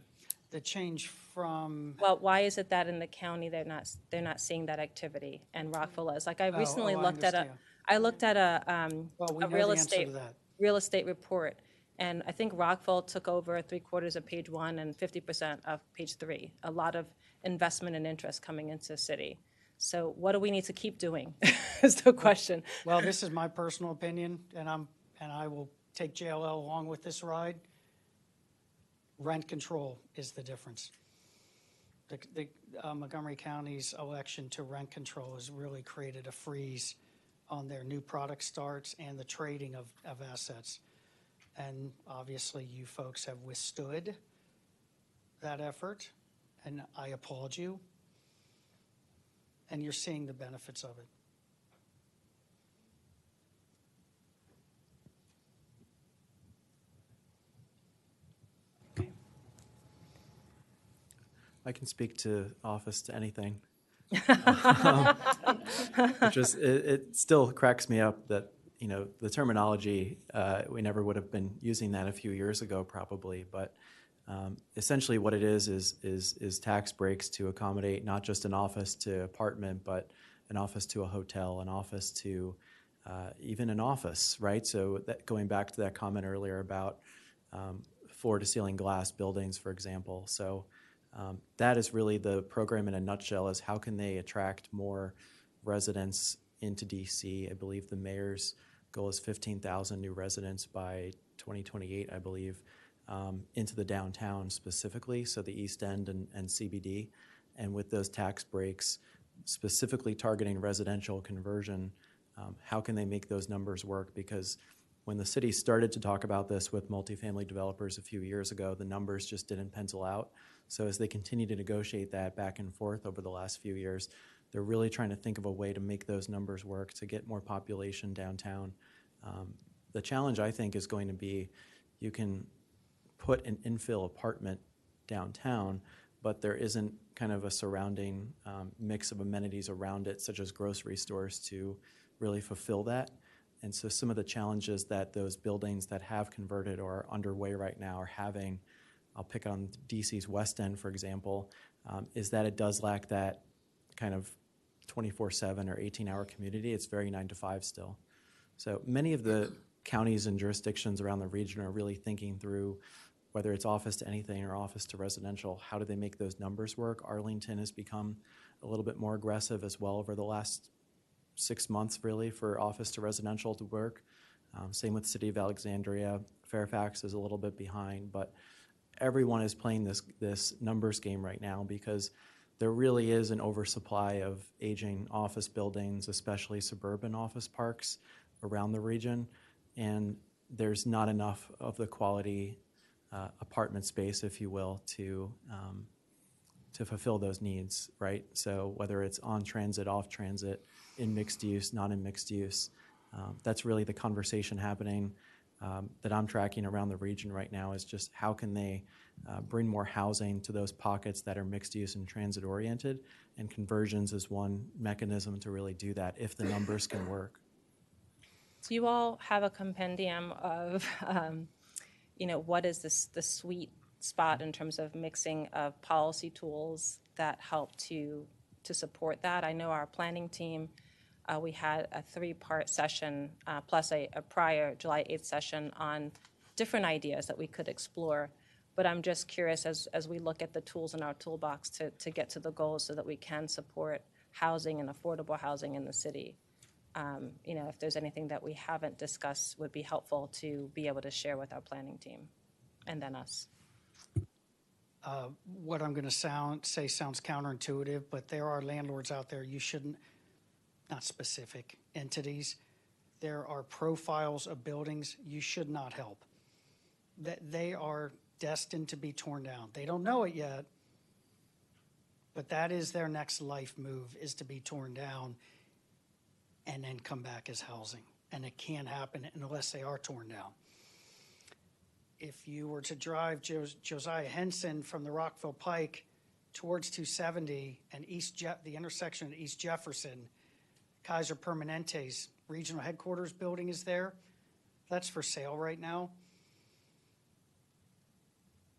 The change from, Well, why is it that in the county they're not seeing that activity and Rockville is? Like I recently I looked at understand. Well, we a know real the answer estate to that. real estate report, and I think Rockville took over 3/4 of page 1 and 50% of page 3. A lot of investment and interest coming into the city. So what do we need to keep doing? Is the question. Well, this is my personal opinion, and I will take JLL along with this ride. Rent control is the difference. The Montgomery County's election to rent control has really created a freeze on their new product starts and the trading of assets. And obviously, you folks have withstood that effort, and I applaud you. And you're seeing the benefits of it. I can speak to office to anything. It still cracks me up that, the terminology, we never would have been using that a few years ago probably, but essentially what it is tax breaks to accommodate not just an office to apartment, but an office to a hotel, an office to even an office, right? So that, going back to that comment earlier about floor-to-ceiling glass buildings, for example. So that is really the program in a nutshell, is how can they attract more residents into DC. I believe the mayor's goal is 15,000 new residents by 2028, I believe, into the downtown specifically, so the East End and CBD. And with those tax breaks, specifically targeting residential conversion, how can they make those numbers work? Because when the city started to talk about this with multifamily developers a few years ago, the numbers just didn't pencil out. So as they continue to negotiate that back and forth over the last few years, they're really trying to think of a way to make those numbers work to get more population downtown. The challenge, I think, is going to be, you can put an infill apartment downtown, but there isn't kind of a surrounding mix of amenities around it, such as grocery stores, to really fulfill that. And so some of the challenges that those buildings that have converted or are underway right now are having, I'll pick on DC's West End, for example, is that it does lack that kind of 24/7 or 18-hour community. It's very 9 to 5 still. So many of the counties and jurisdictions around the region are really thinking through whether it's office to anything or office to residential, how do they make those numbers work? Arlington has become a little bit more aggressive as well over the last 6 months, really, for office to residential to work. Same with City of Alexandria. Fairfax is a little bit behind, but everyone is playing this numbers game right now because there really is an oversupply of aging office buildings, especially suburban office parks around the region, and there's not enough of the quality apartment space, if you will, to fulfill those needs, right? So whether it's on transit, off transit, in mixed use, not in mixed use, that's really the conversation happening that I'm tracking around the region right now, is just how can they bring more housing to those pockets that are mixed use and transit oriented, and conversions is one mechanism to really do that if the numbers can work. So you all have a compendium of, what is the sweet spot in terms of mixing of policy tools that help to support that. I know our planning team, we had a 3-part session plus a prior July 8th session on different ideas that we could explore. But I'm just curious, as we look at the tools in our toolbox to get to the goals so that we can support housing and affordable housing in the city. If there's anything that we haven't discussed, would be helpful to be able to share with our planning team and then us. What I'm going to say sounds counterintuitive, but there are landlords out there you shouldn't, not specific entities, there are profiles of buildings you should not help. That they are destined to be torn down. They don't know it yet, but that is their next life move, is to be torn down and then come back as housing. And it can't happen unless they are torn down. If you were to drive Josiah Henson from the Rockville Pike towards 270 and the intersection at East Jefferson, Kaiser Permanente's regional headquarters building is there. That's for sale right now.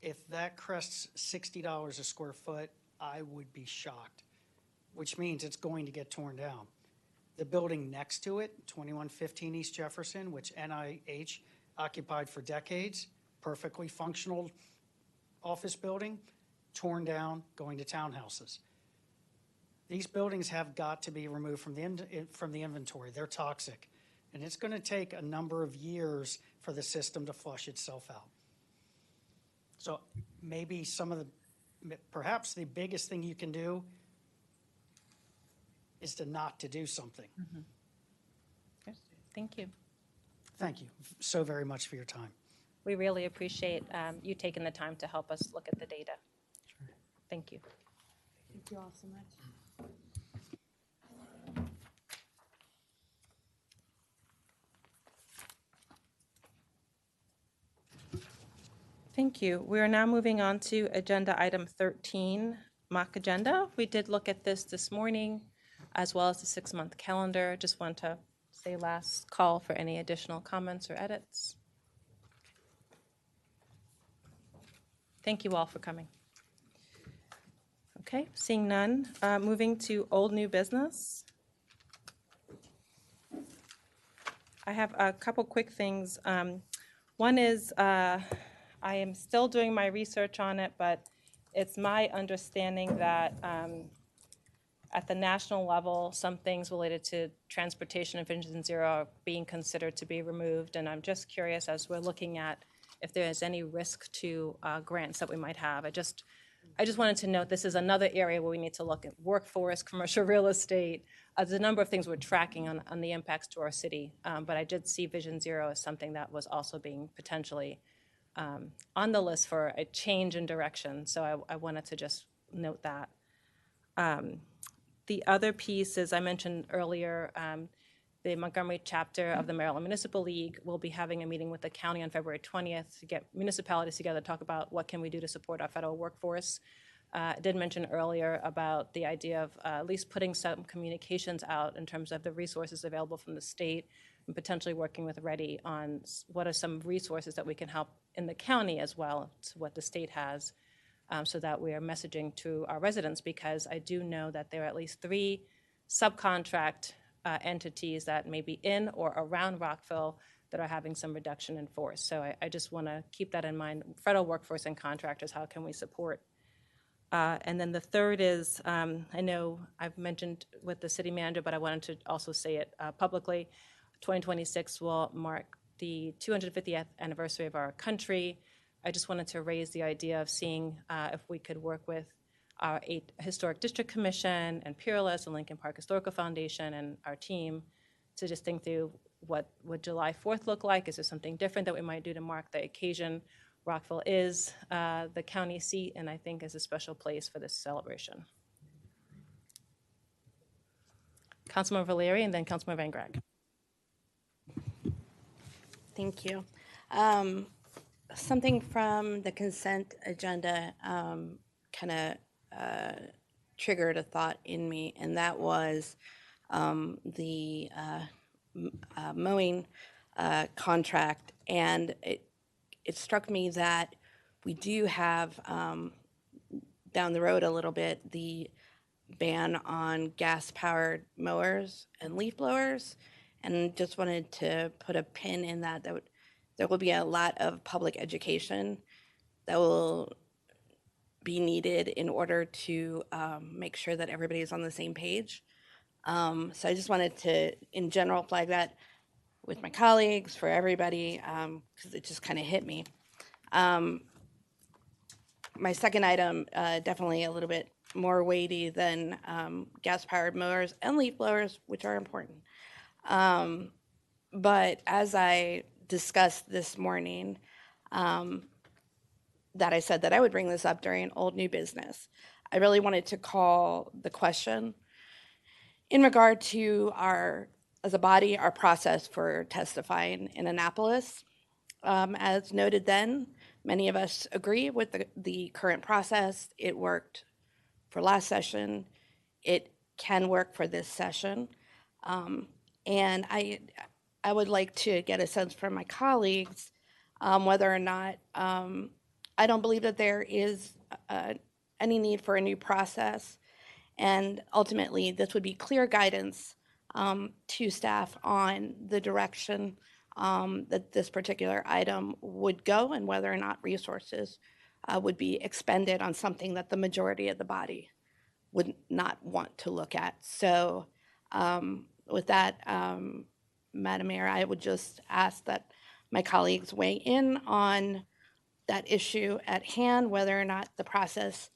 If that crests $60 a square foot, I would be shocked, which means it's going to get torn down. The building next to it, 2115 East Jefferson, which NIH occupied for decades, perfectly functional office building, torn down, going to townhouses. These buildings have got to be removed from the inventory. They're toxic. And it's going to take a number of years for the system to flush itself out. So maybe perhaps the biggest thing you can do is not to do something. Mm-hmm. Okay. Thank you. Thank you so very much for your time. We really appreciate you taking the time to help us look at the data. Sure. Thank you. Thank you all so much. Thank you. We are now moving on to agenda item 13, mock agenda. We did look at this morning, as well as the 6-month calendar. Just want to say last call for any additional comments or edits. Thank you all for coming. Okay, seeing none, moving to old new business. I have a couple quick things. One is I am still doing my research on it, but it's my understanding that at the national level, some things related to transportation and Vision Zero are being considered to be removed. And I'm just curious, as we're looking at if there is any risk to grants that we might have. I just wanted to note this is another area where we need to look at workforce, commercial real estate. There's a number of things we're tracking on the impacts to our city, but I did see Vision Zero as something that was also being potentially on the list for a change in direction. So I wanted to just note that. The other piece is I mentioned earlier, the Montgomery chapter of the Maryland Municipal League will be having a meeting with the county on February 20th to get municipalities together to talk about what can we do to support our federal workforce. I did mention earlier about the idea of at least putting some communications out in terms of the resources available from the state and potentially working with READY on what are some resources that we can help in the county as well to what the state has, so that we are messaging to our residents, because I do know that there are at least 3 subcontract entities that may be in or around Rockville that are having some reduction in force. So I just want to keep that in mind. Federal workforce and contractors, how can we support? And then the third is, I know I've mentioned with the city manager, but I wanted to also say it publicly. 2026 will mark the 250th anniversary of our country. I just wanted to raise the idea of seeing if we could work with our 8 Historic District Commission and Peerless and Lincoln Park Historical Foundation and our team to just think through what would July 4th look like. Is there something different that we might do to mark the occasion? Rockville is the county seat, and I think is a special place for this celebration. Councilmember Valeri and then Councilmember Van Greg. Thank you. Something from the consent agenda kind of triggered a thought in me, and that was the mowing contract. And it struck me that we do have down the road a little bit the ban on gas-powered mowers and leaf blowers, and just wanted to put a pin in that. There will be a lot of public education that will be needed in order to make sure that everybody is on the same page. So I just wanted to, in general, flag that with my colleagues, for everybody, because it just kind of hit me. my second item, definitely a little bit more weighty than gas-powered mowers and leaf blowers, which are important. But as I discussed this morning, that I said that I would bring this up during old new business. I really wanted to call the question in regard to our, as a body, our process for testifying in Annapolis. As noted then, many of us agree with the current process. It worked for last session. It can work for this session. And I would like to get a sense from my colleagues whether or not, I don't believe that there is any need for a new process. And ultimately, this would be clear guidance to staff on the direction that this particular item would go and whether or not resources would be expended on something that the majority of the body would not want to look at. So with that, Madam Mayor, I would just ask that my colleagues weigh in on that issue at hand, whether or not the process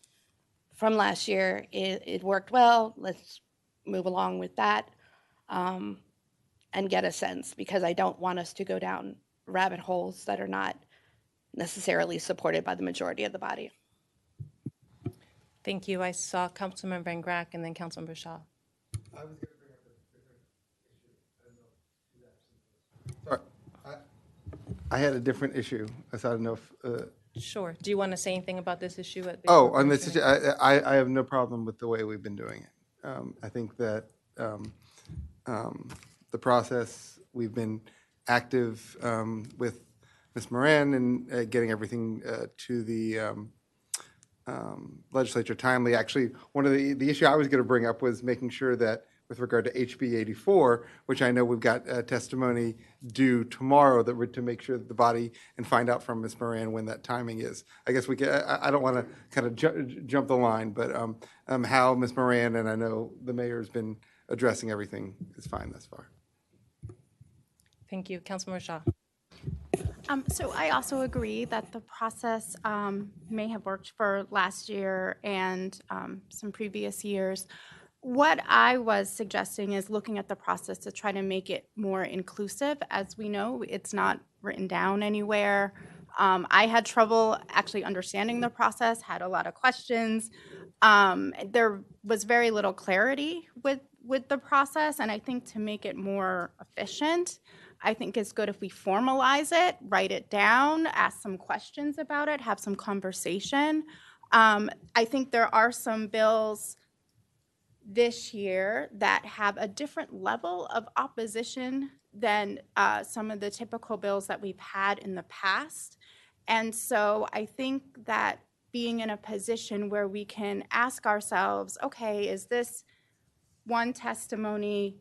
from last year, it worked well. Let's move along with that and get a sense, because I don't want us to go down rabbit holes that are not necessarily supported by the majority of the body. Thank you. I saw Councilmember Van Grack and then Councilmember Shaw. I was going to bring up a different issue. I don't know if Sorry. I had a different issue. So I don't know if... Sure. Do you want to say anything about this issue? on this issue, I have no problem with the way we've been doing it. I think that the process, we've been active with Ms. Moran and getting everything to the legislature timely. Actually, one of the issue I was going to bring up was making sure that with regard to HB 84, which I know we've got testimony due tomorrow, that we're to make sure that the body and find out from Ms. Moran when that timing is. I guess we can, I don't want to kind of jump the line, but how Ms. Moran, and I know the mayor's been addressing everything, is fine thus far. Thank you. Councilmember Shaw. So I also agree that the process may have worked for last year and some previous years. What I was suggesting is looking at the process to try to make it more inclusive. As we know, it's not written down anywhere. I had trouble actually understanding the process, had a lot of questions. There was very little clarity with the process, and I think to make it more efficient, I think it's good if we formalize it, write it down, ask some questions about it, have some conversation. I think there are some bills this year that have a different level of opposition than some of the typical bills that we've had in the past. And so I think that being in a position where we can ask ourselves, okay, is this one testimony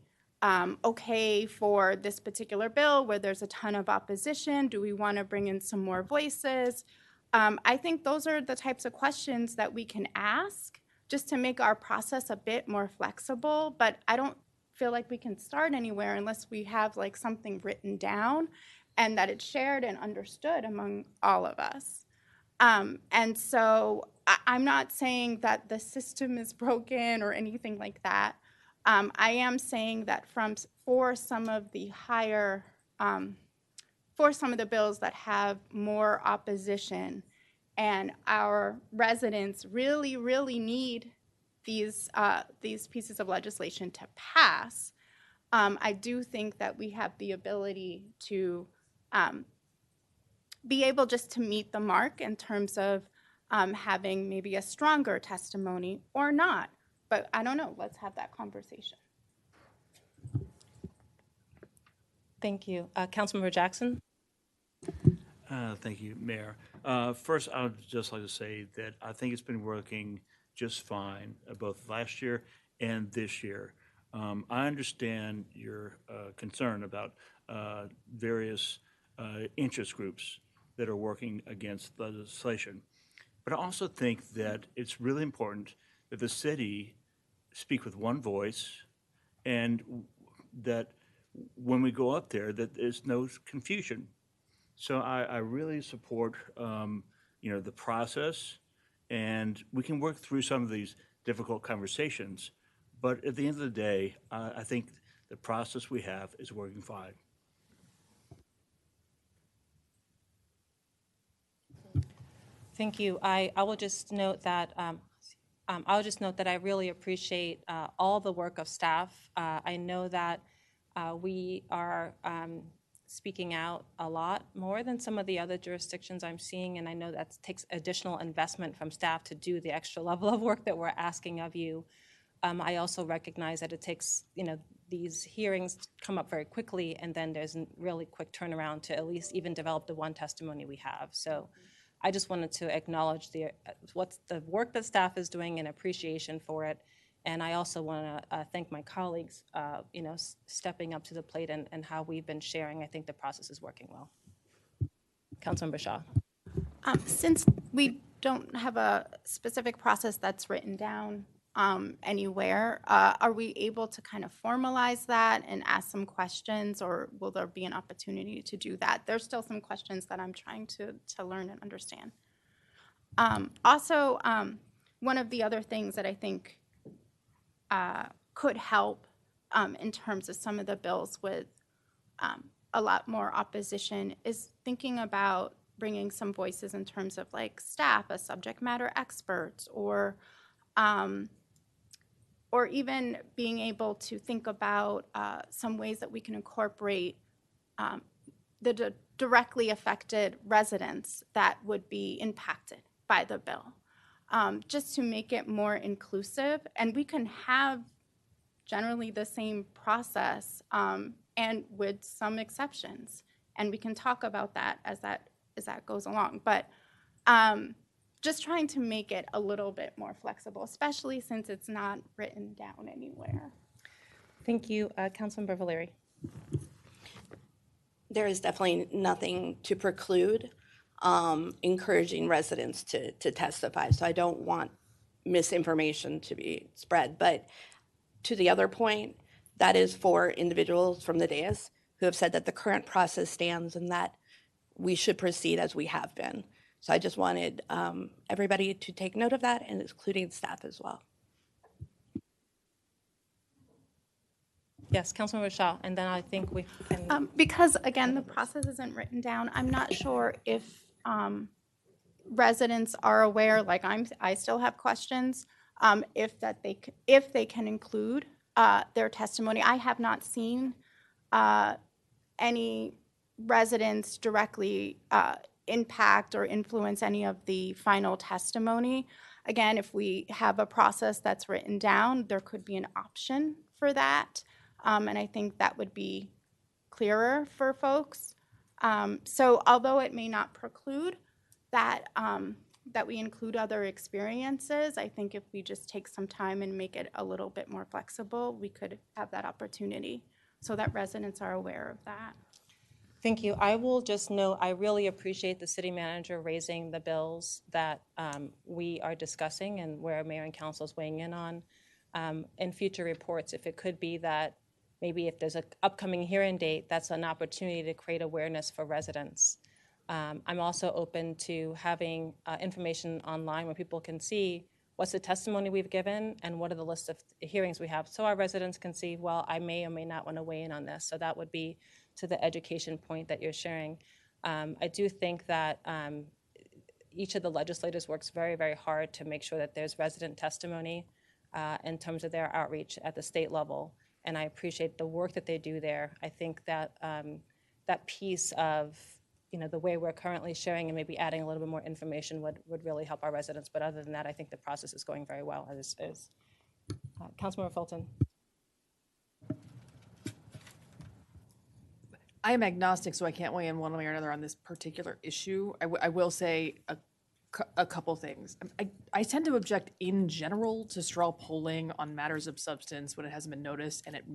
okay for this particular bill where there's a ton of opposition? Do we want to bring in some more voices? I think those are the types of questions that we can ask just to make our process a bit more flexible, but I don't feel like we can start anywhere unless we have like something written down and that it's shared and understood among all of us. And so I'm not saying that the system is broken or anything like that. I am saying that for some of the higher, for some of the bills that have more opposition, and our residents really, really need these pieces of legislation to pass, I do think that we have the ability to be able just to meet the mark in terms of having maybe a stronger testimony or not. But I don't know. Let's have that conversation. Thank you. Councilmember Jackson? Thank you, Mayor. First, I would just like to say that I think it's been working just fine, both last year and this year. I understand your concern about various interest groups that are working against legislation. But I also think that it's really important that the city speak with one voice, and that when we go up there, that there's no confusion. So I really support, the process and we can work through some of these difficult conversations. But at the end of the day, I think the process we have is working fine. Thank you. I will just note that I really appreciate all the work of staff. I know that we are speaking out a lot more than some of the other jurisdictions I'm seeing, and I know that takes additional investment from staff to do the extra level of work that we're asking of you. I also recognize that it takes, these hearings come up very quickly, and then there's a really quick turnaround to at least even develop the one testimony we have. So I just wanted to acknowledge what's the work that staff is doing and appreciation for it. And I also want to thank my colleagues, stepping up to the plate and how we've been sharing. I think the process is working well. Councilmember Shaw. Since we don't have a specific process that's written down anywhere, are we able to kind of formalize that and ask some questions, or will there be an opportunity to do that? There's still some questions that I'm trying to learn and understand. Also, one of the other things that I think could help in terms of some of the bills with a lot more opposition is thinking about bringing some voices in terms of like staff as subject matter experts, or even being able to think about some ways that we can incorporate the directly affected residents that would be impacted by the bill, just to make it more inclusive. And we can have generally the same process and with some exceptions. And we can talk about that as that goes along. But just trying to make it a little bit more flexible, especially since it's not written down anywhere. Thank you. Councilmember Valeri. There is definitely nothing to preclude encouraging residents to testify. So I don't want misinformation to be spread. But to the other point, that is for individuals from the dais who have said that the current process stands and that we should proceed as we have been. So I just wanted everybody to take note of that, and including staff as well. Yes, Councilmember Shaw, and then I think we can... Because, again, the process isn't written down, I'm not sure if residents are aware, like I still have questions, if they can include their testimony. I have not seen any residents directly impact or influence any of the final testimony. Again, if we have a process that's written down, there could be an option for that. And I think that would be clearer for folks. So although it may not preclude that, that we include other experiences, I think if we just take some time and make it a little bit more flexible, we could have that opportunity so that residents are aware of that. Thank you. I will just note, I really appreciate the city manager raising the bills that we are discussing and where mayor and council is weighing in on. In future reports, if it could be that maybe if there's an upcoming hearing date, that's an opportunity to create awareness for residents. I'm also open to having information online where people can see what's the testimony we've given and what are the list of hearings we have, so our residents can see, well, I may or may not want to weigh in on this. So that would be to the education point that you're sharing. I do think that each of the legislators works very, very hard to make sure that there's resident testimony in terms of their outreach at the state level. And I appreciate the work that they do there. I think that that piece of the way we're currently sharing and maybe adding a little bit more information would really help our residents. But other than that, I think the process is going very well as is. Councilmember Fulton. I am agnostic, so I can't weigh in one way or another on this particular issue. I will say a couple things. I tend to object in general to straw polling on matters of substance when it hasn't been noticed, and it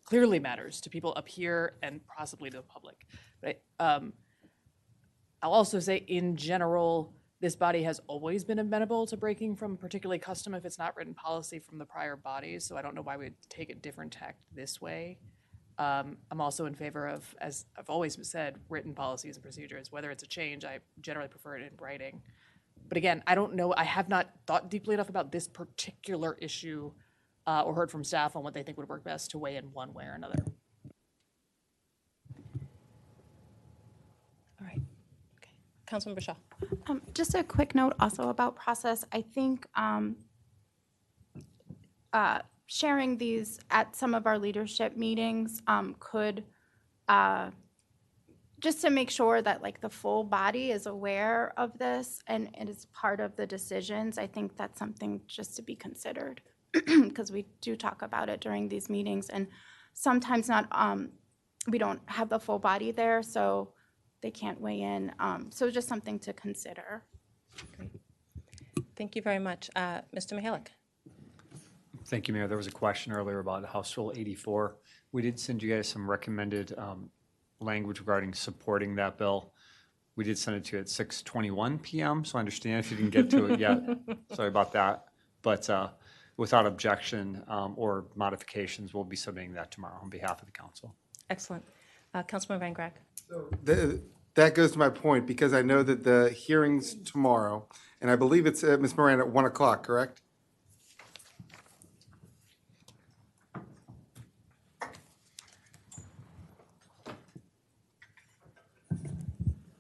clearly matters to people up here and possibly to the public. But I'll also say in general, this body has always been amenable to breaking from particularly custom if it's not written policy from the prior bodies, so I don't know why we'd take a different tact this way. I'm also in favor of, as I've always said, written policies and procedures. Whether it's a change, I generally prefer it in writing. But again, I don't know, I have not thought deeply enough about this particular issue or heard from staff on what they think would work best to weigh in one way or another. All right. Okay. Councilmember Shaw. Just a quick note also about process. I think sharing these at some of our leadership meetings could, just to make sure that like the full body is aware of this and it is part of the decisions. I think that's something just to be considered because we do talk about it during these meetings and sometimes not, we don't have the full body there, so they can't weigh in. So just something to consider. Great. Thank you very much. Mr. Mihalik. Thank you, Mayor. There was a question earlier about House Rule 84. We did send you guys some recommended language regarding supporting that bill. We did send it to you at 6:21 p.m., so I understand if you didn't get to it yet. Sorry about that. But without objection or modifications, we'll be submitting that tomorrow on behalf of the council. Excellent. Councilmember Van Grack. That goes to my point, because I know that the hearing's tomorrow, and I believe it's, Ms. Moran, at 1 o'clock, correct?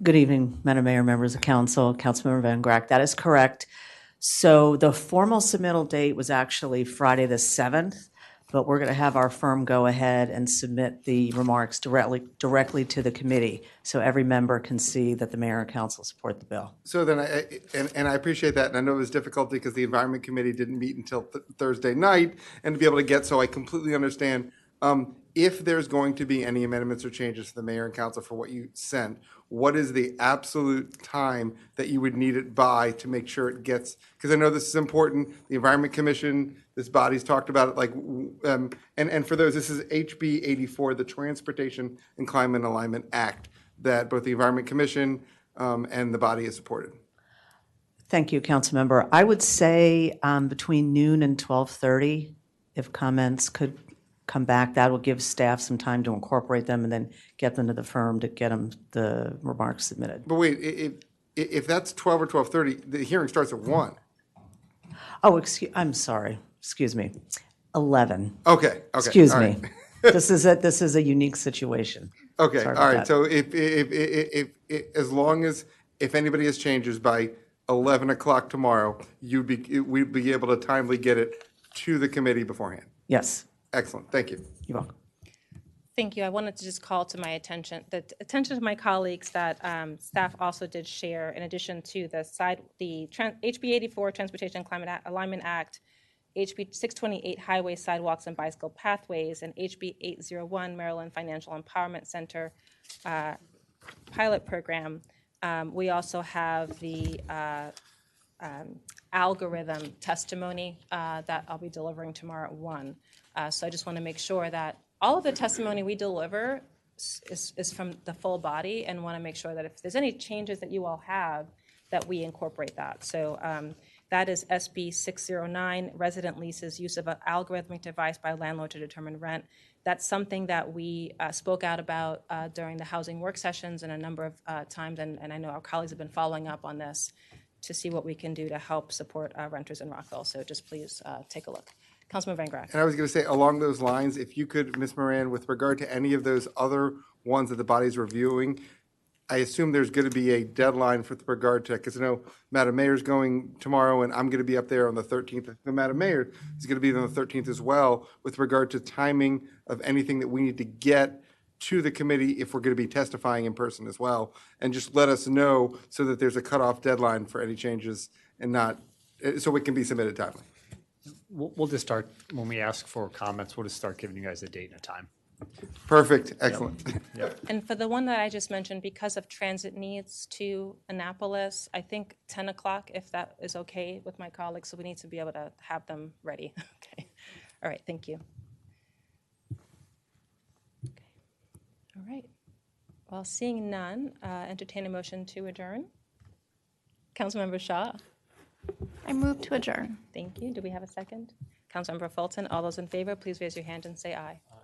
Good evening, Madam Mayor, members of council, Councilmember Van Grack. That is correct. So the formal submittal date was actually Friday the 7th, but we're going to have our firm go ahead and submit the remarks directly to the committee, so every member can see that the mayor and council support the bill. So then, I appreciate that, and I know it was difficult because the Environment Committee didn't meet until Thursday night, and to be able to get, so I completely understand. If there's going to be any amendments or changes to the mayor and council for what you sent, what is the absolute time that you would need it by to make sure it gets, because I know this is important, the Environment Commission, this body's talked about it, like, and for those, this is HB 84, the Transportation and Climate Alignment Act, that both the Environment Commission and the body has supported. Thank you, Councilmember. I would say between noon and 12:30, if comments could come back, that will give staff some time to incorporate them and then get them to the firm to get them the remarks submitted. But wait, if that's 12 or 12:30, the hearing starts at 1. Oh, I'm sorry. Excuse me. 11. Okay. Excuse all me. right. This is a unique situation. Okay, Sorry all about right. that. So if as long as, if anybody has changes by 11 o'clock tomorrow, we'd be able to timely get it to the committee beforehand. Yes. Excellent. Thank you. You're welcome. Thank you. I wanted to just call to my attention, to my colleagues that staff also did share, in addition to the HB 84 Transportation and Climate Alignment Act, HB 628 Highway Sidewalks and Bicycle Pathways, and HB 801 Maryland Financial Empowerment Center pilot program. We also have the algorithm testimony that I'll be delivering tomorrow at 1. So I just want to make sure that all of the testimony we deliver is from the full body, and want to make sure that if there's any changes that you all have, that we incorporate that. So that is SB 609, resident leases, use of an algorithmic device by a landlord to determine rent. That's something that we spoke out about during the housing work sessions and a number of times, and I know our colleagues have been following up on this to see what we can do to help support renters in Rockville. So just please take a look. Councilman Van Grack. And I was going to say, along those lines, if you could, Ms. Moran, with regard to any of those other ones that the body's reviewing, I assume there's going to be a deadline with regard to, because I know Madam Mayor's going tomorrow, and I'm going to be up there on the 13th. The Madam Mayor is going to be on the 13th as well, with regard to timing of anything that we need to get to the committee if we're going to be testifying in person as well. And just let us know so that there's a cutoff deadline for any changes and not, so it can be submitted timely. We'll just start, when we ask for comments, we'll just start giving you guys a date and a time. Perfect. Excellent. Yep. And for the one that I just mentioned, because of transit needs to Annapolis, I think 10 o'clock, if that is okay with my colleagues, so we need to be able to have them ready. Okay. All right, thank you. Okay. All right. Well, seeing none, entertain a motion to adjourn. Councilmember Shaw. I move to adjourn. Thank you. Do we have a second? Councilmember Fulton, all those in favor, please raise your hand and say aye. Aye.